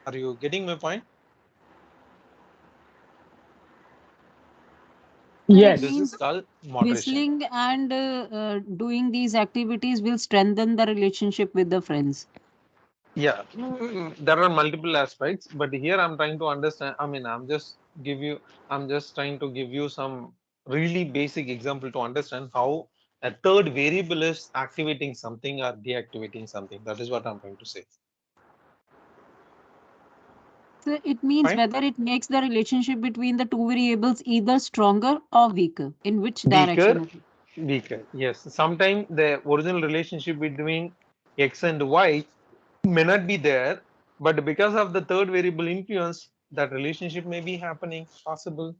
Are you getting my point?
Yes.
This is called moderation.
Whistling and doing these activities will strengthen the relationship with the friends.
Yeah, there are multiple aspects, but here I'm trying to understand. I mean, I'm just trying to give you some really basic example to understand how a third variable is activating something or deactivating something. That is what I'm trying to say.
So it means
Fine?
whether it makes the relationship between the two variables either stronger or weaker. In which direction?
Weaker. Yes. Sometimes the original relationship between X and Y may not be there, but because of the third variable influence, that relationship may be happening, possible.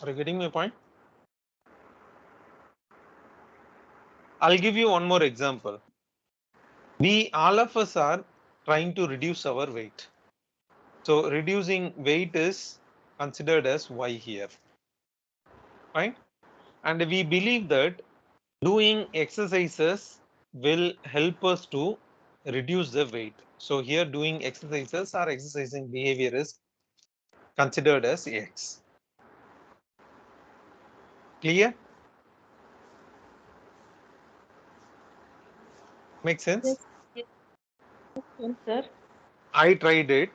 Are you getting my point? I'll give you one more example. We all of us are trying to reduce our weight. So reducing weight is considered as Y here, right? And we believe that doing exercises will help us to reduce the weight. So here doing exercises or exercising behavior is considered as X. Clear? Make sense?
Yes, sir.
I tried it.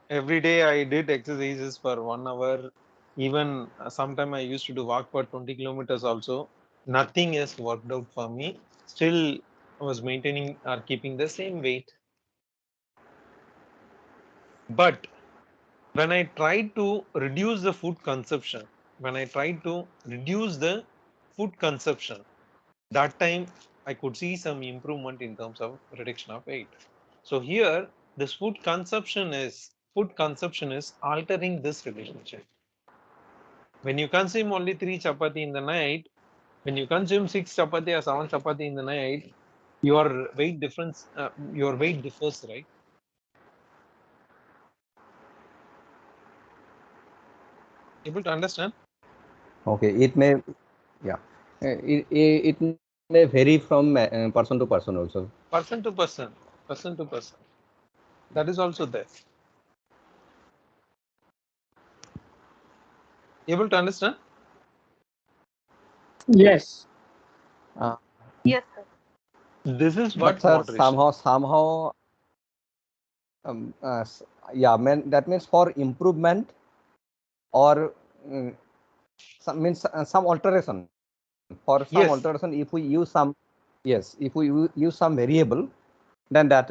Every day I did exercises for 1 hour. Even sometime I used to walk for 20 kilometers also. Nothing has worked out for me. Still I was maintaining or keeping the same weight. But when I tried to reduce the food consumption, that time I could see some improvement in terms of reduction of weight. So here this food consumption is altering this relationship. When you consume only 3 chapati in the night, when you consume 6 chapati or 7 chapati in the night, your weight differs, right? Able to understand?
Okay, it may, yeah, it may vary from person to person also.
Person to person. That is also there. Able to understand?
Yes.
Yes, sir.
This is
But
what
sir,
moderation.
somehow, yeah, that means for improvement or means some alteration. For some
Yes.
alteration, if we use some, yes, if we use some variable, then that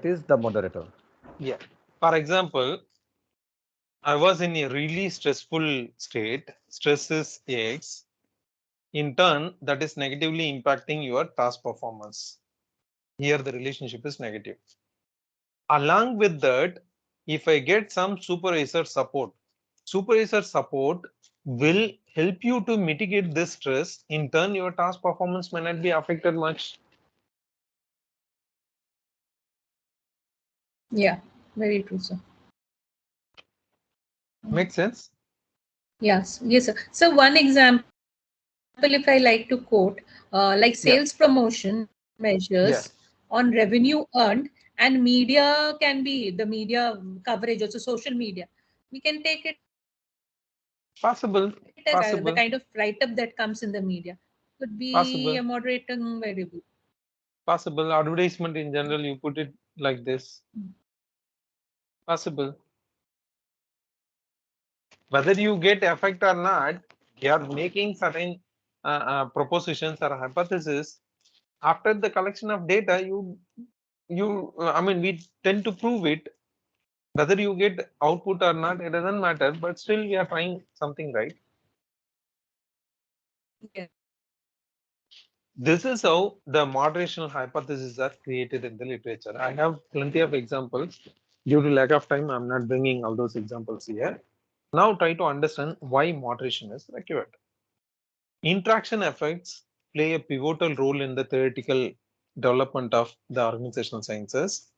is the moderator.
Yeah. For example, I was in a really stressful state. Stress is X. In turn, that is negatively impacting your task performance. Here, the relationship is negative. Along with that, if I get some supervisor support will help you to mitigate this stress. In turn, your task performance may not be affected much.
Yeah, very true, sir.
Make sense?
Yes, yes, sir. So one example, if I like to quote, like sales promotion measures on revenue earned, and media can be the media coverage, also social media. We can take it
Possible.
as the kind of write-up that comes in the media. Could be a moderating variable.
Possible. Advertisement in general, you put it like this. Possible. Whether you get effect or not, you are making certain propositions or hypotheses. After the collection of data, I mean, we tend to prove it. Whether you get output or not, it doesn't matter. But still, we are trying something, right?
Yeah.
This is how the moderation hypotheses are created in the literature. I have plenty of examples. Due to lack of time, I'm not bringing all those examples here. Now try to understand why moderation is required. Interaction effects play a pivotal role in the theoretical development of the organizational sciences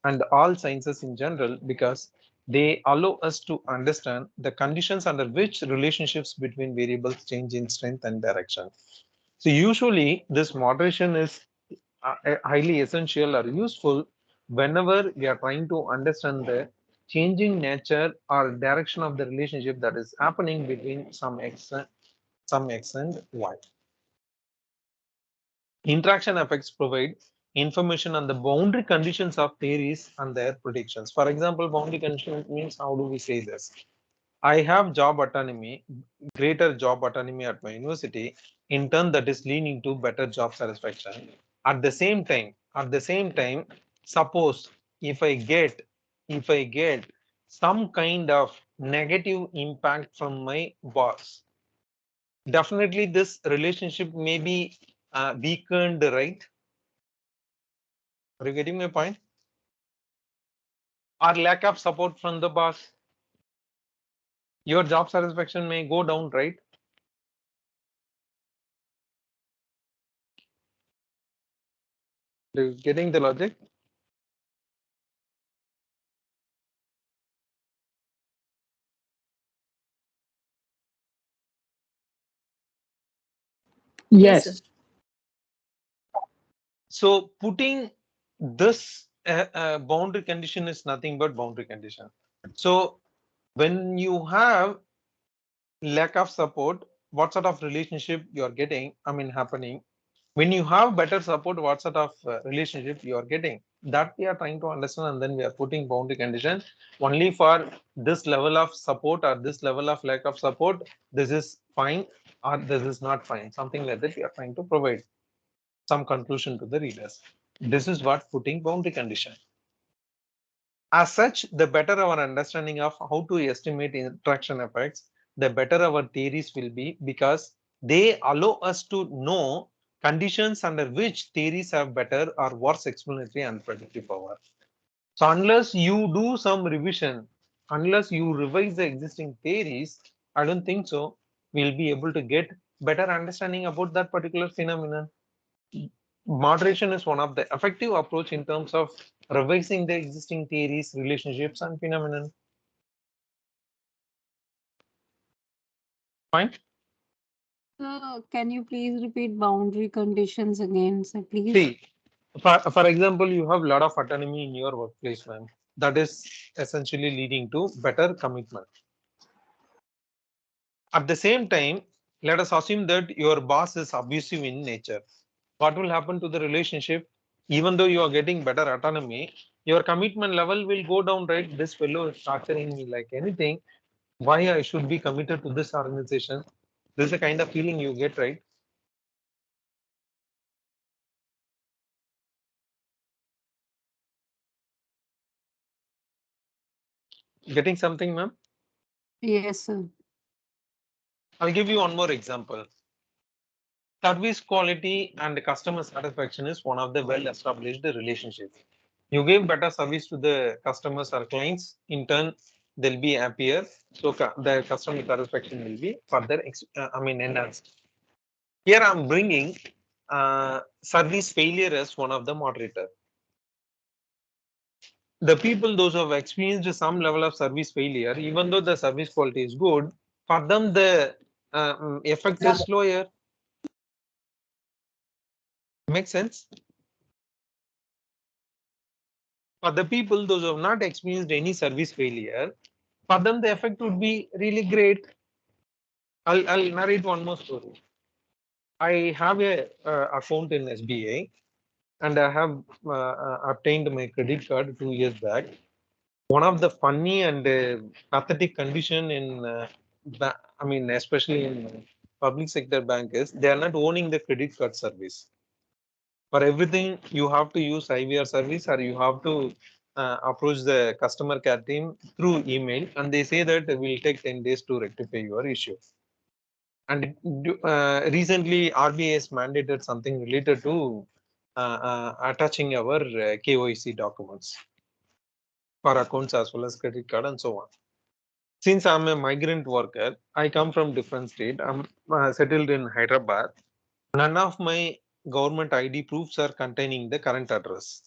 and all sciences in general because they allow us to understand the conditions under which relationships between variables change in strength and direction. So usually this moderation is highly essential or useful whenever we are trying to understand the changing nature or direction of the relationship that is happening between some x and y. Interaction effects provide information on the boundary conditions of theories and their predictions. For example, boundary conditions means, how do we say this? I have job autonomy, greater job autonomy at my university. In turn, that is leading to better job satisfaction. At the same time, suppose if I get some kind of negative impact from my boss, definitely this relationship may be weakened, right? Are you getting my point? or lack of support from the boss, your job satisfaction may go down, right? Are you getting the logic?
Yes.
So putting this boundary condition is nothing but boundary condition. So when you have lack of support, what sort of relationship you are getting, happening. When you have better support, what sort of relationship you are getting, that we are trying to understand, and then we are putting boundary condition only for this level of support or this level of lack of support. This is fine or this is not fine, something like that we are trying to provide some conclusion to the readers. This is what putting boundary condition. As such, the better our understanding of how to estimate interaction effects, the better our theories will be, because they allow us to know conditions under which theories have better or worse explanatory and predictive power. So unless you do some revision, unless you revise the existing theories, I don't think so we'll be able to get better understanding about that particular phenomenon. Moderation is one of the effective approach in terms of revising the existing theories, relationships, and phenomenon. Fine.
Can you please repeat boundary conditions again, sir, please?
See, for example, you have a lot of autonomy in your workplace, ma'am. That is essentially leading to better commitment. At the same time, let us assume that your boss is abusive in nature. What will happen to the relationship? Even though you are getting better autonomy, your commitment level will go down, right? This fellow is torturing me like anything. Why I should be committed to this organization? This is the kind of feeling you get, right? Getting something, ma'am?
Yes, sir.
I'll give you one more example. Service quality and customer satisfaction is one of the well-established relationships. You give better service to the customers or clients, in turn, they'll be happier. So the customer satisfaction will be further, enhanced. Here I'm bringing service failure as one of the moderator. The people, those who have experienced some level of service failure, even though the service quality is good, for them the effect is lower. Makes sense? For the people, those who have not experienced any service failure, for them the effect would be really great. I'll narrate one more story. I have a account in SBI, and I have obtained my credit card 2 years back. One of the funny and pathetic condition in, especially in public sector bank is they are not owning the credit card service. For everything, you have to use IVR service, or you have to approach the customer care team through email, and they say that it will take 10 days to rectify your issue. And recently, RBI has mandated something related to attaching our KYC documents for accounts as well as credit card and so on. Since I'm a migrant worker, I come from different state. I'm settled in Hyderabad. None of my government ID proofs are containing the current address.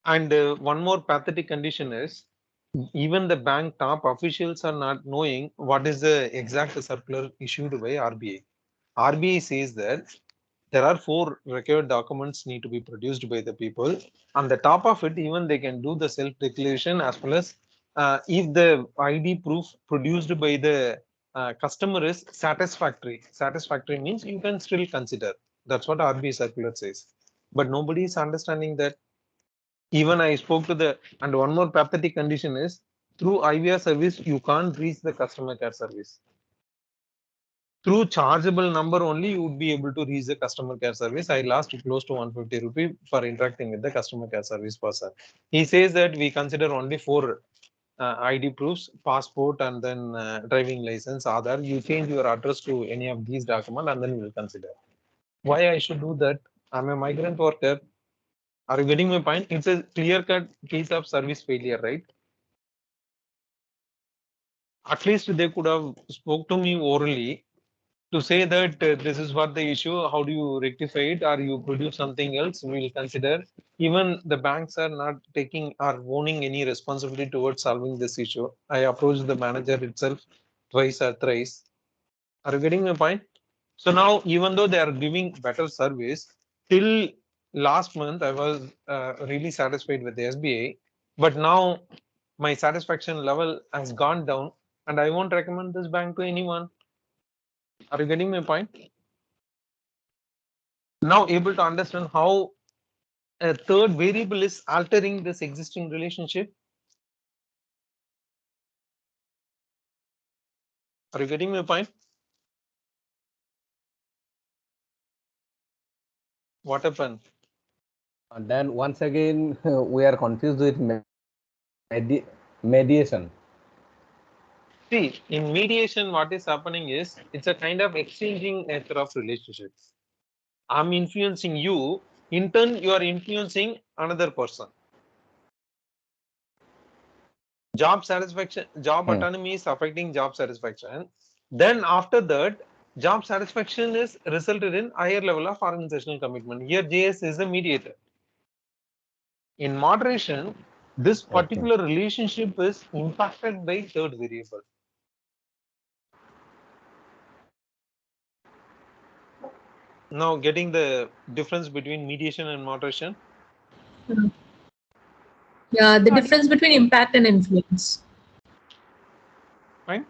And one more pathetic condition is, even the bank top officials are not knowing what is the exact circular issued by RBI. RBI says that there are 4 required documents need to be produced by the people. On the top of it, even they can do the self-declaration, as well as if the ID proof produced by the customer is satisfactory. Satisfactory means you can still consider. That's what RBI circular says. But nobody is understanding that. Even I spoke to the, and one more pathetic condition is, through IVR service, you can't reach the customer care service. Through chargeable number only, you would be able to reach the customer care service. I lost close to 150 rupees for interacting with the customer care service person. He says that we consider only 4 ID proofs, passport, and then driving license, Aadhaar. You change your address to any of these documents, and then we will consider. Why I should do that? I'm a migrant worker. Are you getting my point? It's a clear-cut case of service failure, right? At least they could have spoke to me orally to say that this is what the issue, how do you rectify it, or you produce something else, we will consider. Even the banks are not taking or owning any responsibility towards solving this issue. I approached the manager itself twice or thrice. Are you getting my point? So now, even though they are giving better service, till last month I was really satisfied with the SBI, but now my satisfaction level has gone down, and I won't recommend this bank to anyone. Are you getting my point? Now able to understand how a third variable is altering this existing relationship? Are you getting my point? What happened?
And then once again, we are confused with mediation.
See, in mediation, what is happening is it's a kind of exchanging nature of relationships. I'm influencing you, in turn, you are influencing another person. Job satisfaction, job autonomy is affecting job satisfaction. Then after that, job satisfaction is resulted in higher level of organizational commitment. Here, JS is a mediator. In moderation, this particular relationship is impacted by third variable. Now, getting the difference between mediation and moderation?
Yeah, the difference between impact and influence.
Fine.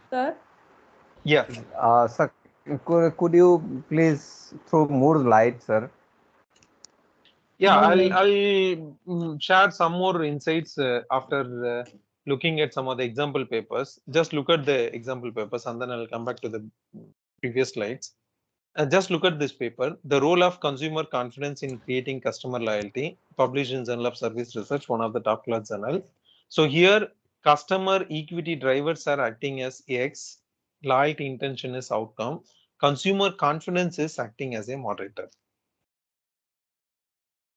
Sir?
Yeah.
Sir, could you please throw more light, sir?
Yeah, I'll share some more insights after looking at some of the example papers. Just look at the example papers and then I'll come back to the previous slides. Just look at this paper, The Role of Consumer Confidence in Creating Customer Loyalty, published in Journal of Service Research, one of the top class journal. So here, customer equity drivers are acting as X, loyalty intention is outcome, consumer confidence is acting as a moderator.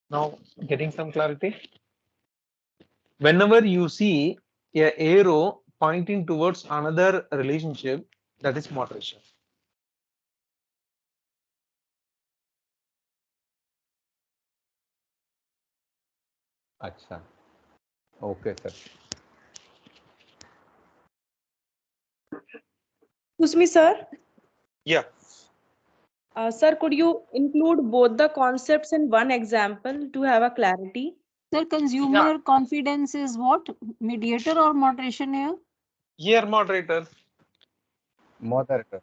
Now, getting some clarity? Whenever you see a arrow pointing towards another relationship, that is moderation.
Acha. Okay, sir.
Excuse me, sir.
Yeah.
Sir, could you include both the concepts in one example to have a clarity?
Sir, consumer confidence is what? Mediator or moderation here?
Here, moderator.
Moderator.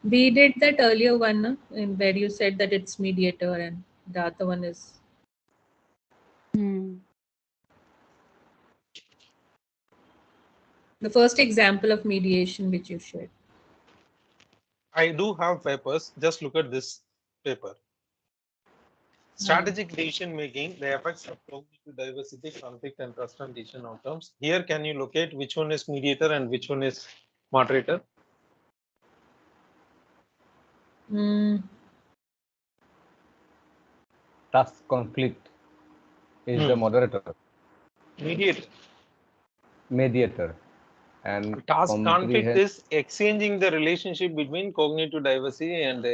We did that earlier one in where you said that it's mediator and the other one is. The first example of mediation which you shared.
I do have papers. Just look at this paper. Strategic decision making, the effects of cognitive diversity, conflict, and trust and decision outcomes. Here, can you locate which one is mediator and which one is moderator?
Task conflict is the moderator. Mediator. And
task conflict is exchanging the relationship between cognitive diversity and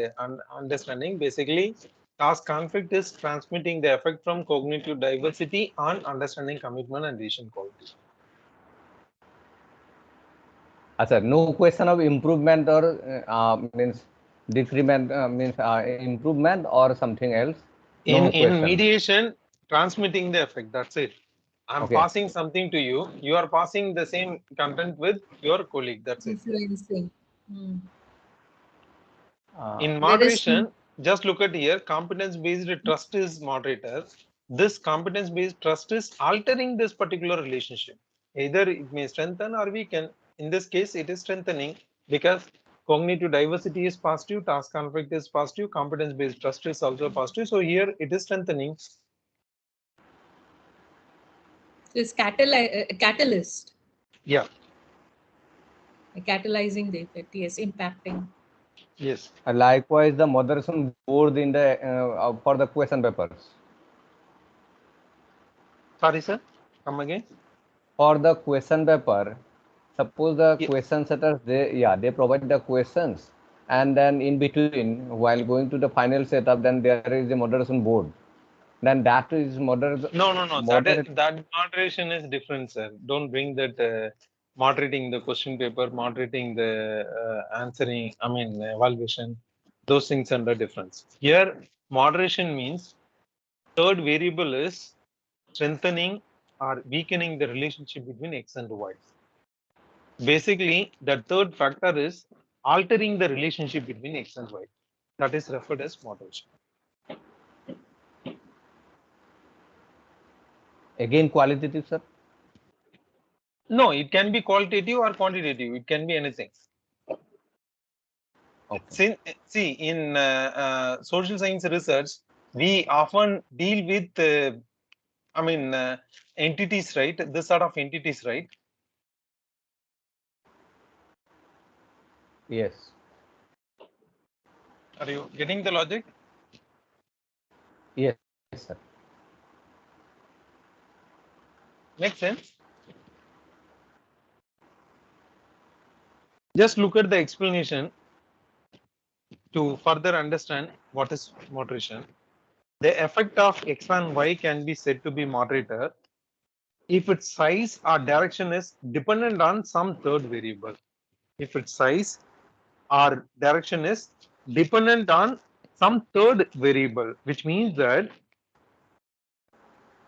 understanding. Basically, task conflict is transmitting the effect from cognitive diversity on understanding, commitment, and decision quality.
No question of improvement or means decrement means improvement or something else.
In mediation, transmitting the effect. That's it. I'm passing something to you. You are passing the same content with your colleague. That's it. In moderation, just look at here. Competence-based trust is moderator. This competence-based trust is altering this particular relationship. Either it may strengthen or weaken. In this case, it is strengthening because cognitive diversity is positive, task conflict is positive, competence-based trust is also positive. So here it is strengthening.
It's catalyst.
Yeah.
Catalyzing the effect, yes, impacting.
Yes.
Likewise, the moderation board in the for the question papers.
Sorry, sir. Come again.
For the question paper, suppose the question setters they provide the questions, and then in between while going to the final setup, then there is a moderation board. Then that is moderation.
No. That moderation is different, sir. Don't bring that moderating the question paper, moderating the answering. I mean evaluation. Those things are the difference. Here, moderation means third variable is strengthening or weakening the relationship between X and Y. Basically, the third factor is altering the relationship between X and Y. That is referred as moderation.
Again, qualitative, sir.
No, it can be qualitative or quantitative. It can be anything.
Okay.
See, in social science research, we often deal with, entities, right? This sort of entities, right?
Yes.
Are you getting the logic?
Yes, sir.
Makes sense? Just look at the explanation to further understand what is moderation. The effect of X and Y can be said to be moderator if its size or direction is dependent on some third variable. If its size or direction is dependent on some third variable, which means that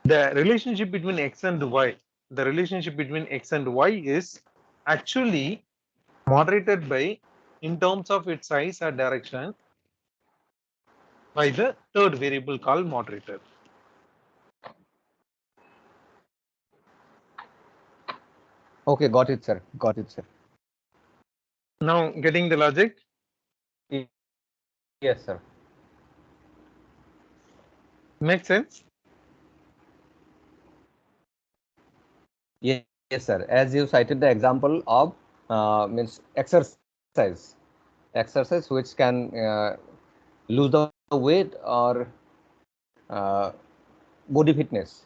the relationship between X and Y, is actually moderated by, in terms of its size or direction, by the third variable called moderator.
Okay, got it, sir. Got it, sir.
Now, getting the logic?
Yes, sir.
Makes sense?
Yes, sir. As you cited the example of means exercise which can lose the weight or body fitness.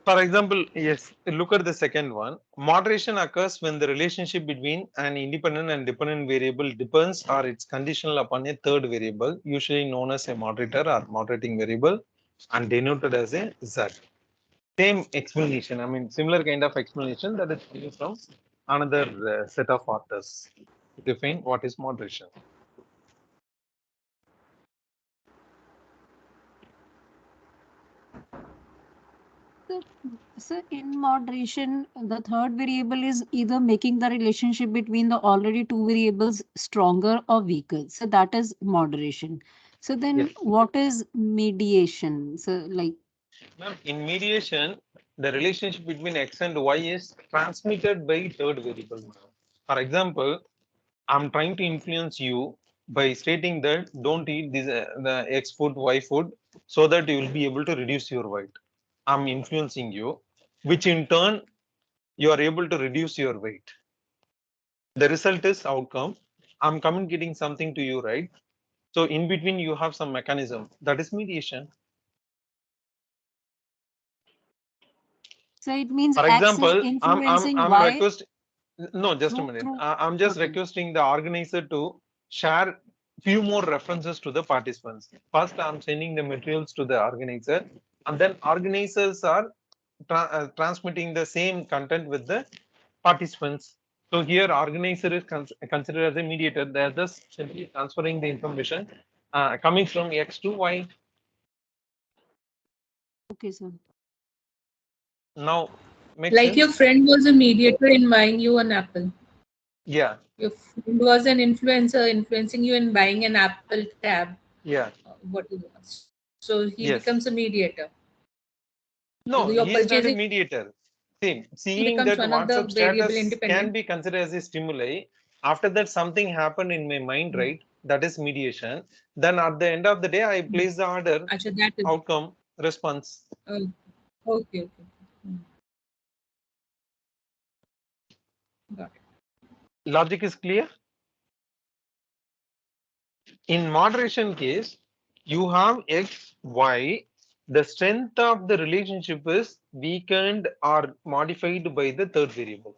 For example, yes, look at the second one. Moderation occurs when the relationship between an independent and dependent variable depends or it's conditional upon a third variable, usually known as a moderator or moderating variable, and denoted as a Z. Same explanation, similar kind of explanation that is given from another set of authors to define what is moderation.
So in moderation, the third variable is either making the relationship between the already two variables stronger or weaker. So that is moderation. So then
Yes.
what is mediation? So like
in mediation, the relationship between X and Y is transmitted by third variable. For example, I'm trying to influence you by stating that don't eat this, the X food, Y food, so that you will be able to reduce your weight. I'm influencing you, which in turn you are able to reduce your weight. The result is outcome. I'm communicating something to you, right? So in between you have some mechanism, that is mediation.
so it means
For
X is
example,
influencing
I'm
Y.
request. No, just a minute. I'm just requesting the organizer to share few more references to the participants. First, I'm sending the materials to the organizer, and then organizers are transmitting the same content with the participants. So here, organizer is considered as a mediator. They're just simply transferring the information coming from X to Y.
Okay, sir.
Now,
like
sense?
Your friend was a mediator in buying you an apple.
Yeah.
Your friend was an influencer influencing you in buying an Apple tab.
Yeah.
What you want. So he becomes a mediator.
No,
So
he is not a mediator. See, seeing that WhatsApp status can be considered as a stimuli. After that, something happened in my mind, right? That is mediation. Then at the end of the day, I place the order,
that is
outcome, response.
Okay. Got it.
Logic is clear? In moderation case, you have X, Y. The strength of the relationship is weakened or modified by the third variable.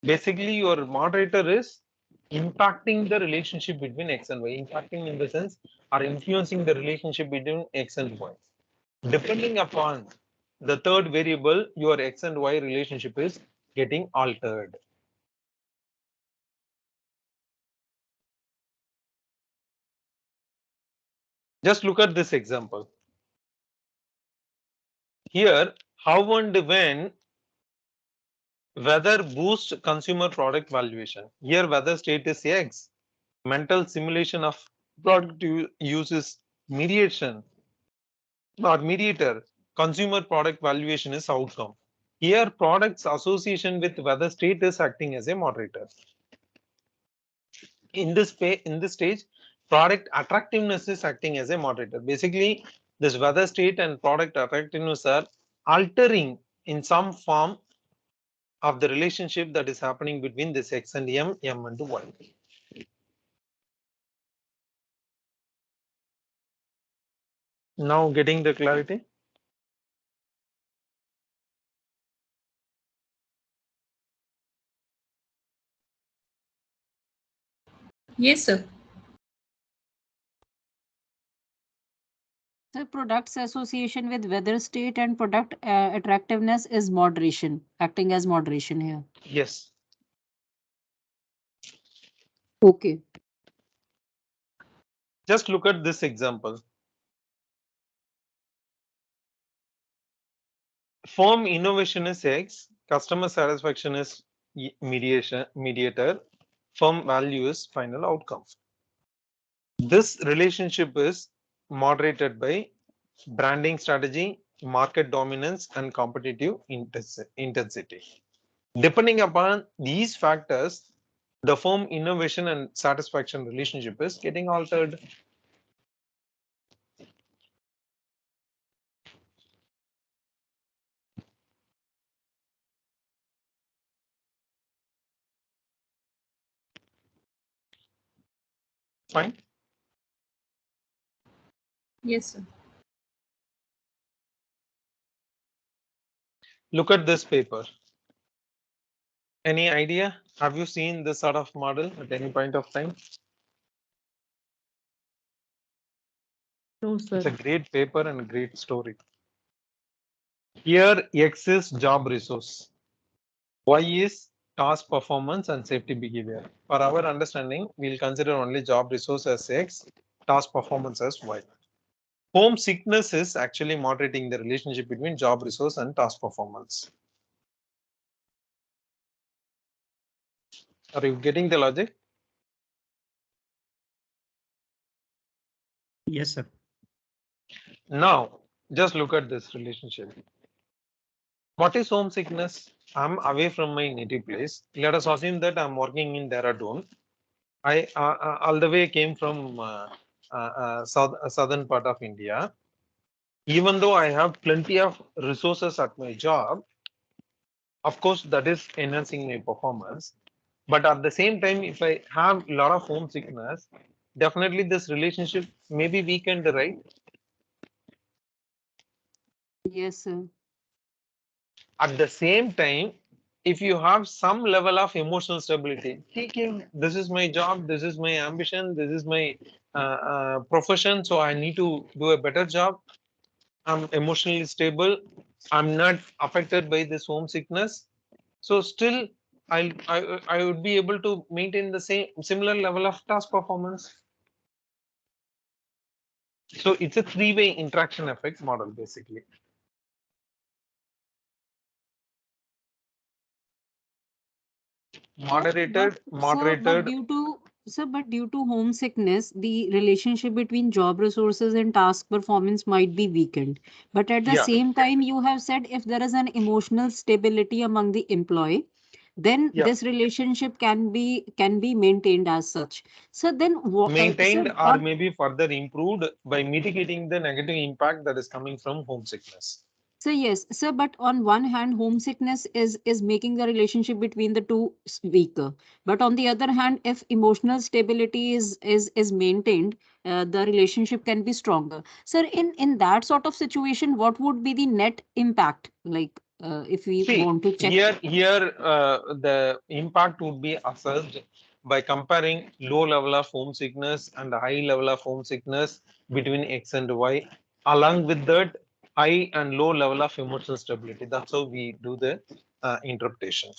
Basically, your moderator is impacting the relationship between X and Y. Impacting in the sense or influencing the relationship between X and Y. Depending upon the third variable, your X and Y relationship is getting altered. Just look at this example. Here, how and when weather boosts consumer product valuation. Here, weather state is X. Mental simulation of product uses mediation or mediator. Consumer product valuation is outcome. Here, products association with weather state is acting as a moderator. In this stage, product attractiveness is acting as a moderator. Basically, this weather state and product attractiveness are altering in some form of the relationship that is happening between this X and M and Y. Now getting the clarity?
Yes, sir.
The product's association with weather state and product attractiveness is moderation, acting as moderation here.
Yes.
Okay.
Just look at this example. Firm innovation is X, customer satisfaction is mediator, firm value is final outcome. This relationship is moderated by branding strategy, market dominance, and competitive intensity. Depending upon these factors, the firm innovation and satisfaction relationship is getting altered. Fine.
Yes, sir.
Look at this paper. Any idea? Have you seen this sort of model at any point of time?
No, sir.
It's a great paper and a great story. Here, X is job resource. Y is task performance and safety behavior. For our understanding, we'll consider only job resource as X, task performance as Y. Homesickness is actually moderating the relationship between job resource and task performance. Are you getting the logic?
Yes, sir.
Now, just look at this relationship. What is homesickness? I'm away from my native place. Let us assume that I'm working in Dehradun. I all the way came from southern part of India. Even though I have plenty of resources at my job, of course, that is enhancing my performance. But at the same time, if I have a lot of homesickness, definitely this relationship may be weakened, right?
Yes, sir.
At the same time, if you have some level of emotional stability, this is my job, this is my ambition, this is my profession, so I need to do a better job. I'm emotionally stable. I'm not affected by this homesickness. So still, I would be able to maintain the similar level of task performance. So it's a three-way interaction effect model, basically. Moderated.
But due to homesickness, the relationship between job resources and task performance might be weakened. But at the same time, you have said if there is an emotional stability among the employee, then this relationship can be maintained as such. So then
maintained or maybe further improved by mitigating the negative impact that is coming from homesickness.
So yes, sir, but on one hand, homesickness is making the relationship between the two weaker. But on the other hand, if emotional stability is maintained, the relationship can be stronger. Sir, in that sort of situation, what would be the net impact? Like if we want to check
here the impact would be assessed by comparing low level of homesickness and high level of homesickness between X and Y. Along with that, high and low level of emotional stability. That's how we do the interpretation.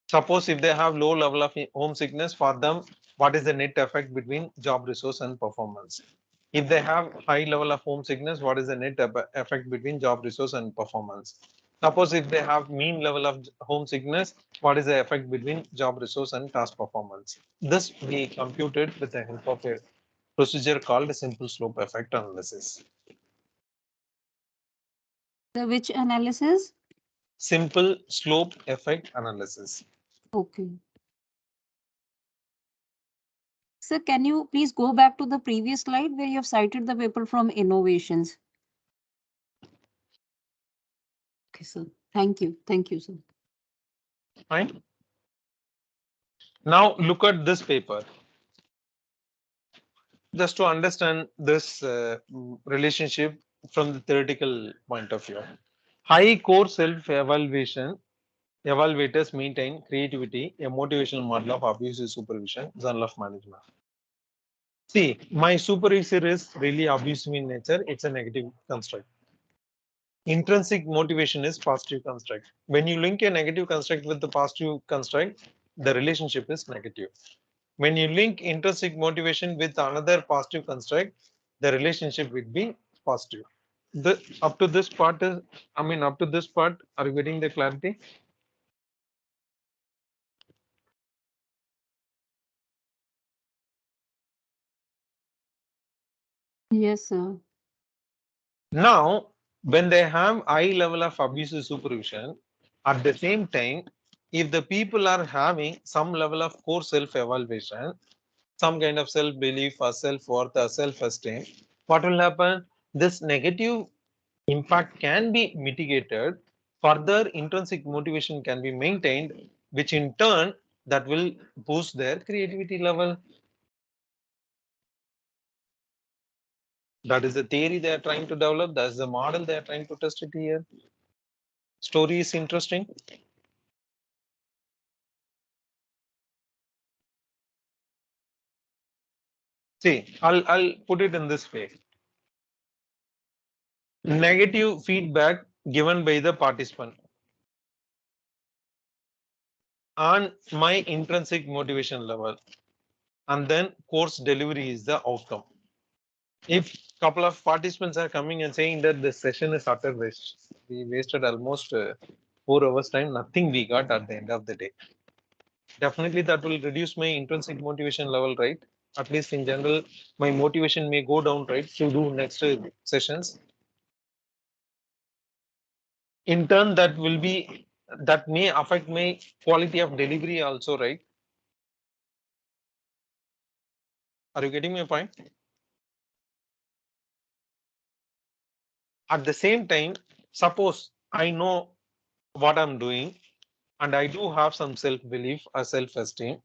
Suppose if they have low level of homesickness, for them, what is the net effect between job resource and performance? If they have high level of homesickness, what is the net effect between job resource and performance? Suppose if they have mean level of homesickness, what is the effect between job resource and task performance? This we computed with the help of a procedure called simple slope effect analysis.
which analysis?
Simple slope effect analysis.
Okay. Sir, can you please go back to the previous slide where you have cited the paper from innovations? Okay, sir. Thank you. Thank you, sir.
Fine. Now look at this paper. Just to understand this relationship from the theoretical point of view. High core self-evaluation, evaluators maintain creativity, a motivational model of abusive supervision, Journal of Management. See, my supervisor is really abusive in nature, it's a negative construct. Intrinsic motivation is positive construct. When you link a negative construct with the positive construct, the relationship is negative. When you link intrinsic motivation with another positive construct, the relationship will be positive. Up to this part is, up to this part, are you getting the clarity?
Yes, sir.
Now, when they have high level of abusive supervision, at the same time, if the people are having some level of core self-evaluation, some kind of self-belief or self-worth or self-esteem, what will happen? This negative impact can be mitigated. Further intrinsic motivation can be maintained, which in turn that will boost their creativity level. That is the theory they are trying to develop. That's the model they are trying to test it here. Story is interesting. See, I'll put it in this way. Negative feedback given by the participant on my intrinsic motivation level, and then course delivery is the outcome. If couple of participants are coming and saying that the session is utter waste, we wasted almost 4 hours time, nothing we got at the end of the day. Definitely that will reduce my intrinsic motivation level, right? At least in general, my motivation may go down, right, to do next sessions. In turn, that may affect my quality of delivery also, right? Are you getting my point? At the same time, suppose I know what I'm doing and I do have some self-belief or self-esteem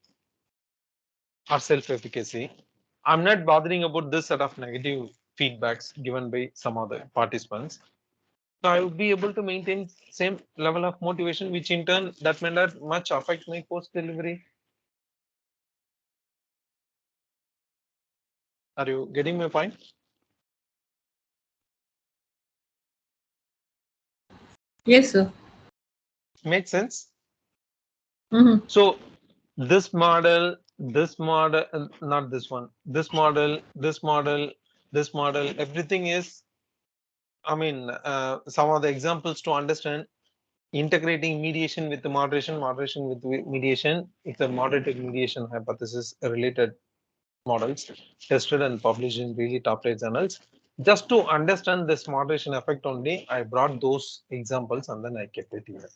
or self-efficacy. I'm not bothering about this set of negative feedbacks given by some other participants. So I would be able to maintain same level of motivation, which in turn that may not much affect my post delivery. Are you getting my point?
Yes, sir.
Makes sense.
Mm-hmm.
So this model, not this one, this model, everything is, some of the examples to understand integrating mediation with the moderation with mediation. It's a moderated mediation hypothesis related models tested and published in really top-tier journals. Just to understand this moderation effect only, I brought those examples and then I kept it here.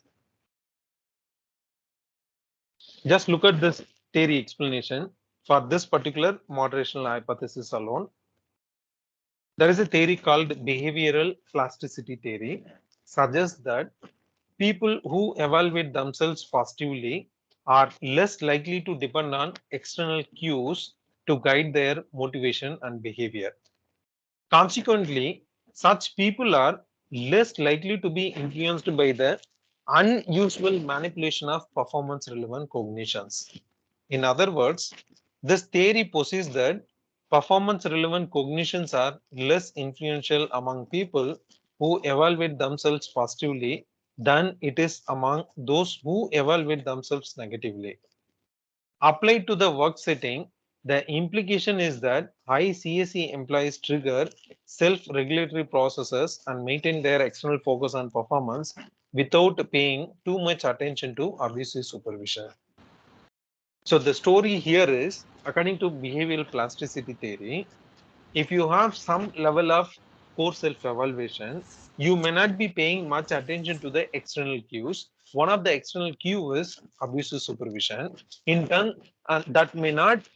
Just look at this theory explanation for this particular moderational hypothesis alone. There is a theory called behavioral plasticity theory. suggests that people who evaluate themselves positively are less likely to depend on external cues to guide their motivation and behavior. Consequently, such people are less likely to be influenced by the unusual manipulation of performance relevant cognitions. In other words, this theory posits that performance relevant cognitions are less influential among people who evaluate themselves positively than it is among those who evaluate themselves negatively. Applied to the work setting, the implication is that high CSE employees trigger self-regulatory processes and maintain their external focus on performance without paying too much attention to abusive supervision. So the story here is, according to behavioral plasticity theory, if you have some level of core self-evaluation, you may not be paying much attention to the external cues. One of the external cues is abusive supervision. In turn, that may not,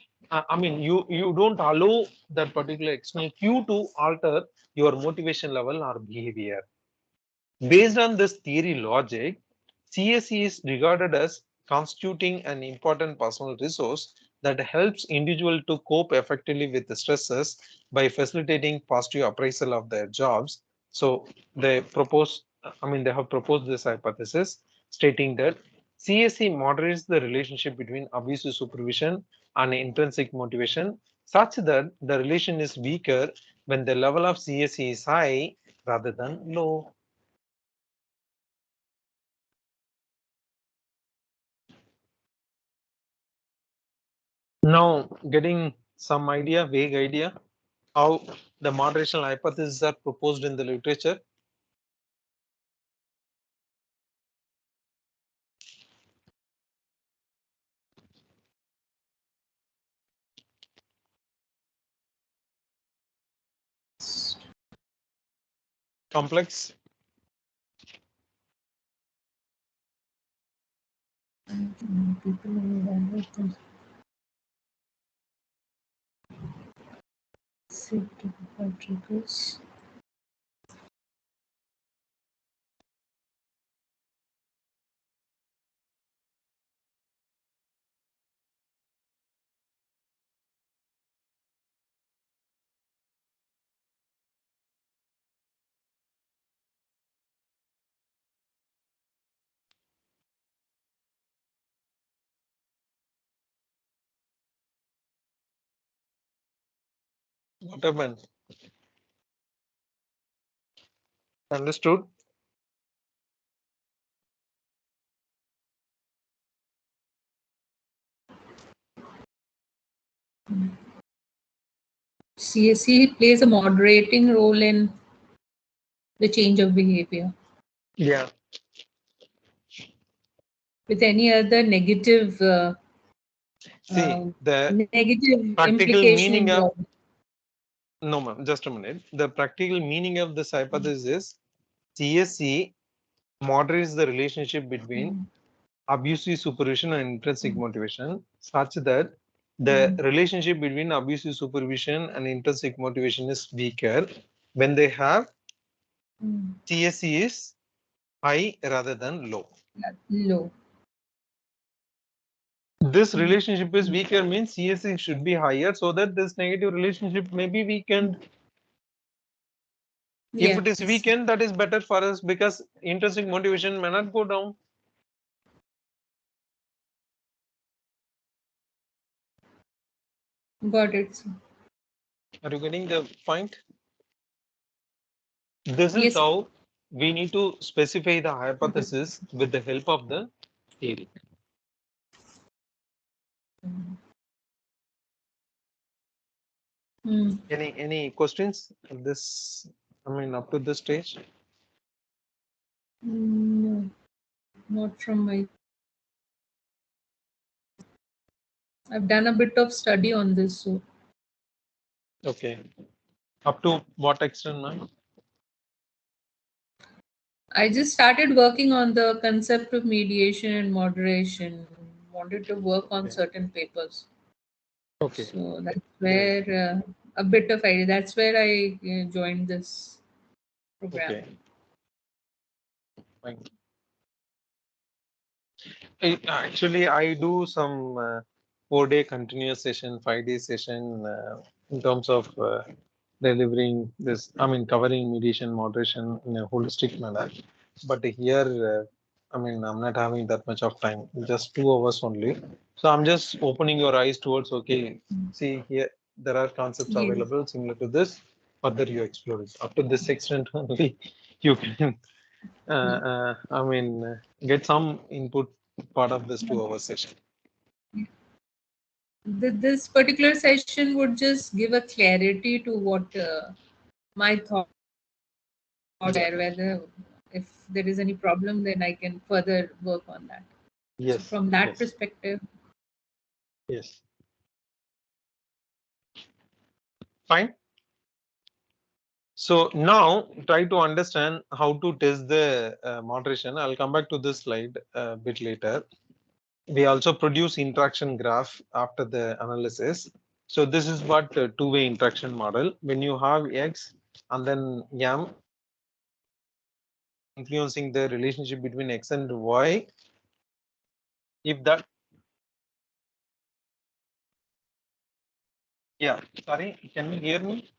you don't allow that particular external cue to alter your motivation level or behavior. Based on this theory logic, CSE is regarded as constituting an important personal resource that helps individuals to cope effectively with the stresses by facilitating positive appraisal of their jobs. So they have proposed this hypothesis stating that CSE moderates the relationship between abusive supervision and intrinsic motivation such that the relation is weaker when the level of CSE is high rather than low. Now, getting some idea, vague idea, how the moderation hypotheses are proposed in the literature. Complex. What happened? Understood?
CSE plays a moderating role in the change of behavior.
Yeah.
With any other negative
the
negative
practical
implication
meaning of
involved.
no, ma'am, just a minute. The practical meaning of this hypothesis is CSE moderates the relationship between abusive supervision and intrinsic motivation such that the relationship between abusive supervision and intrinsic motivation is weaker when they have CSE is high rather than low.
Low.
This relationship is weaker means CSE should be higher so that this negative relationship may be weakened. If it is weakened, that is better for us because intrinsic motivation may not go down.
Got it.
Are you getting the point? This is how we need to specify the hypothesis with the help of the theory. Any questions at this? Up to this stage?
No, not from my. I've done a bit of study on this, so.
Okay. Up to what extent, ma'am?
I just started working on the concept of mediation and moderation. Wanted to work on certain papers.
Okay.
So that's where a bit of idea. That's where I joined this program.
Okay. Fine. Actually, I do some 4-day continuous session, 5-day session in terms of delivering this, I mean, covering mediation, moderation in a holistic manner. But here, I mean, I'm not having that much of time, just 2 hours only. So I'm just opening your eyes towards, okay, see here, there are concepts
Yes.
available similar to this, further you explore it. Up to this extent only, you can, I mean, get some input part of this 2-hour session.
This particular session would just give a clarity to what my thought there, whether if there is any problem, then I can further work on that.
Yes.
So from that
yes.
perspective.
Yes. Fine. So now try to understand how to test the moderation. I'll come back to this slide a bit later. We also produce interaction graph after the analysis. So this is what a two-way interaction model. When you have X and then M influencing the relationship between X and Y, if that, yeah, sorry, can you hear me?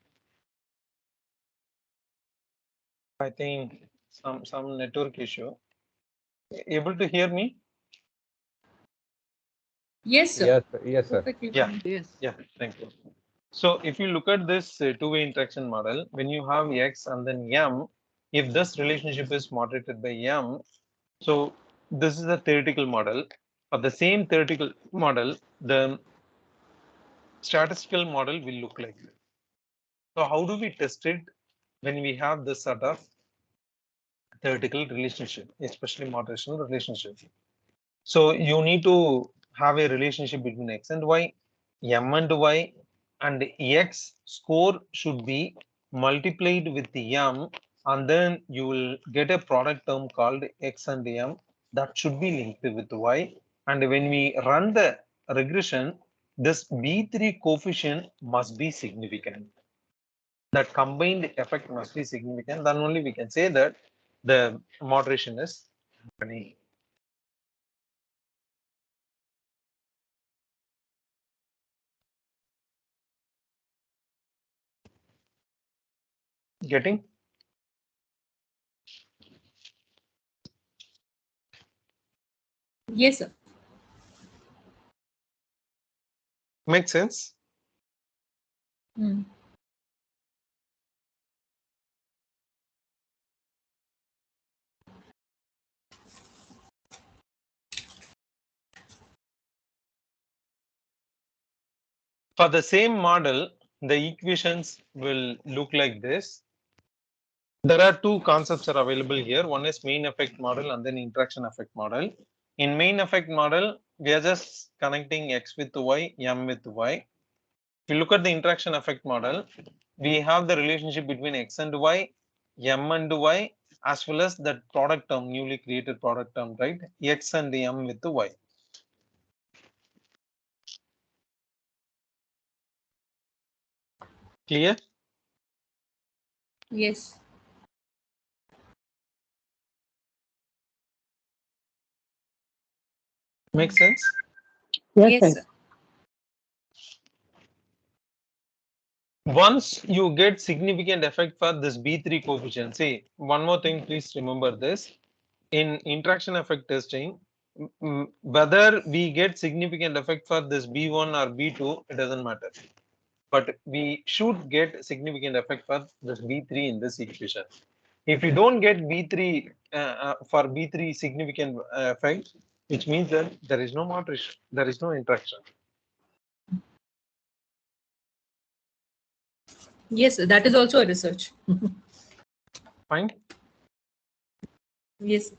I think some network issue. Able to hear me?
Yes, sir.
Yes, yes, sir.
Perfectly
Yeah.
fine.
Yes.
Yeah, thank you. So if you look at this two-way interaction model, when you have X and then M, if this relationship is moderated by M, so this is a theoretical model. For the same theoretical model, the statistical model will look like this. So how do we test it when we have this sort of theoretical relationship, especially moderational relationship? So you need to have a relationship between X and Y, M and Y, and X score should be multiplied with the M, and then you will get a product term called X and M that should be linked with Y. And when we run the regression, this B3 coefficient must be significant. That combined effect must be significant. Then only we can say that the moderation is happening. Getting?
Yes, sir.
Makes sense?
Hmm.
For the same model, the equations will look like this. There are two concepts are available here. One is main effect model and then interaction effect model. In main effect model, we are just connecting X with Y, M with Y. If you look at the interaction effect model, we have the relationship between X and Y, M and Y, as well as that product term, newly created product term, right? X and M with Y. Clear?
Yes.
Makes sense?
Yes,
Yes,
sir.
sir.
Once you get significant effect for this B3 coefficient, see, one more thing, please remember this. In interaction effect testing, whether we get significant effect for this B1 or B2, it doesn't matter. But we should get significant effect for this B3 in this equation. If you don't get B3 for B3 significant effect, which means that there is no moderation, there is no interaction.
Yes, sir. That is also a research.
Fine.
Yes.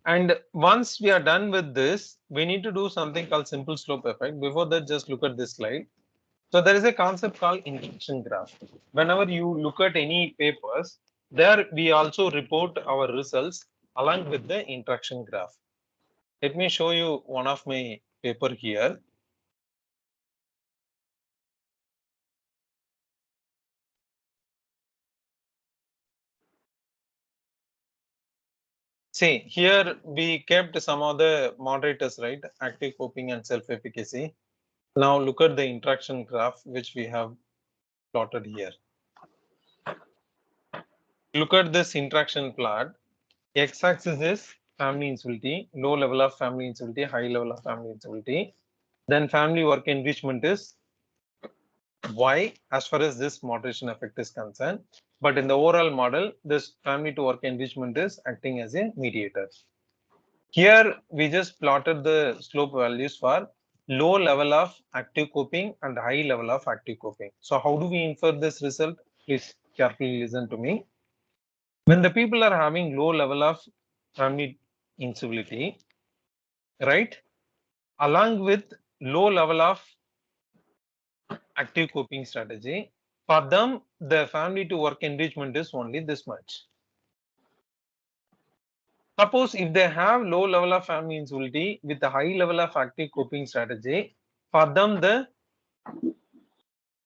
And once we are done with this, we need to do something called simple slope effect. Before that, just look at this slide. So there is a concept called interaction graph. Whenever you look at any papers, there we also report our results along with the interaction graph. Let me show you one of my paper here. See, here we kept some of the moderators, right? Active coping and self-efficacy. Now look at the interaction graph, which we have plotted here. Look at this interaction plot. X-axis is family instability, low level of family instability, high level of family instability. Then family work enrichment is Y as far as this moderation effect is concerned. But in the overall model, this family to work enrichment is acting as a mediator. Here we just plotted the slope values for low level of active coping and high level of active coping. So how do we infer this result? Please carefully listen to me. When the people are having low level of family instability, right, along with low level of active coping strategy, for them, the family to work enrichment is only this much. Suppose if they have low level of family instability with a high level of active coping strategy, for them the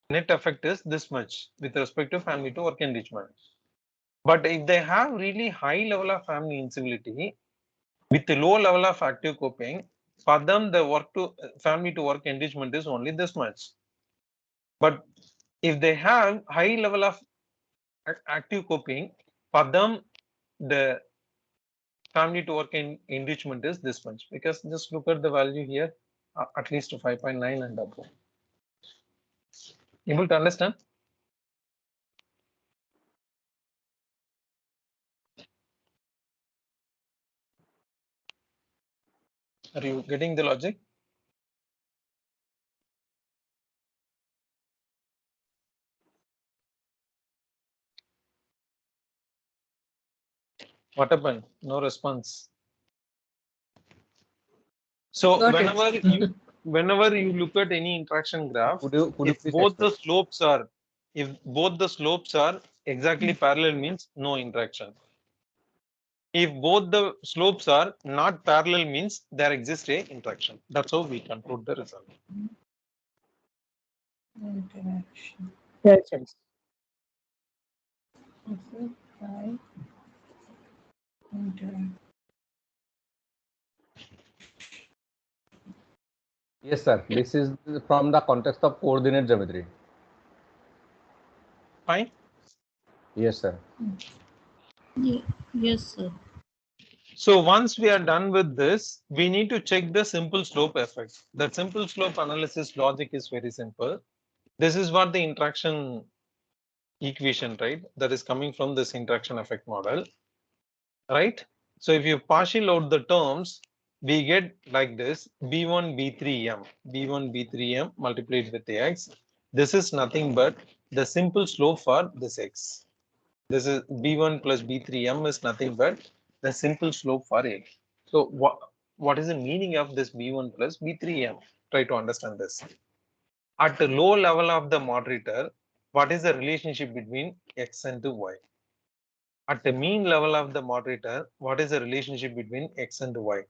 net effect is this much with respect to family to work enrichment. But if they have really high level of family instability with a low level of active coping, for them the family to work enrichment is only this much. But if they have high level of active coping, for them the family to work enrichment is this much, because just look at the value here, at least 5.9 and above. Able to understand? Are you getting the logic? What happened? No response. So whenever you look at any interaction graph, if both the slopes are exactly parallel means no interaction. If both the slopes are not parallel means there exists a interaction. That's how we conclude the result.
Interaction. Yes, yes.
Yes, sir. This is from the context of coordinate geometry.
Fine.
Yes, sir.
Yes, sir.
So once we are done with this, we need to check the simple slope effect. The simple slope analysis logic is very simple. This is what the interaction equation, right? That is coming from this interaction effect model, right? So if you partial out the terms, we get like this: B1, B3M, B1, B3M multiplied with X. This is nothing but the simple slope for this X. This is B1 plus B3M is nothing but the simple slope for X. So what is the meaning of this B1 plus B3M? Try to understand this. At the low level of the moderator, what is the relationship between X and Y? At the mean level of the moderator, what is the relationship between X and Y?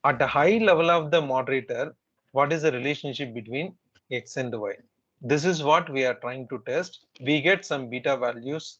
At the high level of the moderator, what is the relationship between X and Y? This is what we are trying to test. We get some beta values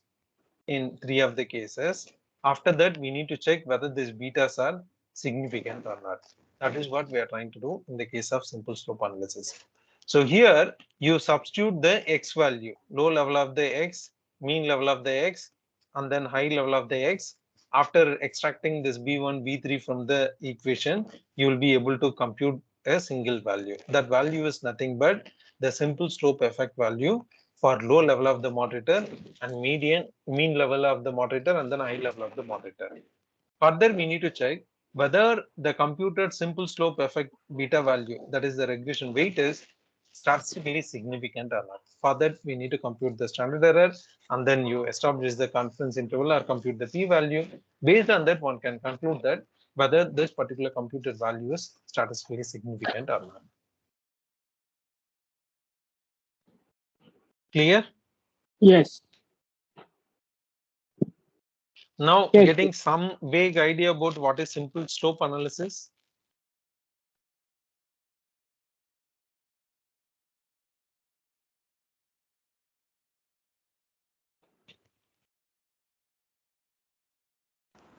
in 3 of the cases. After that, we need to check whether these betas are significant or not. That is what we are trying to do in the case of simple slope analysis. So here you substitute the X value, low level of the X, mean level of the X, and then high level of the X. After extracting this B1, B3 from the equation, you will be able to compute a single value. That value is nothing but the simple slope effect value for low level of the moderator and mean level of the moderator and then high level of the moderator. Further, we need to check whether the computed simple slope effect beta value, that is the regression weight, is statistically significant or not. For that, we need to compute the standard error, and then you establish the confidence interval or compute the p-value. Based on that, one can conclude that whether this particular computed value is statistically significant or not. Clear?
Yes.
Now,
Yes.
getting some vague idea about what is simple slope analysis.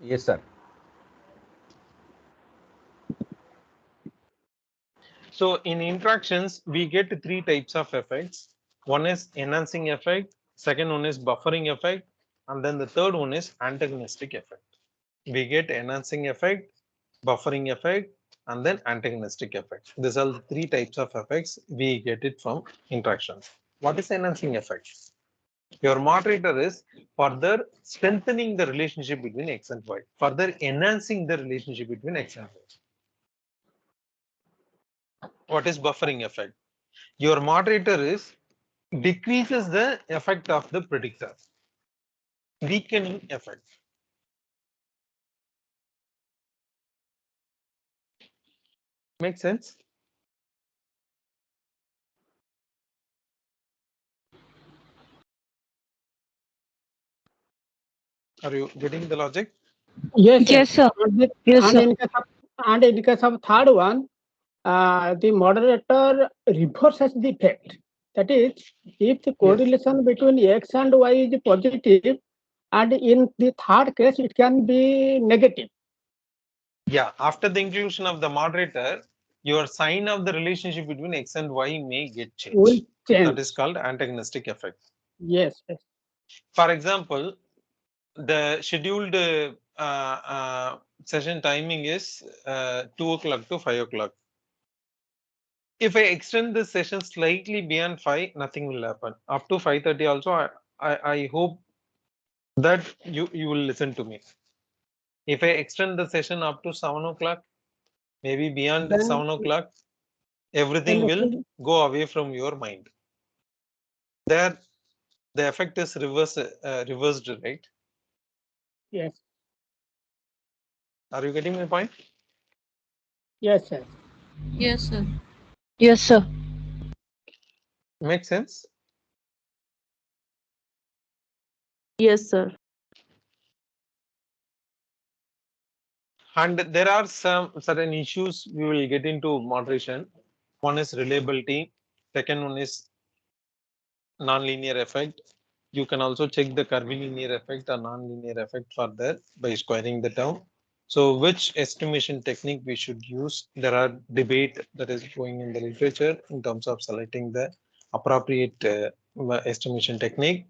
Yes, sir.
So in interactions, we get three types of effects. One is enhancing effect, second one is buffering effect, and then the third one is antagonistic effect. We get enhancing effect, buffering effect, and then antagonistic effect. These are the three types of effects we get it from interactions. What is enhancing effect? Your moderator is further strengthening the relationship between X and Y, further enhancing the relationship between X and Y. What is buffering effect? Your moderator is decreases the effect of the predictor, weakening effect. Make sense? Are you getting the logic?
Yes,
Yes, sir. Yes,
And
sir.
in case of third one, the moderator reverses the effect. That is, if the correlation between X and Y is positive, and in the third case, it can be negative.
Yeah, after the inclusion of the moderator, your sign of the relationship between X and Y may get changed.
Will change.
That is called antagonistic effect.
Yes.
For example, the scheduled session timing is 2 o'clock to 5 o'clock. If I extend the session slightly beyond 5, nothing will happen. Up to 5:30 also, I hope that you will listen to me. If I extend the session up to 7 o'clock, maybe beyond
Then
7 o'clock, everything will go away from your mind. There, the effect is reversed, right?
Yes.
Are you getting my point?
Yes, sir.
Yes, sir.
Yes, sir.
Makes sense?
Yes, sir.
And there are some certain issues we will get into moderation. One is reliability. Second one is nonlinear effect. You can also check the curvilinear effect or nonlinear effect further by squaring the term. So which estimation technique we should use? There are debate that is going in the literature in terms of selecting the appropriate estimation technique.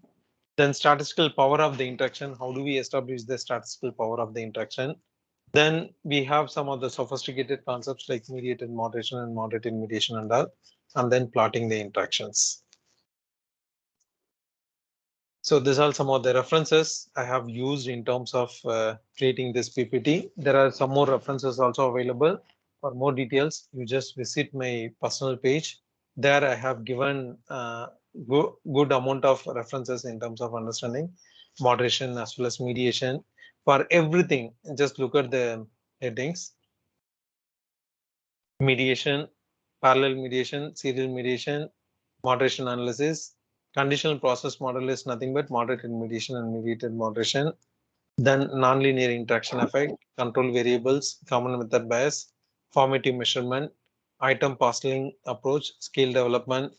Then statistical power of the interaction. How do we establish the statistical power of the interaction? Then we have some of the sophisticated concepts like mediated moderation and moderated mediation and all, and then plotting the interactions. So these are some of the references I have used in terms of creating this PPT. There are some more references also available. For more details, you just visit my personal page. There I have given good amount of references in terms of understanding moderation as well as mediation. For everything, just look at the headings. Mediation, parallel mediation, serial mediation, moderation analysis. Conditional process model is nothing but moderated mediation and mediated moderation. Then nonlinear interaction effect, control variables, common method bias, formative measurement, item parceling approach, scale development,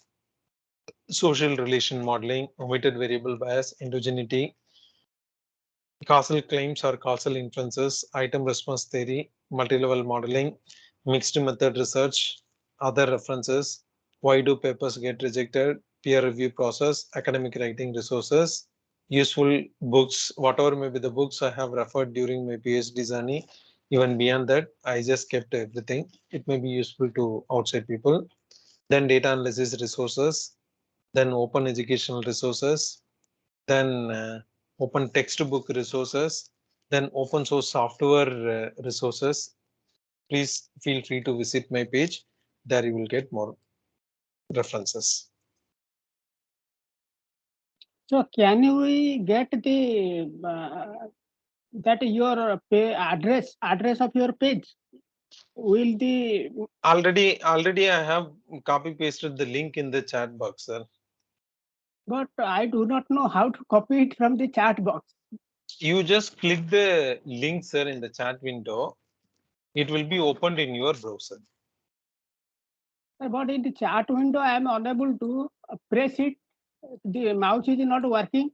social relation modeling, omitted variable bias, endogeneity, causal claims or causal inferences, item response theory, multi-level modeling, mixed method research, other references, why do papers get rejected, peer review process, academic writing resources, useful books, whatever may be the books I have referred during my PhD journey. Even beyond that, I just kept everything. It may be useful to outside people. Then data analysis resources, then open educational resources, then open textbook resources, then open source software resources. Please feel free to visit my page. There you will get more references.
So can we get the that your address of your page? Will the
already I have copy pasted the link in the chat box, sir.
But I do not know how to copy it from the chat box.
You just click the link, sir, in the chat window. It will be opened in your browser.
But in the chat window, I am unable to press it. The mouse is not working.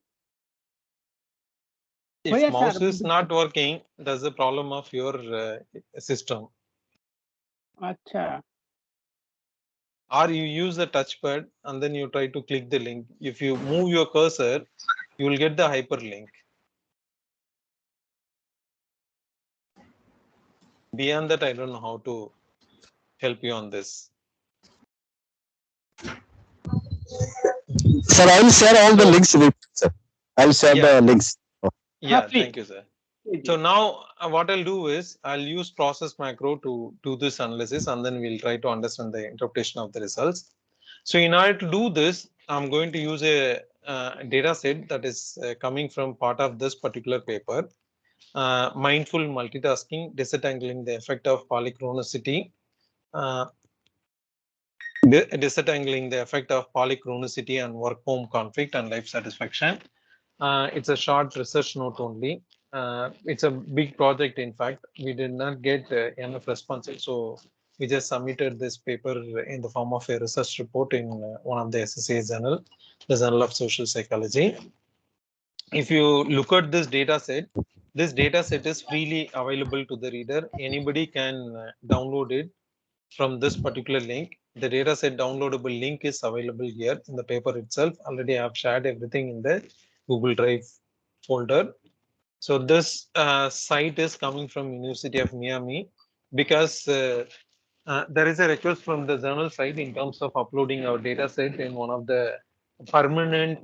If
yes,
mouse
sir.
is not working, that's the problem of your system.
Acha.
or you use the touchpad and then you try to click the link. If you move your cursor, you will get the hyperlink. Beyond that, I don't know how to help you on this.
Sir, I will share all the links with you, sir. I will share the links.
Yeah, thank you, sir. So now what I'll do is I'll use process macro to do this analysis, and then we'll try to understand the interpretation of the results. So in order to do this, I'm going to use a data set that is coming from part of this particular paper. Mindful multitasking, disentangling the effect of polychronicity, disentangling the effect of polychronicity and work-home conflict and life satisfaction. It's a short research note only. It's a big project. In fact, we did not get enough responses, so we just submitted this paper in the form of a research report in one of the SSA journal, the Journal of Social Psychology. If you look at this data set is freely available to the reader. Anybody can download it from this particular link. The data set downloadable link is available here in the paper itself. Already I have shared everything in the Google Drive folder. So this site is coming from University of Miami, because there is a request from the journal side in terms of uploading our data set in one of the permanent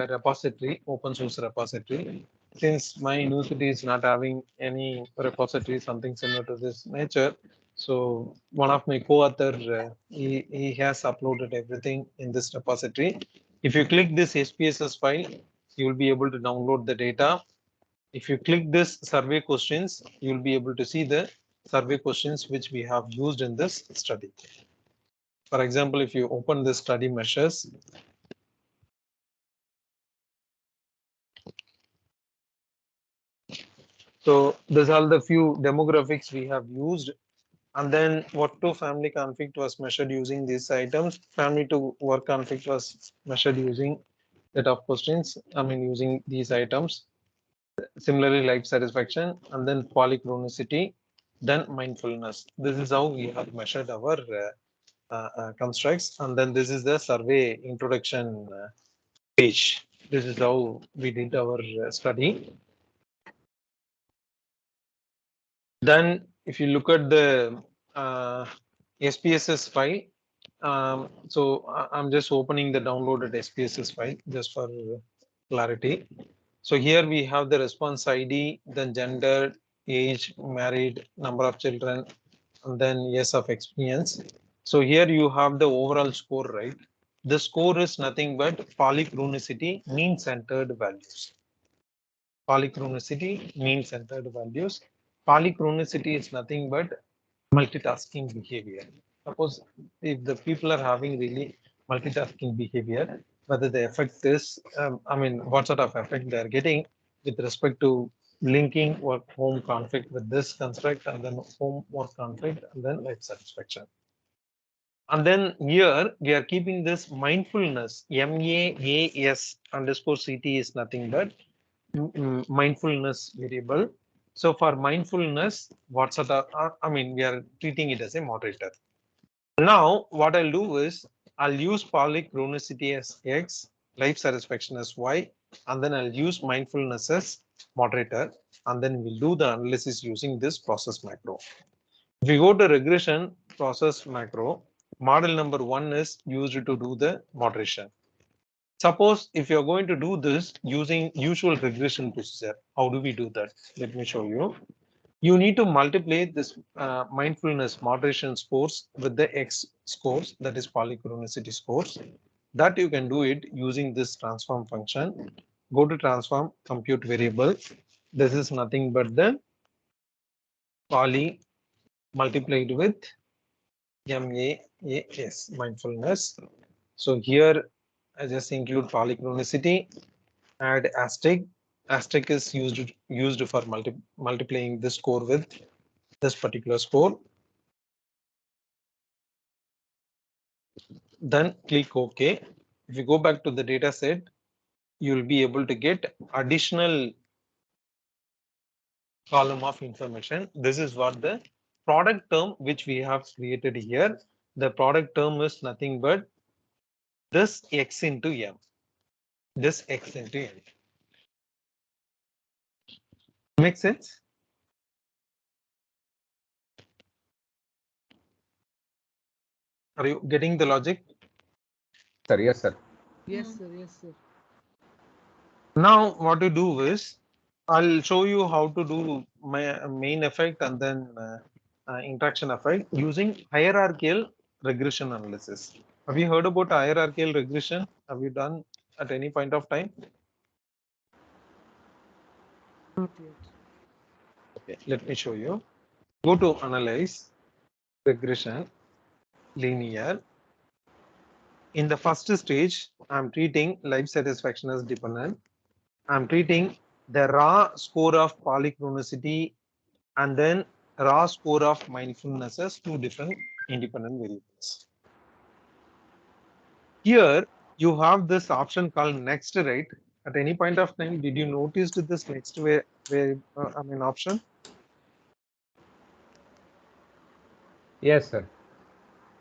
repository, open source repository. Since my university is not having any repository, something similar to this nature, so one of my co-author, he has uploaded everything in this repository. If you click this SPSS file, you will be able to download the data. If you click this survey questions, you will be able to see the survey questions which we have used in this study. For example, if you open the study measures, so these are the few demographics we have used. And then work to family conflict was measured using these items. Family to work conflict was measured using set of questions, using these items. Similarly, life satisfaction, and then polychronicity, then mindfulness. This is how we have measured our constructs. And then this is the survey introduction page. This is how we did our study. Then if you look at the SPSS file, so I'm just opening the downloaded SPSS file just for clarity. So here we have the response ID, then gender, age, married, number of children, and then years of experience. So here you have the overall score, right? The score is nothing but polychronicity, mean-centered values. Polychronicity, mean-centered values. Polychronicity is nothing but multitasking behavior. Suppose if the people are having really multitasking behavior, whether the effect is, what sort of effect they are getting with respect to linking work-home conflict with this construct, and then home work conflict, and then life satisfaction. And then here we are keeping this mindfulness, MAAS underscore CT is nothing but mindfulness variable. So for mindfulness, what sort of, we are treating it as a moderator. Now, what I'll do is I'll use polychronicity as X, life satisfaction as Y, and then I'll use mindfulness as moderator, and then we'll do the analysis using this process macro. If we go to regression process macro, model number 1 is used to do the moderation. Suppose if you're going to do this using usual regression procedure, how do we do that? Let me show you. You need to multiply this mindfulness moderation scores with the X scores, that is polychronicity scores. That you can do it using this transform function. Go to transform, compute variable. This is nothing but the poly multiplied with MAAS, mindfulness. So here I just include polychronicity, add asterisk. Asterisk is used for multiplying this score with this particular score. Then click OK. If you go back to the data set, you will be able to get additional column of information. This is what the product term which we have created here. the product term is nothing but this X into M. This X into M. Make sense? Are you getting the logic?
Sir, yes, sir.
Yes, sir. Yes, sir.
Now, what you do is, I'll show you how to do my main effect and then interaction effect using hierarchical regression analysis. Have you heard about hierarchical regression? Have you done at any point of time?
Not yet.
Okay, let me show you. Go to analyze, regression, linear. In the first stage, I'm treating life satisfaction as dependent. I'm treating the raw score of polychronicity and then raw score of mindfulness as two different independent variables. Here you have this option called next, right? At any point of time, did you notice this next option?
Yes, sir.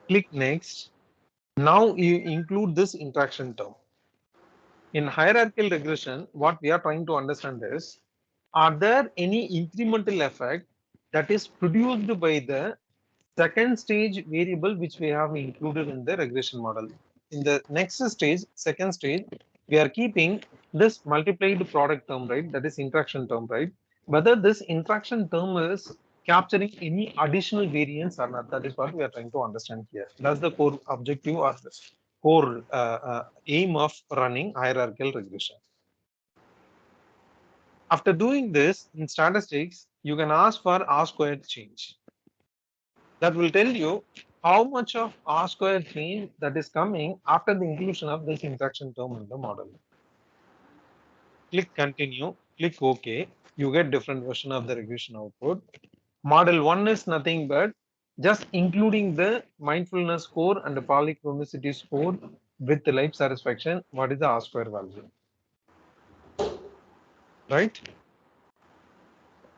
Click next. Now you include this interaction term. In hierarchical regression, what we are trying to understand is, are there any incremental effect that is produced by the second stage variable which we have included in the regression model? In the next stage, second stage, we are keeping this multiplied product term, right? That is interaction term, right? Whether this interaction term is capturing any additional variance or not, that is what we are trying to understand here. That's the core objective or the core aim of running hierarchical regression. After doing this in statistics, you can ask for R-squared change. That will tell you how much of R-squared change that is coming after the inclusion of this interaction term in the model. Click continue, click OK. You get different version of the regression output. Model 1 is nothing but just including the mindfulness score and the polychronicity score with the life satisfaction. What is the R-square value? Right?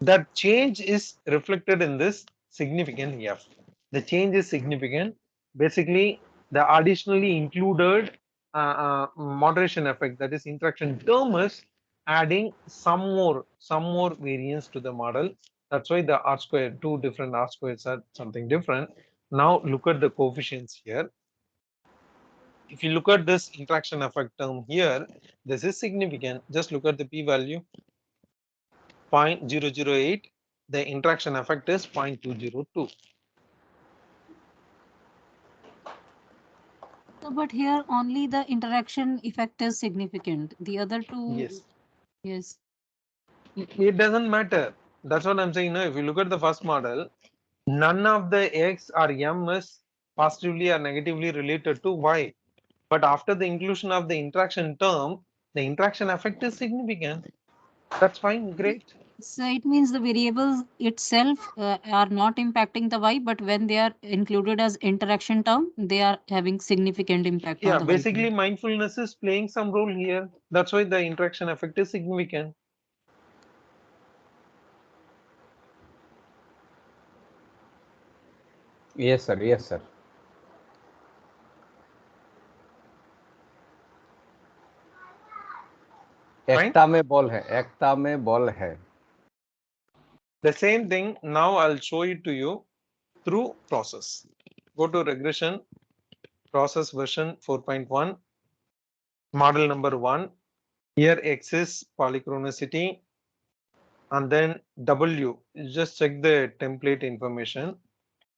That change is reflected in this significant F. The change is significant. Basically, the additionally included moderation effect, that is interaction term, is adding some more variance to the model. That's why the R square, two different R squares are something different. Now look at the coefficients here. If you look at this interaction effect term here, this is significant. Just look at the p-value. 0.008, the interaction effect is 0.202.
So, but here only the interaction effect is significant. The other two.
Yes.
Yes.
It doesn't matter. That's what I'm saying now. If you look at the first model, none of the X or M is positively or negatively related to Y. But after the inclusion of the interaction term, the interaction effect is significant. That's fine, great.
So it means the variables itself are not impacting the Y, but when they are included as interaction term, they are having significant impact on the Y.
Basically mindfulness is playing some role here. That's why the interaction effect is significant.
Yes, sir. Yes, sir. एकता में ball है, एकता में ball है.
The same thing, now I'll show it to you through process. Go to regression, process version 4.1, model number 1. Here X is polychronicity, and then W. You just check the template information,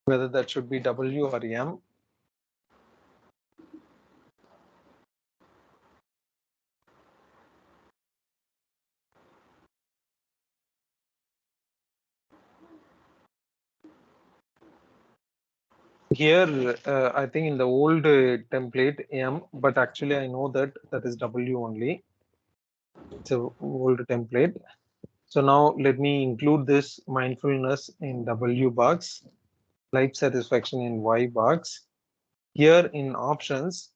whether that should be W or M. Here, I think in the old template M, but actually I know that is W only. It's a old template. So now let me include this mindfulness in W box, life satisfaction in Y box. Here in options,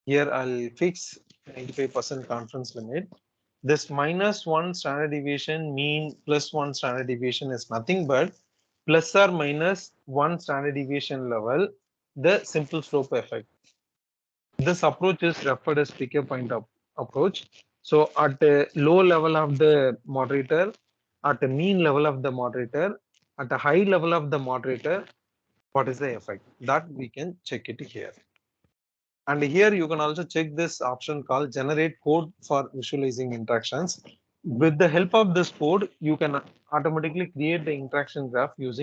here I'll fix 95% confidence limit. This -1 standard deviation mean +1 standard deviation is nothing but plus or minus 1 standard deviation level the simple slope effect. This approach is referred as pick a point approach. So at a low level of the moderator, at a mean level of the moderator, at a high level of the moderator, what is the effect? That we can check it here. And here you can also check this option called generate code for visualizing interactions. With the help of this code, you can automatically create the interaction graph using